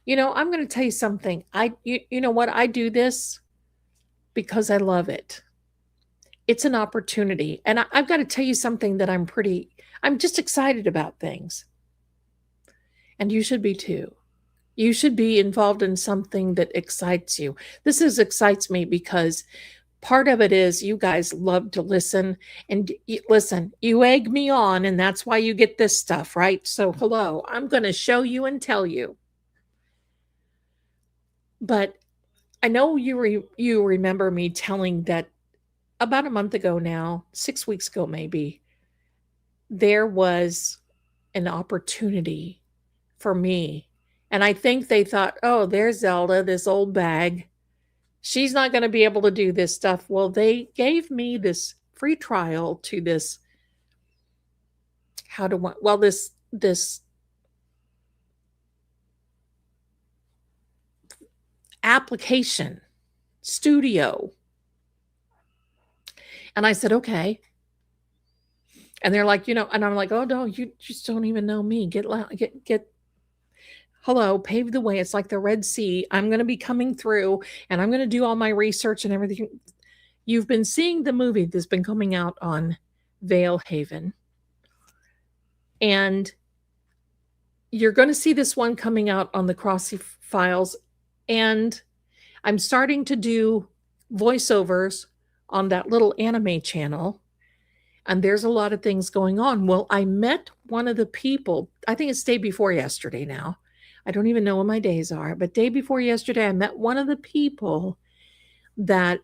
You know, I'm going to tell you something. You know what? I do this because I love it. It's an opportunity. And I've got to tell you something that I'm just excited about things. And you should be too. You should be involved in something that excites you. This excites me because part of it is you guys love to listen. And listen, you egg me on, and that's why you get this stuff, right? So hello, I'm going to show you and tell you. But I know you remember me telling that about a month ago now, 6 weeks ago maybe, there was an opportunity for me. And I think they thought, oh, there's Zelda, this old bag. She's not going to be able to do this stuff. Well, they gave me this free trial to this, this application studio. And I said, okay. And they're like, and I'm like, oh no, you just don't even know me. Get hello, pave the way. It's like the Red Sea. I'm going to be coming through, and I'm going to do all my research and everything. You've been seeing the movie that's been coming out on Vale Haven. And you're going to see this one coming out on the Crosse Files. And I'm starting to do voiceovers on that little anime channel. And there's a lot of things going on. Well, I met one of the people, I think it's day before yesterday now. I don't even know when my days are, but day before yesterday, I met one of the people that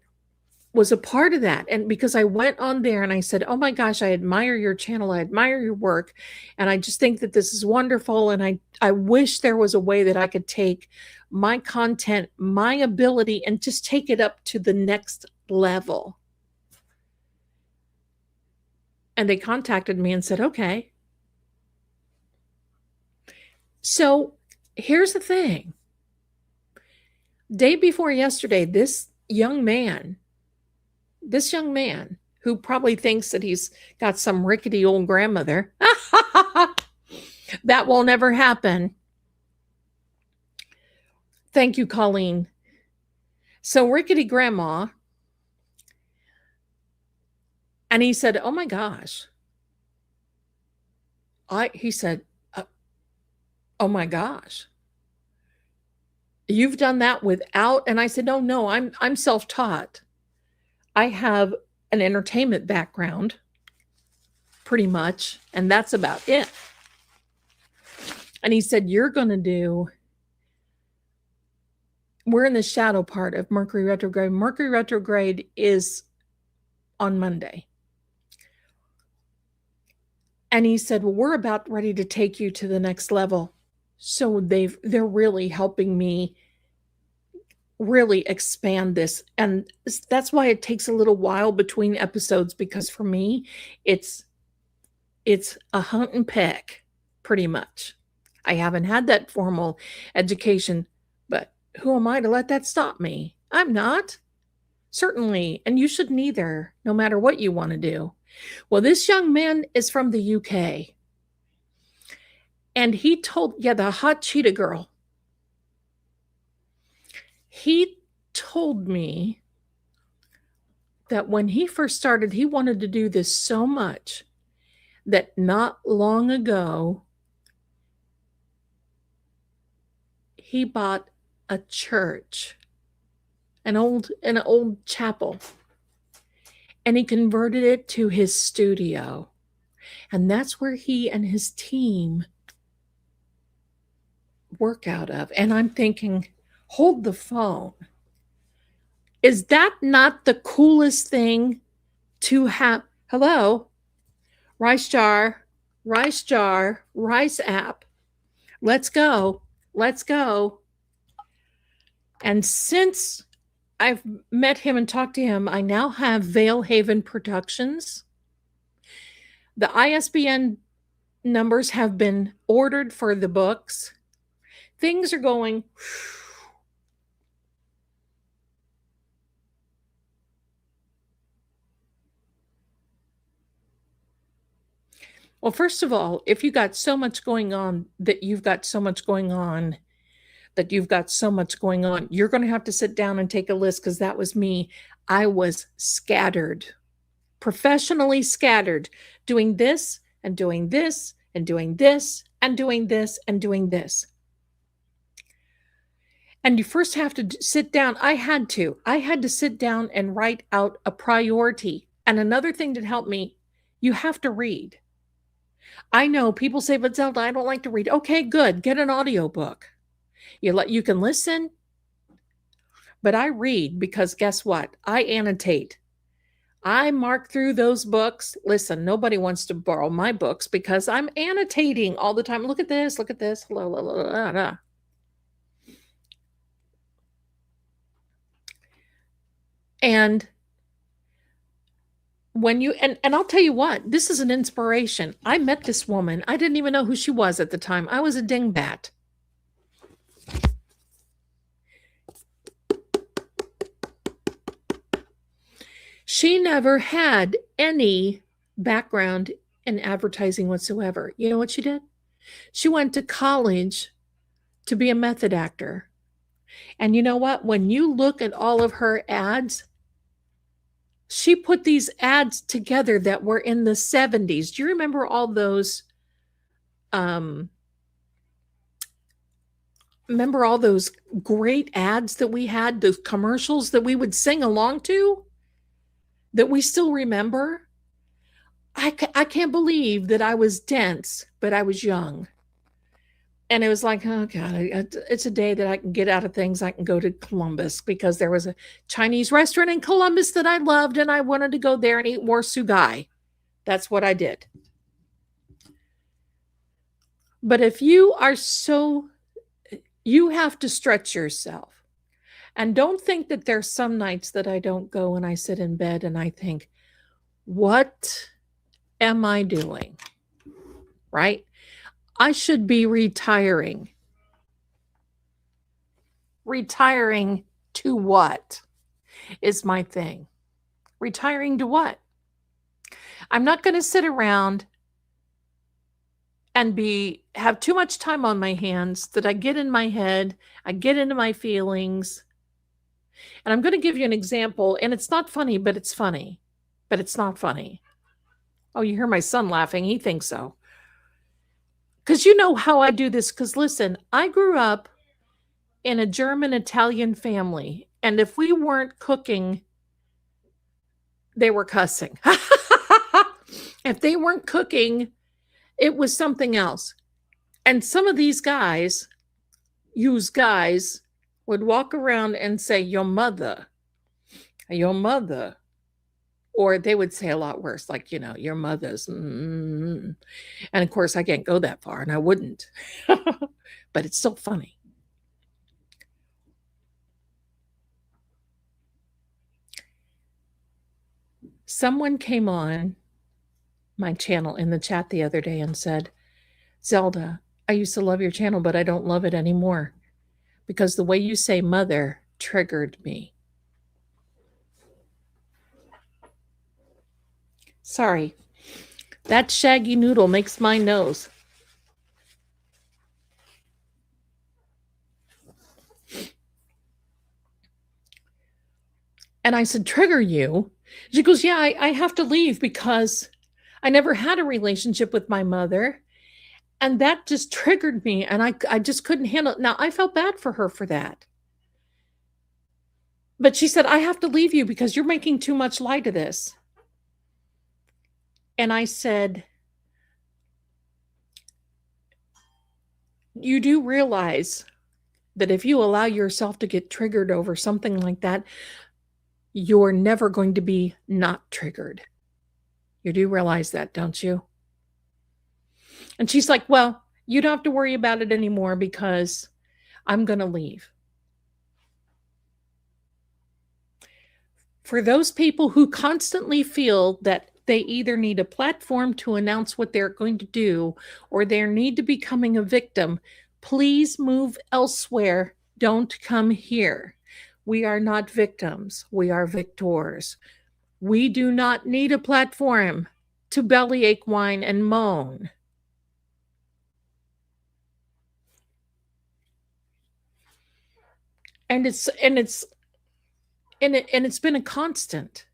was a part of that. And because I went on there and I said, oh my gosh, I admire your channel. I admire your work. And I just think that this is wonderful. And I wish there was a way that I could take my content, my ability, and just take it up to the next level. And they contacted me and said, okay. So here's the thing. Day before yesterday, this young man who probably thinks that he's got some rickety old grandmother, that will never happen. Thank you, Colleen. So rickety grandma. And he said, oh my gosh. He said, oh my gosh. You've done that without, and I said, no, I'm self-taught. I have an entertainment background, pretty much, and that's about it. And he said, we're in the shadow part of Mercury retrograde. Mercury retrograde is on Monday. And he said, well, we're about ready to take you to the next level. So they're really helping me really expand this. And that's why it takes a little while between episodes, because for me, it's a hunt and peck, pretty much. I haven't had that formal education, but who am I to let that stop me? I'm not. Certainly. And you shouldn't either, no matter what you want to do. Well, this young man is from the UK. And he told, yeah, the hot cheetah girl. He told me that when he first started, he wanted to do this so much that not long ago, he bought a church, an old chapel, and he converted it to his studio. And that's where he and his team work out of. And I'm thinking, hold the phone. Is that not the coolest thing to have? Hello, rice jar, rice app. Let's go. Let's go. And since I've met him and talked to him, I now have Vale Haven Productions. The ISBN numbers have been ordered for the books. Things are going. Well, first of all, if you got so much going on that you've got so much going on, you're going to have to sit down and take a list, because that was me. I was scattered, professionally scattered, doing this and doing this and doing this and doing this and doing this. And you first have to sit down. I had to sit down and write out a priority. And another thing that helped me, you have to read. I know people say, but Zelda, I don't like to read. Okay, good. Get an audiobook. You can listen, but I read, because guess what? I annotate. I mark through those books. Listen, nobody wants to borrow my books because I'm annotating all the time. Look at this. Look at this. Blah, blah, blah, blah, blah. And when you, and I'll tell you what, this is an inspiration. I met this woman. I didn't even know who she was at the time. I was a dingbat. She never had any background in advertising whatsoever. You know what she did? She went to college to be a method actor. And you know what? When you look at all of her ads, she put these ads together that were in the 70s. Do you remember all those? Remember all those great ads that we had, those commercials that we would sing along to, that we still remember? I can't believe that I was dense, but I was young. And it was like, oh God, it's a day that I can get out of things. I can go to Columbus, because there was a Chinese restaurant in Columbus that I loved, and I wanted to go there and eat more sugai. That's what I did. But if you are you have to stretch yourself. And don't think that there's some nights that I don't go and I sit in bed and I think, what am I doing? Right? I should be retiring. Retiring to what is my thing? Retiring to what? I'm not going to sit around and have too much time on my hands that I get in my head, I get into my feelings. And I'm going to give you an example, and it's not funny, but it's funny. But it's not funny. Oh, you hear my son laughing. He thinks so. Because you know how I do this. Because listen, I grew up in a German-Italian family, and if we weren't cooking, they were cussing. If they weren't cooking, it was something else. And some of these guys would walk around and say, your mother. Or they would say a lot worse, like, your mother's. And of course, I can't go that far, and I wouldn't. But it's still funny. Someone came on my channel in the chat the other day and said, Zelda, I used to love your channel, but I don't love it anymore, because the way you say mother triggered me. Sorry, that shaggy noodle makes my nose. And I said, trigger you? She goes, yeah, I have to leave because I never had a relationship with my mother. And that just triggered me. And I just couldn't handle it. Now, I felt bad for her for that. But she said, I have to leave you because you're making too much light of this. And I said, you do realize that if you allow yourself to get triggered over something like that, you're never going to be not triggered. You do realize that, don't you? And she's like, well, you don't have to worry about it anymore because I'm going to leave. For those people who constantly feel that they either need a platform to announce what they're going to do or they need to becoming a victim, please move elsewhere. Don't come here. We are not victims. We are victors. We do not need a platform to bellyache, whine, and moan. And it's been a constant.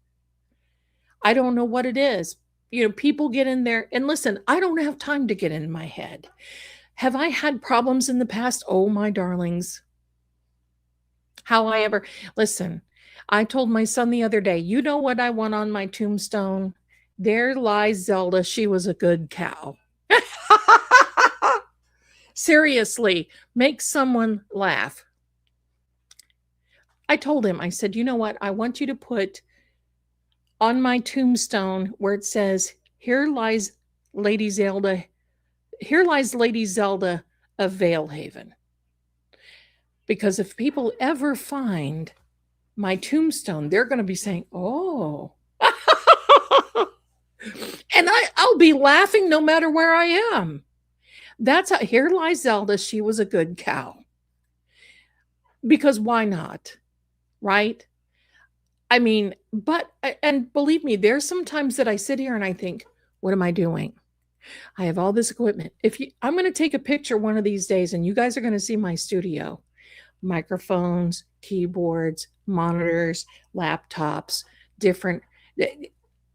I don't know what it is. You know, people get in there and listen, I don't have time to get in my head. Have I had problems in the past? Oh, my darlings. Listen, I told my son the other day, you know what I want on my tombstone? There lies Zelda. She was a good cow. Seriously, make someone laugh. I told him, I said, you know what? I want you to put on my tombstone where it says, here lies Lady Zelda. Here lies Lady Zelda of Vale Haven. Because if people ever find my tombstone, they're going to be saying, oh. And I'll be laughing no matter where I am. That's how, here lies Zelda. She was a good cow. Because why not? Right? I mean, and believe me, there's some times that I sit here and I think, what am I doing? I have all this equipment. I'm going to take a picture one of these days and you guys are going to see my studio. Microphones, keyboards, monitors, laptops, different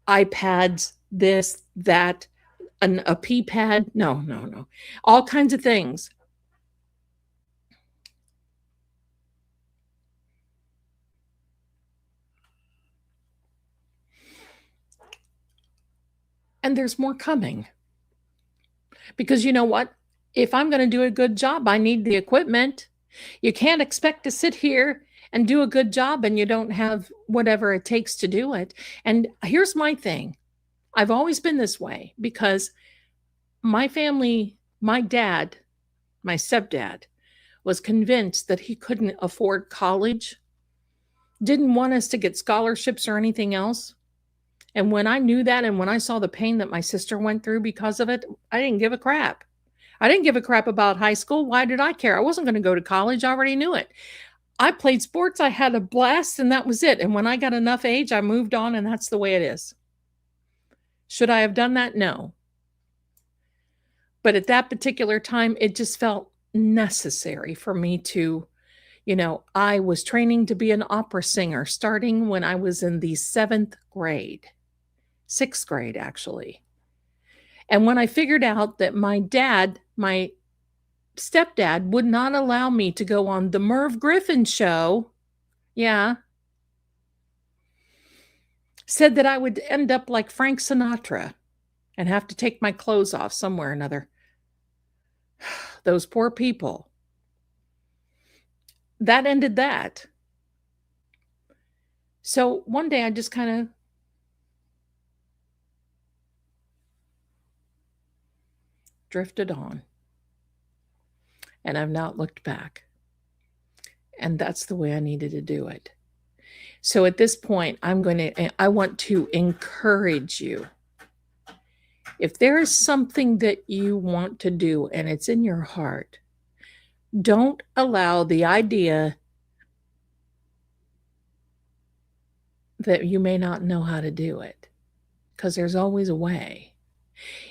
iPads, this, that, a P-pad. No. All kinds of things. And there's more coming. Because you know what? If I'm going to do a good job, I need the equipment. You can't expect to sit here and do a good job and you don't have whatever it takes to do it. And here's my thing. I've always been this way because my family, my dad, my stepdad, was convinced that he couldn't afford college, didn't want us to get scholarships or anything else. And when I knew that and when I saw the pain that my sister went through because of it, I didn't give a crap. I didn't give a crap about high school. Why did I care? I wasn't going to go to college. I already knew it. I played sports. I had a blast and that was it. And when I got enough age, I moved on and that's the way it is. Should I have done that? No. But at that particular time, it just felt necessary for me to, I was training to be an opera singer starting when I was in the 7th grade. 6th grade, actually. And when I figured out that my stepdad would not allow me to go on the Merv Griffin show, said that I would end up like Frank Sinatra and have to take my clothes off somewhere or another. Those poor people. That ended that. So one day I just kind of drifted on. And I've not looked back. And that's the way I needed to do it. So at this point, I want to encourage you. If there is something that you want to do and it's in your heart, don't allow the idea that you may not know how to do it, because there's always a way.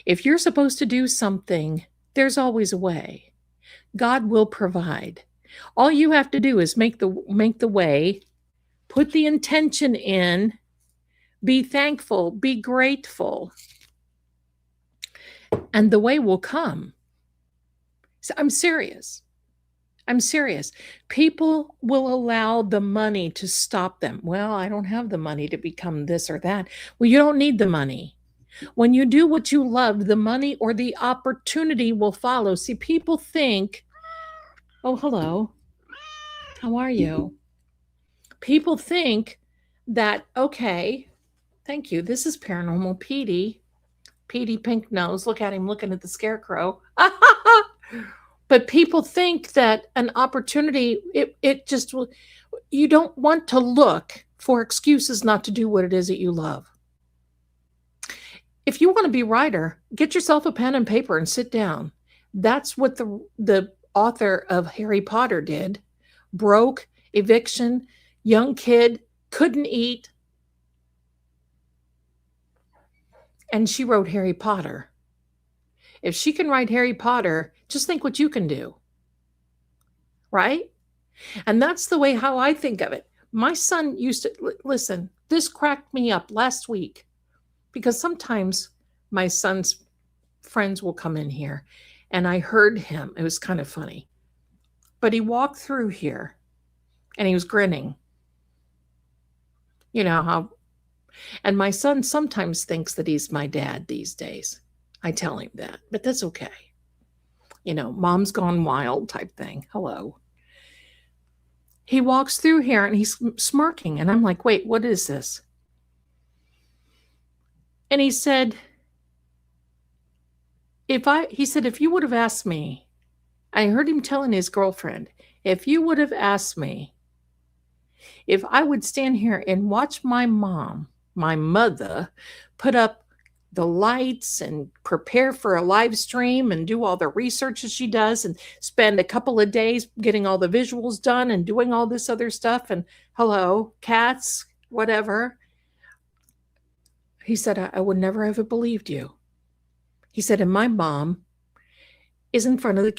If you're supposed to do something, there's always a way. God will provide. All you have to do is make the way Put the intention in. Be thankful. Be grateful. And the way will come. So I'm serious. I'm serious. People will allow the money to stop them. Well, I don't have the money to become this or that. Well, you don't need the money. When you do what you love, the money or the opportunity will follow. See, people think, oh, hello. How are you? People think that, okay, thank you. This is Paranormal Petey. Petey Pink Nose. Look at him looking at the scarecrow. But people think that an opportunity, it just will, you don't want to look for excuses not to do what it is that you love. If you want to be a writer, get yourself a pen and paper and sit down. That's what the author of Harry Potter did. Broke, eviction, young kid, couldn't eat. And she wrote Harry Potter. If she can write Harry Potter, just think what you can do. Right? And that's the way how I think of it. My son used to, listen, this cracked me up last week because sometimes my son's friends will come in here and I heard him. It was kind of funny. But he walked through here and he was grinning. You know how, and my son sometimes thinks that he's my dad these days. I tell him that, but that's okay. You know, mom's gone wild type thing. Hello. He walks through here and he's smirking. And I'm like, wait, what is this? And he said, if you would have asked me, I heard him telling his girlfriend, if you would have asked me if I would stand here and watch my mom, my mother, put up the lights and prepare for a live stream and do all the research that she does and spend a couple of days getting all the visuals done and doing all this other stuff and hello, cats, whatever. He said, I would never have believed you. He said, and my mom is in front of the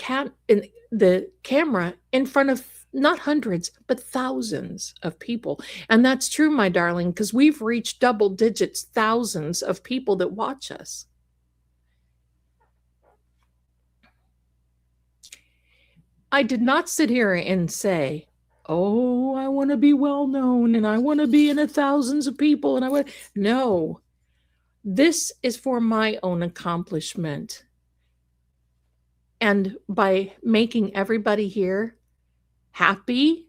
camera in front of not hundreds, but thousands of people. And that's true, my darling, because we've reached double digits, thousands of people that watch us. I did not sit here and say, oh, I want to be well known and I want to be in thousands of people. And no, this is for my own accomplishment. And by making everybody here happy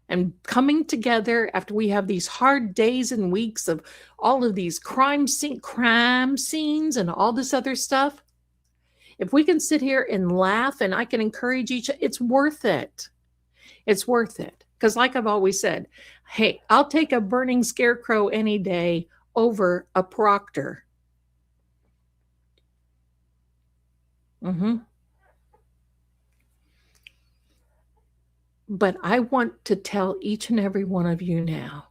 and coming together after we have these hard days and weeks of all of these crime scenes and all this other stuff, if we can sit here and laugh and I can encourage each other, it's worth it. It's worth it. Because like I've always said, hey, I'll take a burning scarecrow any day over a proctor. But I want to tell each and every one of you now,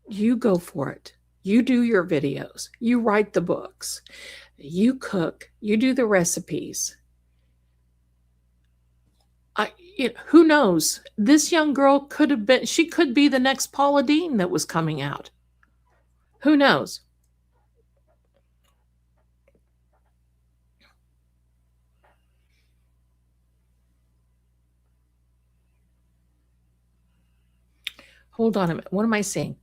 you go for it. You do your videos. You write the books. You cook. You do the recipes. Who knows? This young girl she could be the next Paula Deen that was coming out. Who knows? Hold on a minute. What am I saying?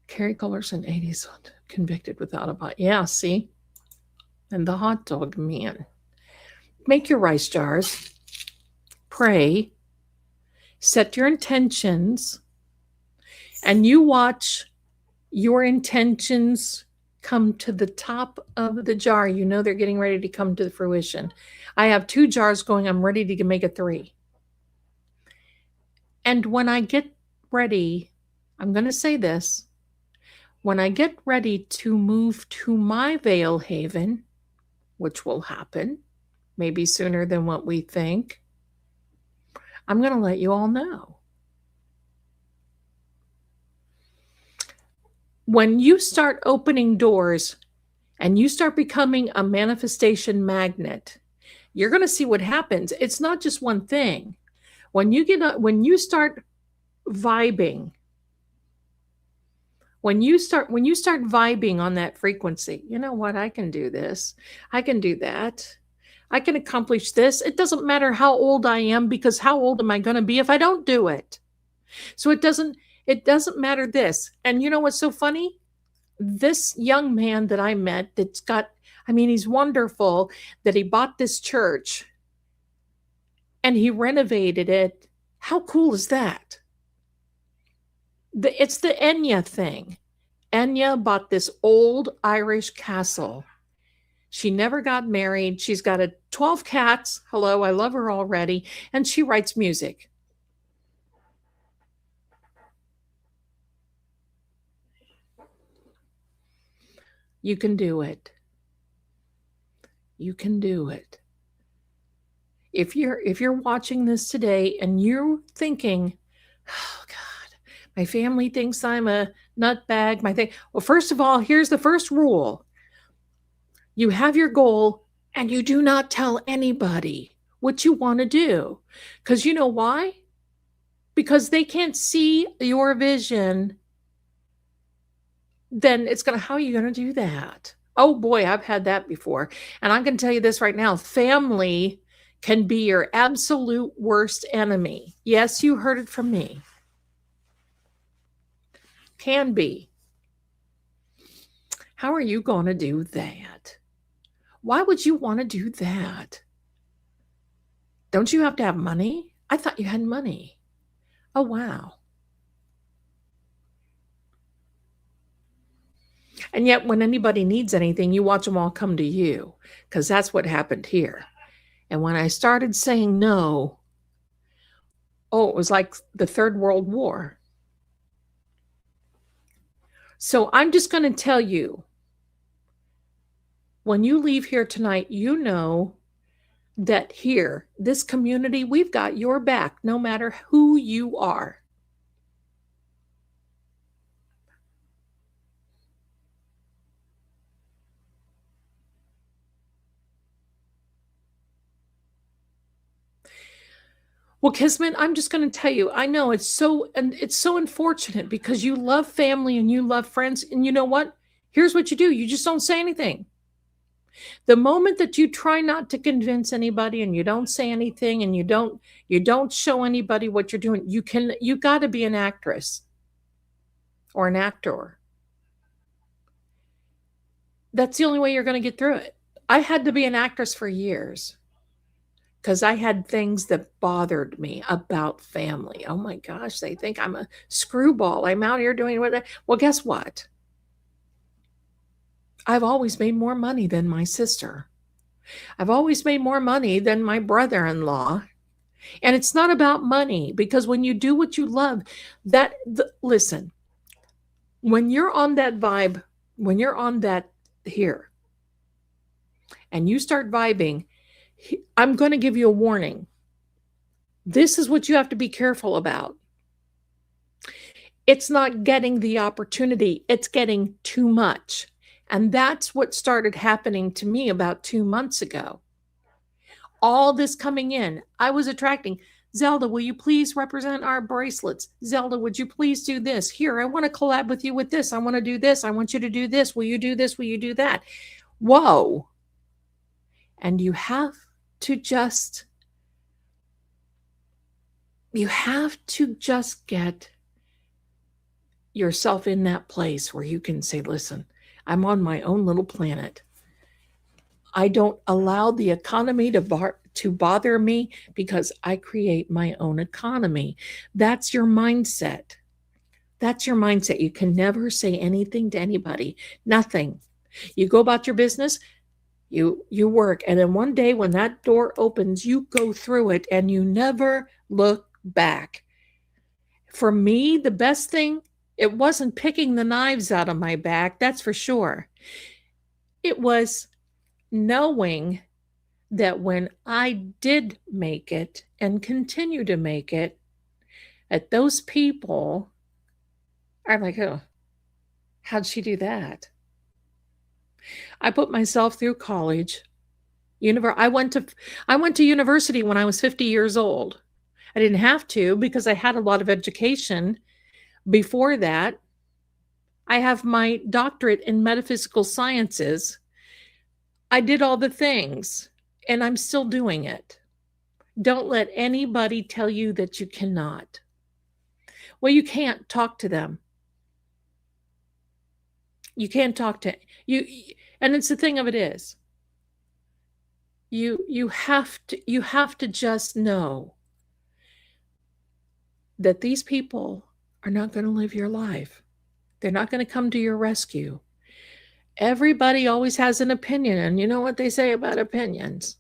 Carrie Cullerson, 80s, convicted without a body. Yeah, see? And the hot dog man. Make your rice jars. Pray. Set your intentions. And you watch your intentions come to the top of the jar. You know they're getting ready to come to fruition. I have 2 jars going. I'm ready to make a 3. And when I get ready, I'm going to say this, when I get ready to move to my Vale Haven, which will happen maybe sooner than what we think, I'm going to let you all know. When you start opening doors and you start becoming a manifestation magnet, you're going to see what happens. It's not just one thing. When you start vibing, when you start vibing on that frequency, you know what? I can do this. I can do that. I can accomplish this. It doesn't matter how old I am, because how old am I going to be if I don't do it? So it doesn't matter this. And you know what's so funny? This young man that I met that's got, I mean, he's wonderful, that he bought this church and he renovated it. How cool is that? It's the Enya thing. Enya bought this old Irish castle. She never got married. She's got 12 cats. Hello, I love her already. And she writes music. You can do it. You can do it. If you're watching this today and you're thinking, oh God, my family thinks I'm a nutbag, well, first of all, here's the first rule. You have your goal and you do not tell anybody what you want to do. Because you know why? Because they can't see your vision. Then it's going to, how are you going to do that? Oh boy, I've had that before. And I'm going to tell you this right now. Family can be your absolute worst enemy. Yes, you heard it from me. Can be. How are you going to do that? Why would you want to do that? Don't you have to have money? I thought you had money. Oh, wow. And yet when anybody needs anything, you watch them all come to you, because that's what happened here. And when I started saying no, it was like the Third World War. So I'm just going to tell you, when you leave here tonight, you know that here, this community, we've got your back, no matter who you are. Well, Kismet, I'm just going to tell you, I know it's so unfortunate, because you love family and you love friends. And you know what? Here's what you do. You just don't say anything. The moment that you try not to convince anybody and you don't say anything and you don't show anybody what you're doing, you got to be an actress or an actor. That's the only way you're going to get through it. I had to be an actress for years, because I had things that bothered me about family. Oh my gosh, they think I'm a screwball. I'm out here doing what? Well, guess what? I've always made more money than my sister. I've always made more money than my brother-in-law. And it's not about money, because when you do what you love, listen, when you're on that vibe, when you're on that here, and you start vibing, I'm going to give you a warning. This is what you have to be careful about. It's not getting the opportunity. It's getting too much. And that's what started happening to me about 2 months ago. All this coming in, I was attracting, Zelda, will you please represent our bracelets? Zelda, would you please do this? Here, I want to collab with you with this. I want to do this. I want you to do this. Will you do this? Will you do that? Whoa. And you have to just get yourself in that place where you can say, listen, I'm on my own little planet. I don't allow the economy to bother me, because I create my own economy. That's your mindset. That's your mindset. You can never say anything to anybody. Nothing. You go about your business. You work. And then one day when that door opens, you go through it and you never look back. For me, the best thing, it wasn't picking the knives out of my back. That's for sure. It was knowing that when I did make it and continue to make it, that those people are like, oh, how'd she do that? I put myself through college. I went to university when I was 50 years old. I didn't have to because I had a lot of education before that. I have my doctorate in metaphysical sciences. I did all the things, and I'm still doing it. Don't let anybody tell you that you cannot. Well, you can't talk to them. You can't talk to you, and it's the thing of it is, you have to just know that these people are not going to live your life. They're not going to come to your rescue. Everybody always has an opinion, and you know what they say about opinions.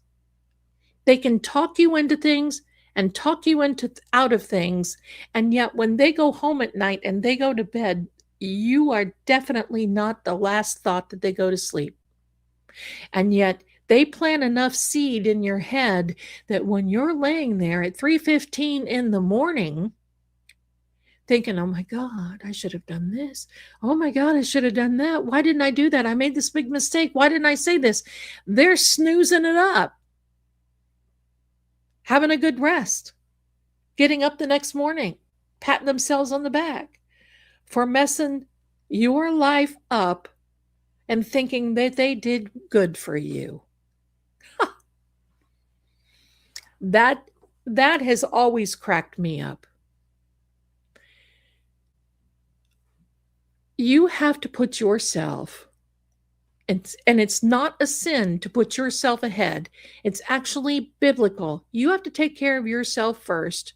They can talk you into things and talk you into out of things, and yet when they go home at night and they go to bed, you are definitely not the last thought that they go to sleep. And yet they plant enough seed in your head that when you're laying there at 3:15 in the morning thinking, oh my God, I should have done this. Oh my God, I should have done that. Why didn't I do that? I made this big mistake. Why didn't I say this? They're snoozing it up, having a good rest, getting up the next morning, patting themselves on the back for messing your life up and thinking that they did good for you. That has always cracked me up. You have to put yourself, and it's not a sin to put yourself ahead. It's actually biblical. You have to take care of yourself first,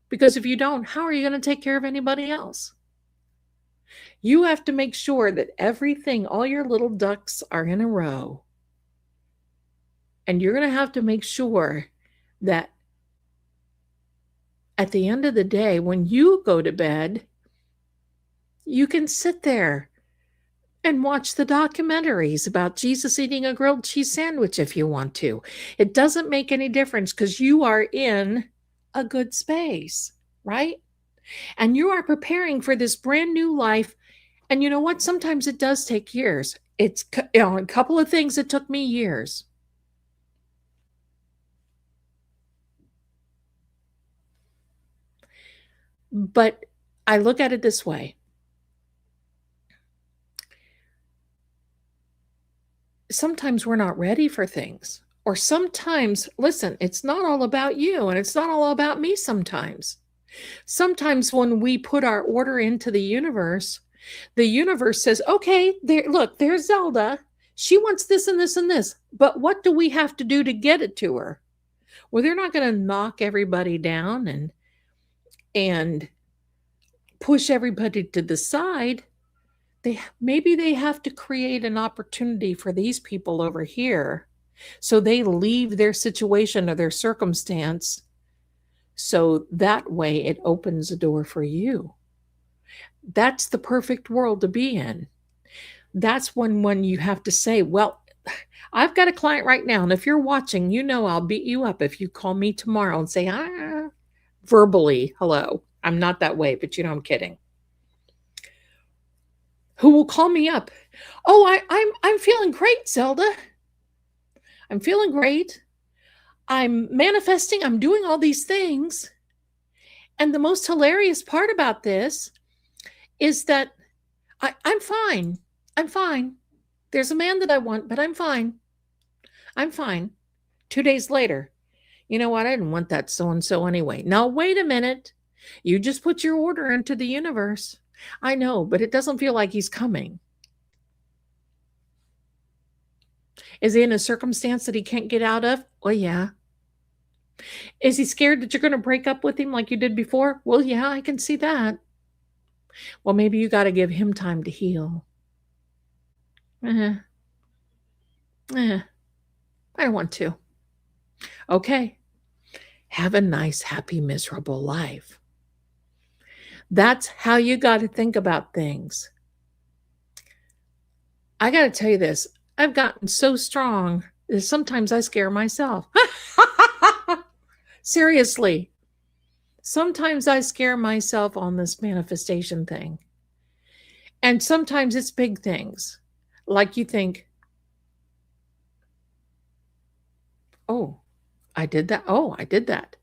because if you don't, how are you going to take care of anybody else? You have to make sure that everything, all your little ducks are in a row. And you're going to have to make sure that at the end of the day, when you go to bed, you can sit there and watch the documentaries about Jesus eating a grilled cheese sandwich if you want to. It doesn't make any difference because you are in a good space, right? And you are preparing for this brand new life. And you know what? Sometimes it does take years. It's a couple of things that took me years. But I look at it this way. Sometimes we're not ready for things. Or sometimes, listen, it's not all about you and it's not all about me sometimes. Sometimes when we put our order into the universe says, okay, there, look, there's Zelda. She wants this and this and this. But what do we have to do to get it to her? Well, they're not going to knock everybody down and push everybody to the side. Maybe they have to create an opportunity for these people over here so they leave their situation or their circumstance, so that way it opens a door for you. That's the perfect world to be in. That's when you have to say, well, I've got a client right now, and if you're watching, you know I'll beat you up if you call me tomorrow and say, verbally, hello. I'm not that way, but you know I'm kidding. Who will call me up? Oh, I'm feeling great, Zelda. I'm feeling great. I'm manifesting. I'm doing all these things. And the most hilarious part about this is that I'm fine. I'm fine. There's a man that I want, but I'm fine. I'm fine. 2 days later, you know what? I didn't want that so-and-so anyway. Now, wait a minute. You just put your order into the universe. I know, but it doesn't feel like he's coming. Is he in a circumstance that he can't get out of? Well, yeah. Is he scared that you're going to break up with him like you did before? Well, yeah, I can see that. Well, maybe you got to give him time to heal. I don't want to. Okay. Have a nice, happy, miserable life. That's how you got to think about things. I got to tell you this. I've gotten so strong that sometimes I scare myself. Seriously. Sometimes I scare myself on this manifestation thing. And sometimes it's big things. Like you think, oh, I did that. Oh, I did that.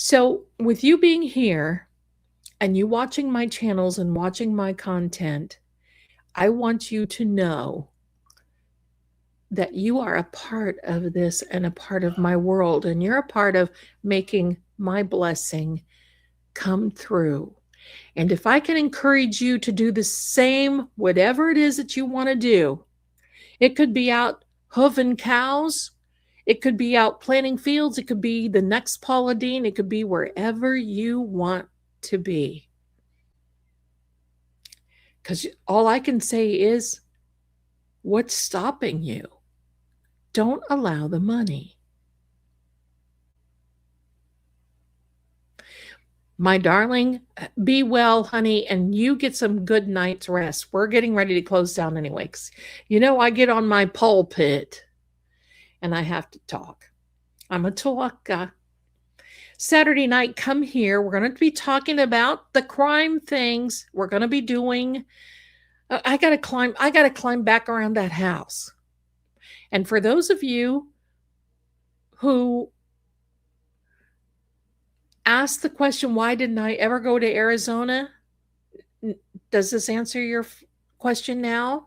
So, with you being here and you watching my channels and watching my content, I want you to know that you are a part of this and a part of my world, and you're a part of making my blessing come through. And if I can encourage you to do the same, whatever it is that you want to do, it could be out hooving cows, it could be out planting fields, it could be the next Paula Deen, it could be wherever you want to be. Because all I can say is, what's stopping you? Don't allow the money. My darling, be well, honey, and you get some good night's rest. We're getting ready to close down anyway. 'Cause, I get on my pulpit and I have to talk. I'm a talker. Saturday night, come here. We're going to be talking about the crime things. We're going to be doing. I got to climb back around that house. And for those of you who ask the question, why didn't I ever go to Arizona? Does this answer your question now?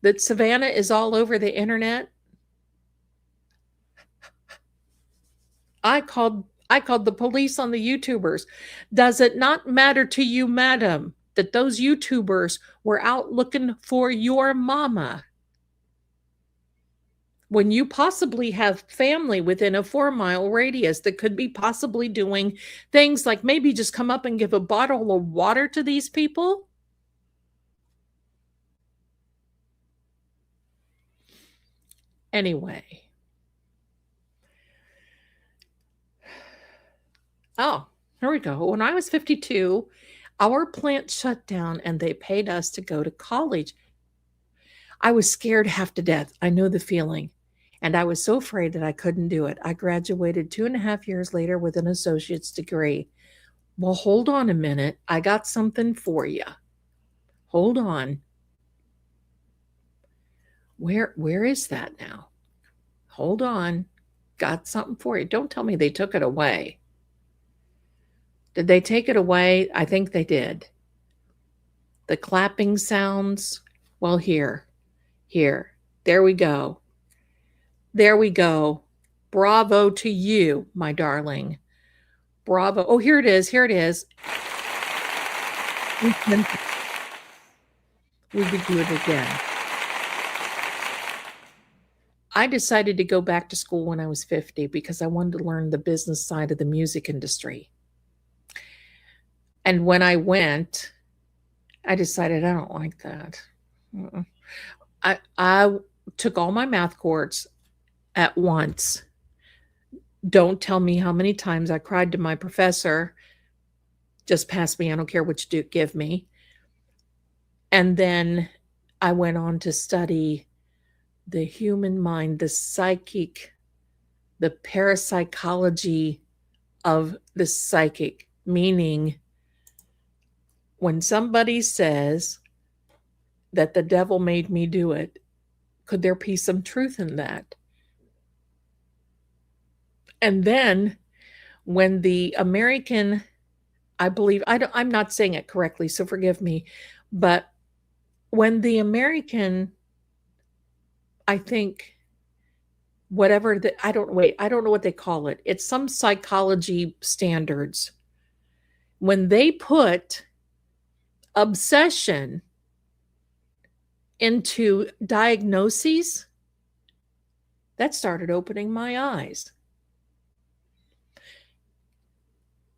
That Savannah is all over the internet? I called the police on the YouTubers. Does it not matter to you, madam, that those YouTubers were out looking for your mama? When you possibly have family within a 4-mile radius that could be possibly doing things like maybe just come up and give a bottle of water to these people? Anyway. Oh, here we go. When I was 52, our plant shut down and they paid us to go to college. I was scared half to death. I know the feeling. And I was so afraid that I couldn't do it. I graduated 2.5 years later with an associate's degree. Well, hold on a minute. I got something for you. Hold on. Where is that now? Hold on. Got something for you. Don't tell me they took it away. Did they take it away? I think they did. The clapping sounds. Well, here. There we go. There we go. Bravo to you, my darling. Bravo. Oh, here it is. Here it is. We could do it again. I decided to go back to school when I was 50 because I wanted to learn the business side of the music industry. And when I went, I decided I don't like that. I took all my math courses at once. Don't tell me how many times I cried to my professor, just pass me, I don't care what you give me. And then I went on to study the human mind, the psychic, the parapsychology of the psychic, meaning when somebody says that the devil made me do it, could there be some truth in that? And then when the American, I believe, I'm not saying it correctly, so forgive me, but when the American, I think, whatever I don't know what they call it. It's some psychology standards. When they put obsession into diagnoses, that started opening my eyes.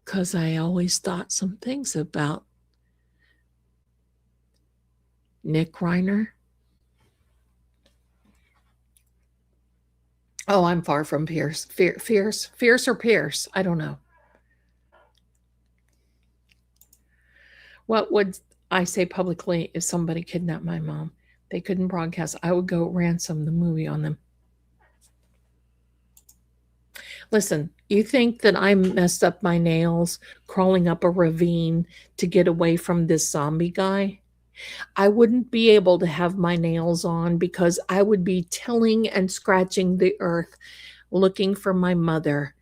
Because I always thought some things about Nick Reiner. Oh, I'm far from Pierce. Fierce or Pierce? I don't know. What would I say publicly if somebody kidnapped my mom? They couldn't broadcast. I would go ransom the movie on them. Listen, you think that I messed up my nails crawling up a ravine to get away from this zombie guy? I wouldn't be able to have my nails on because I would be tilling and scratching the earth looking for my mother.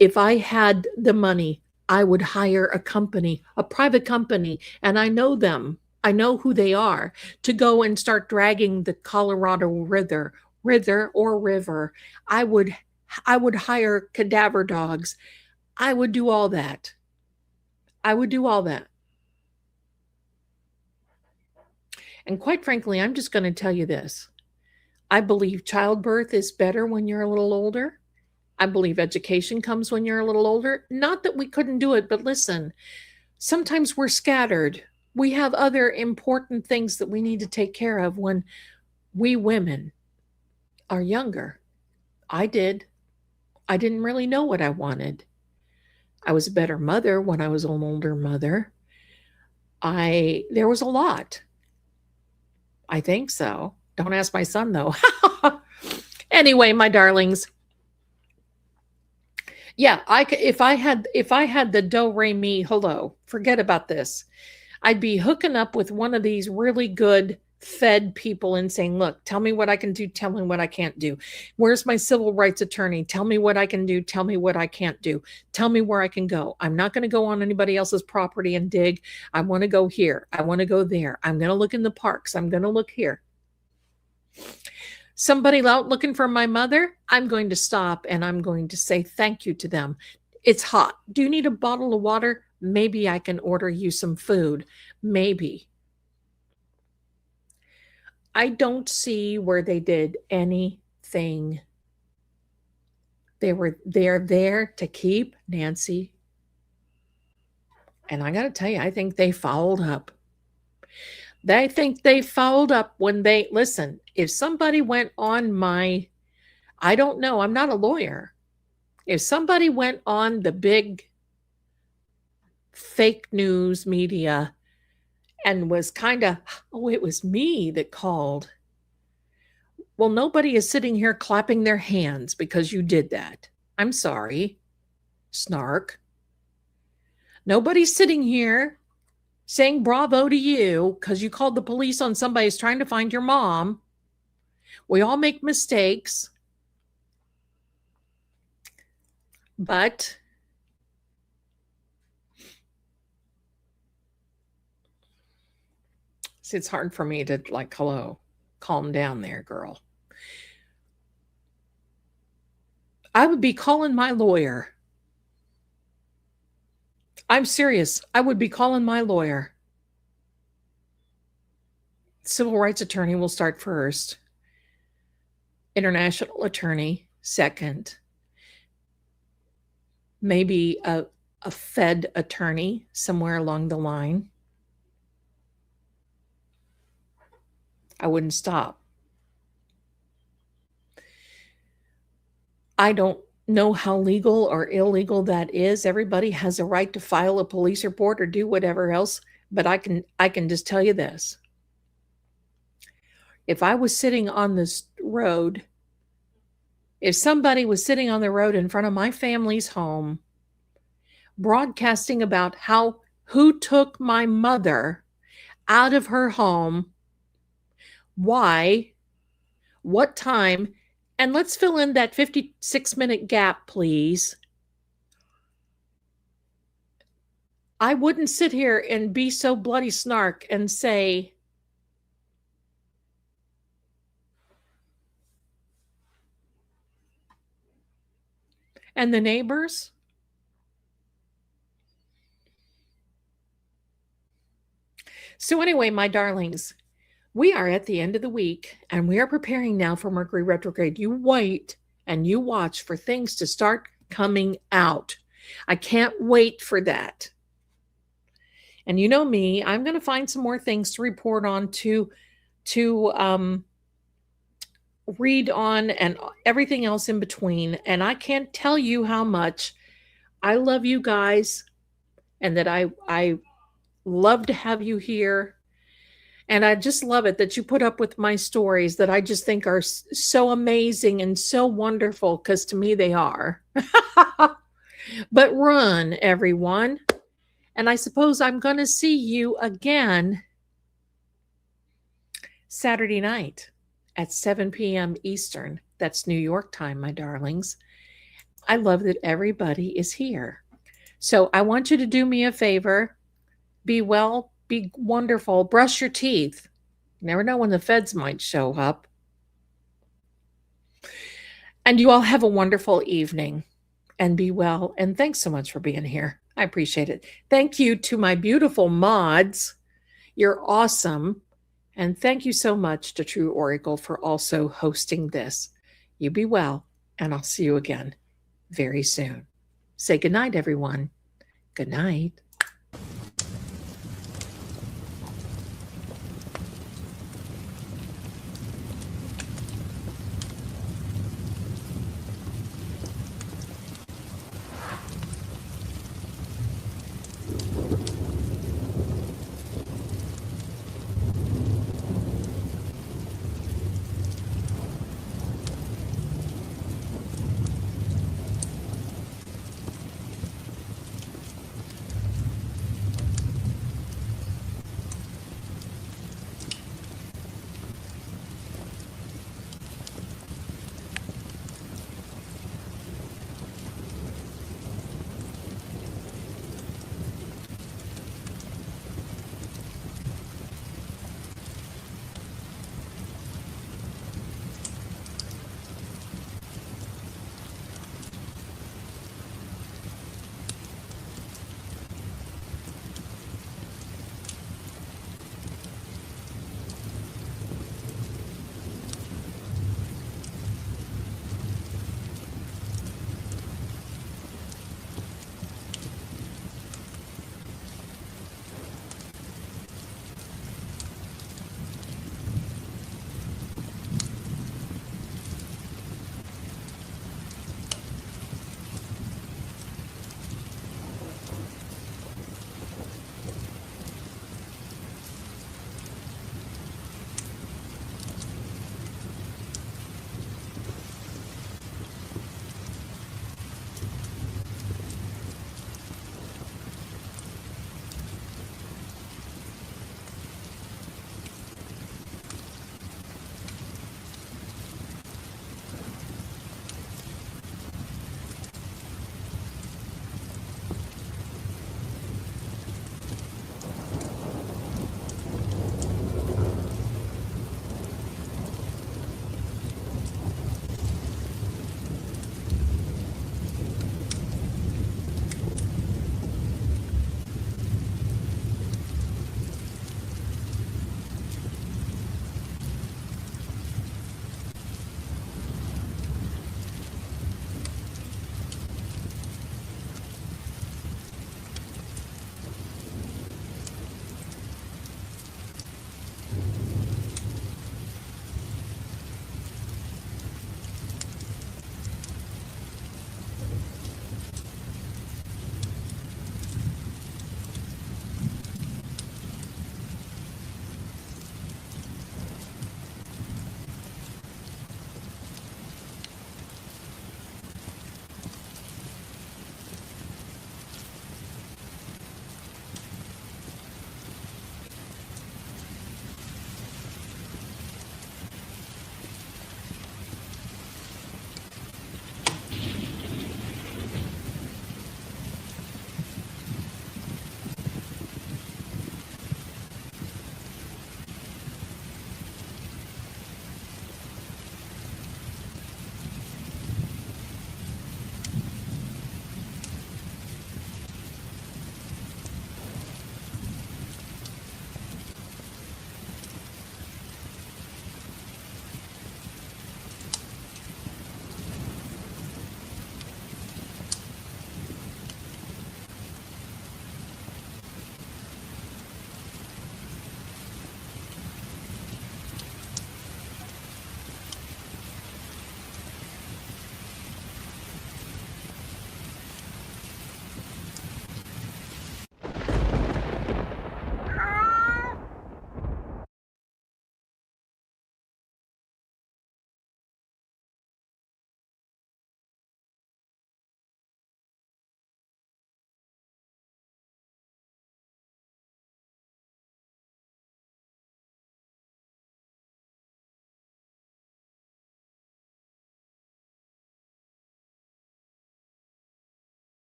If I had the money, I would hire a company, a private company, and I know them. I know who they are, to go and start dragging the Colorado river. I would I would hire cadaver dogs. I would do all that. I would do all that. And quite frankly, I'm just going to tell you this. I believe childbirth is better when you're a little older. I believe education comes when you're a little older. Not that we couldn't do it, but listen, sometimes we're scattered. We have other important things that we need to take care of when we women are younger. I did. I didn't really know what I wanted. I was a better mother when I was an older mother. There was a lot. I think so. Don't ask my son though. Anyway, my darlings. Yeah, if I had the do re mi hello, forget about this. I'd be hooking up with one of these really good fed people and saying, look, tell me what I can do, tell me what I can't do. Where's my civil rights attorney? Tell me what I can do, tell me what I can't do. Tell me where I can go. I'm not going to go on anybody else's property and dig. I want to go here. I want to go there. I'm going to look in the parks. I'm going to look here. Somebody out looking for my mother, I'm going to stop and I'm going to say thank you to them. It's hot. Do you need a bottle of water? Maybe I can order you some food. Maybe. I don't see where they did anything. They're there to keep Nancy. And I got to tell you, I think they fouled up. They think they fouled up when they listen. If somebody went on I don't know, I'm not a lawyer. If somebody went on the big fake news media and was kind of, oh, it was me that called. Well, nobody is sitting here clapping their hands because you did that. I'm sorry. Snark. Nobody's sitting here saying bravo to you because you called the police on somebody who's trying to find your mom. We all make mistakes. But it's hard for me to like, hello, calm down there, girl. I would be calling my lawyer. I'm serious. I would be calling my lawyer. Civil rights attorney will start first. International attorney second. Maybe a Fed attorney somewhere along the line. I wouldn't stop. I don't know how legal or illegal that is. Everybody has a right to file a police report or do whatever else, but I can just tell you this. If I was sitting on this road, if somebody was sitting on the road in front of my family's home, broadcasting about who took my mother out of her home, why, what time, and let's fill in that 56-minute gap, please. I wouldn't sit here and be so bloody snark and say, and the neighbors? So anyway, my darlings, we are at the end of the week and we are preparing now for Mercury retrograde. You wait and you watch for things to start coming out. I can't wait for that. And you know me, I'm going to find some more things to report on, to read on, and everything else in between. And I can't tell you how much I love you guys and that I love to have you here. And I just love it that you put up with my stories that I just think are so amazing and so wonderful, because to me they are. But run, everyone. And I suppose I'm going to see you again Saturday night at 7 p.m. Eastern. That's New York time, my darlings. I love that everybody is here. So I want you to do me a favor. Be well, be wonderful, brush your teeth. You never know when the feds might show up. And you all have a wonderful evening and be well. And thanks so much for being here. I appreciate it. Thank you to my beautiful mods. You're awesome. And thank you so much to True Oracle for also hosting this. You be well, and I'll see you again very soon. Say goodnight, everyone. Good night.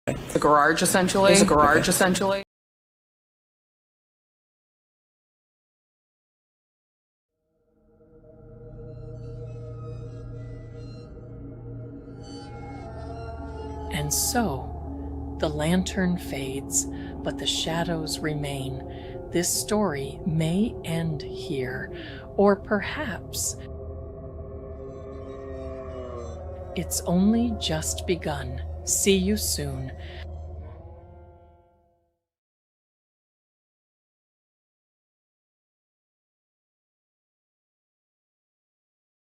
The garage, essentially. There's a garage, essentially. And so, the lantern fades, but the shadows remain. This story may end here, or perhaps it's only just begun. See you soon.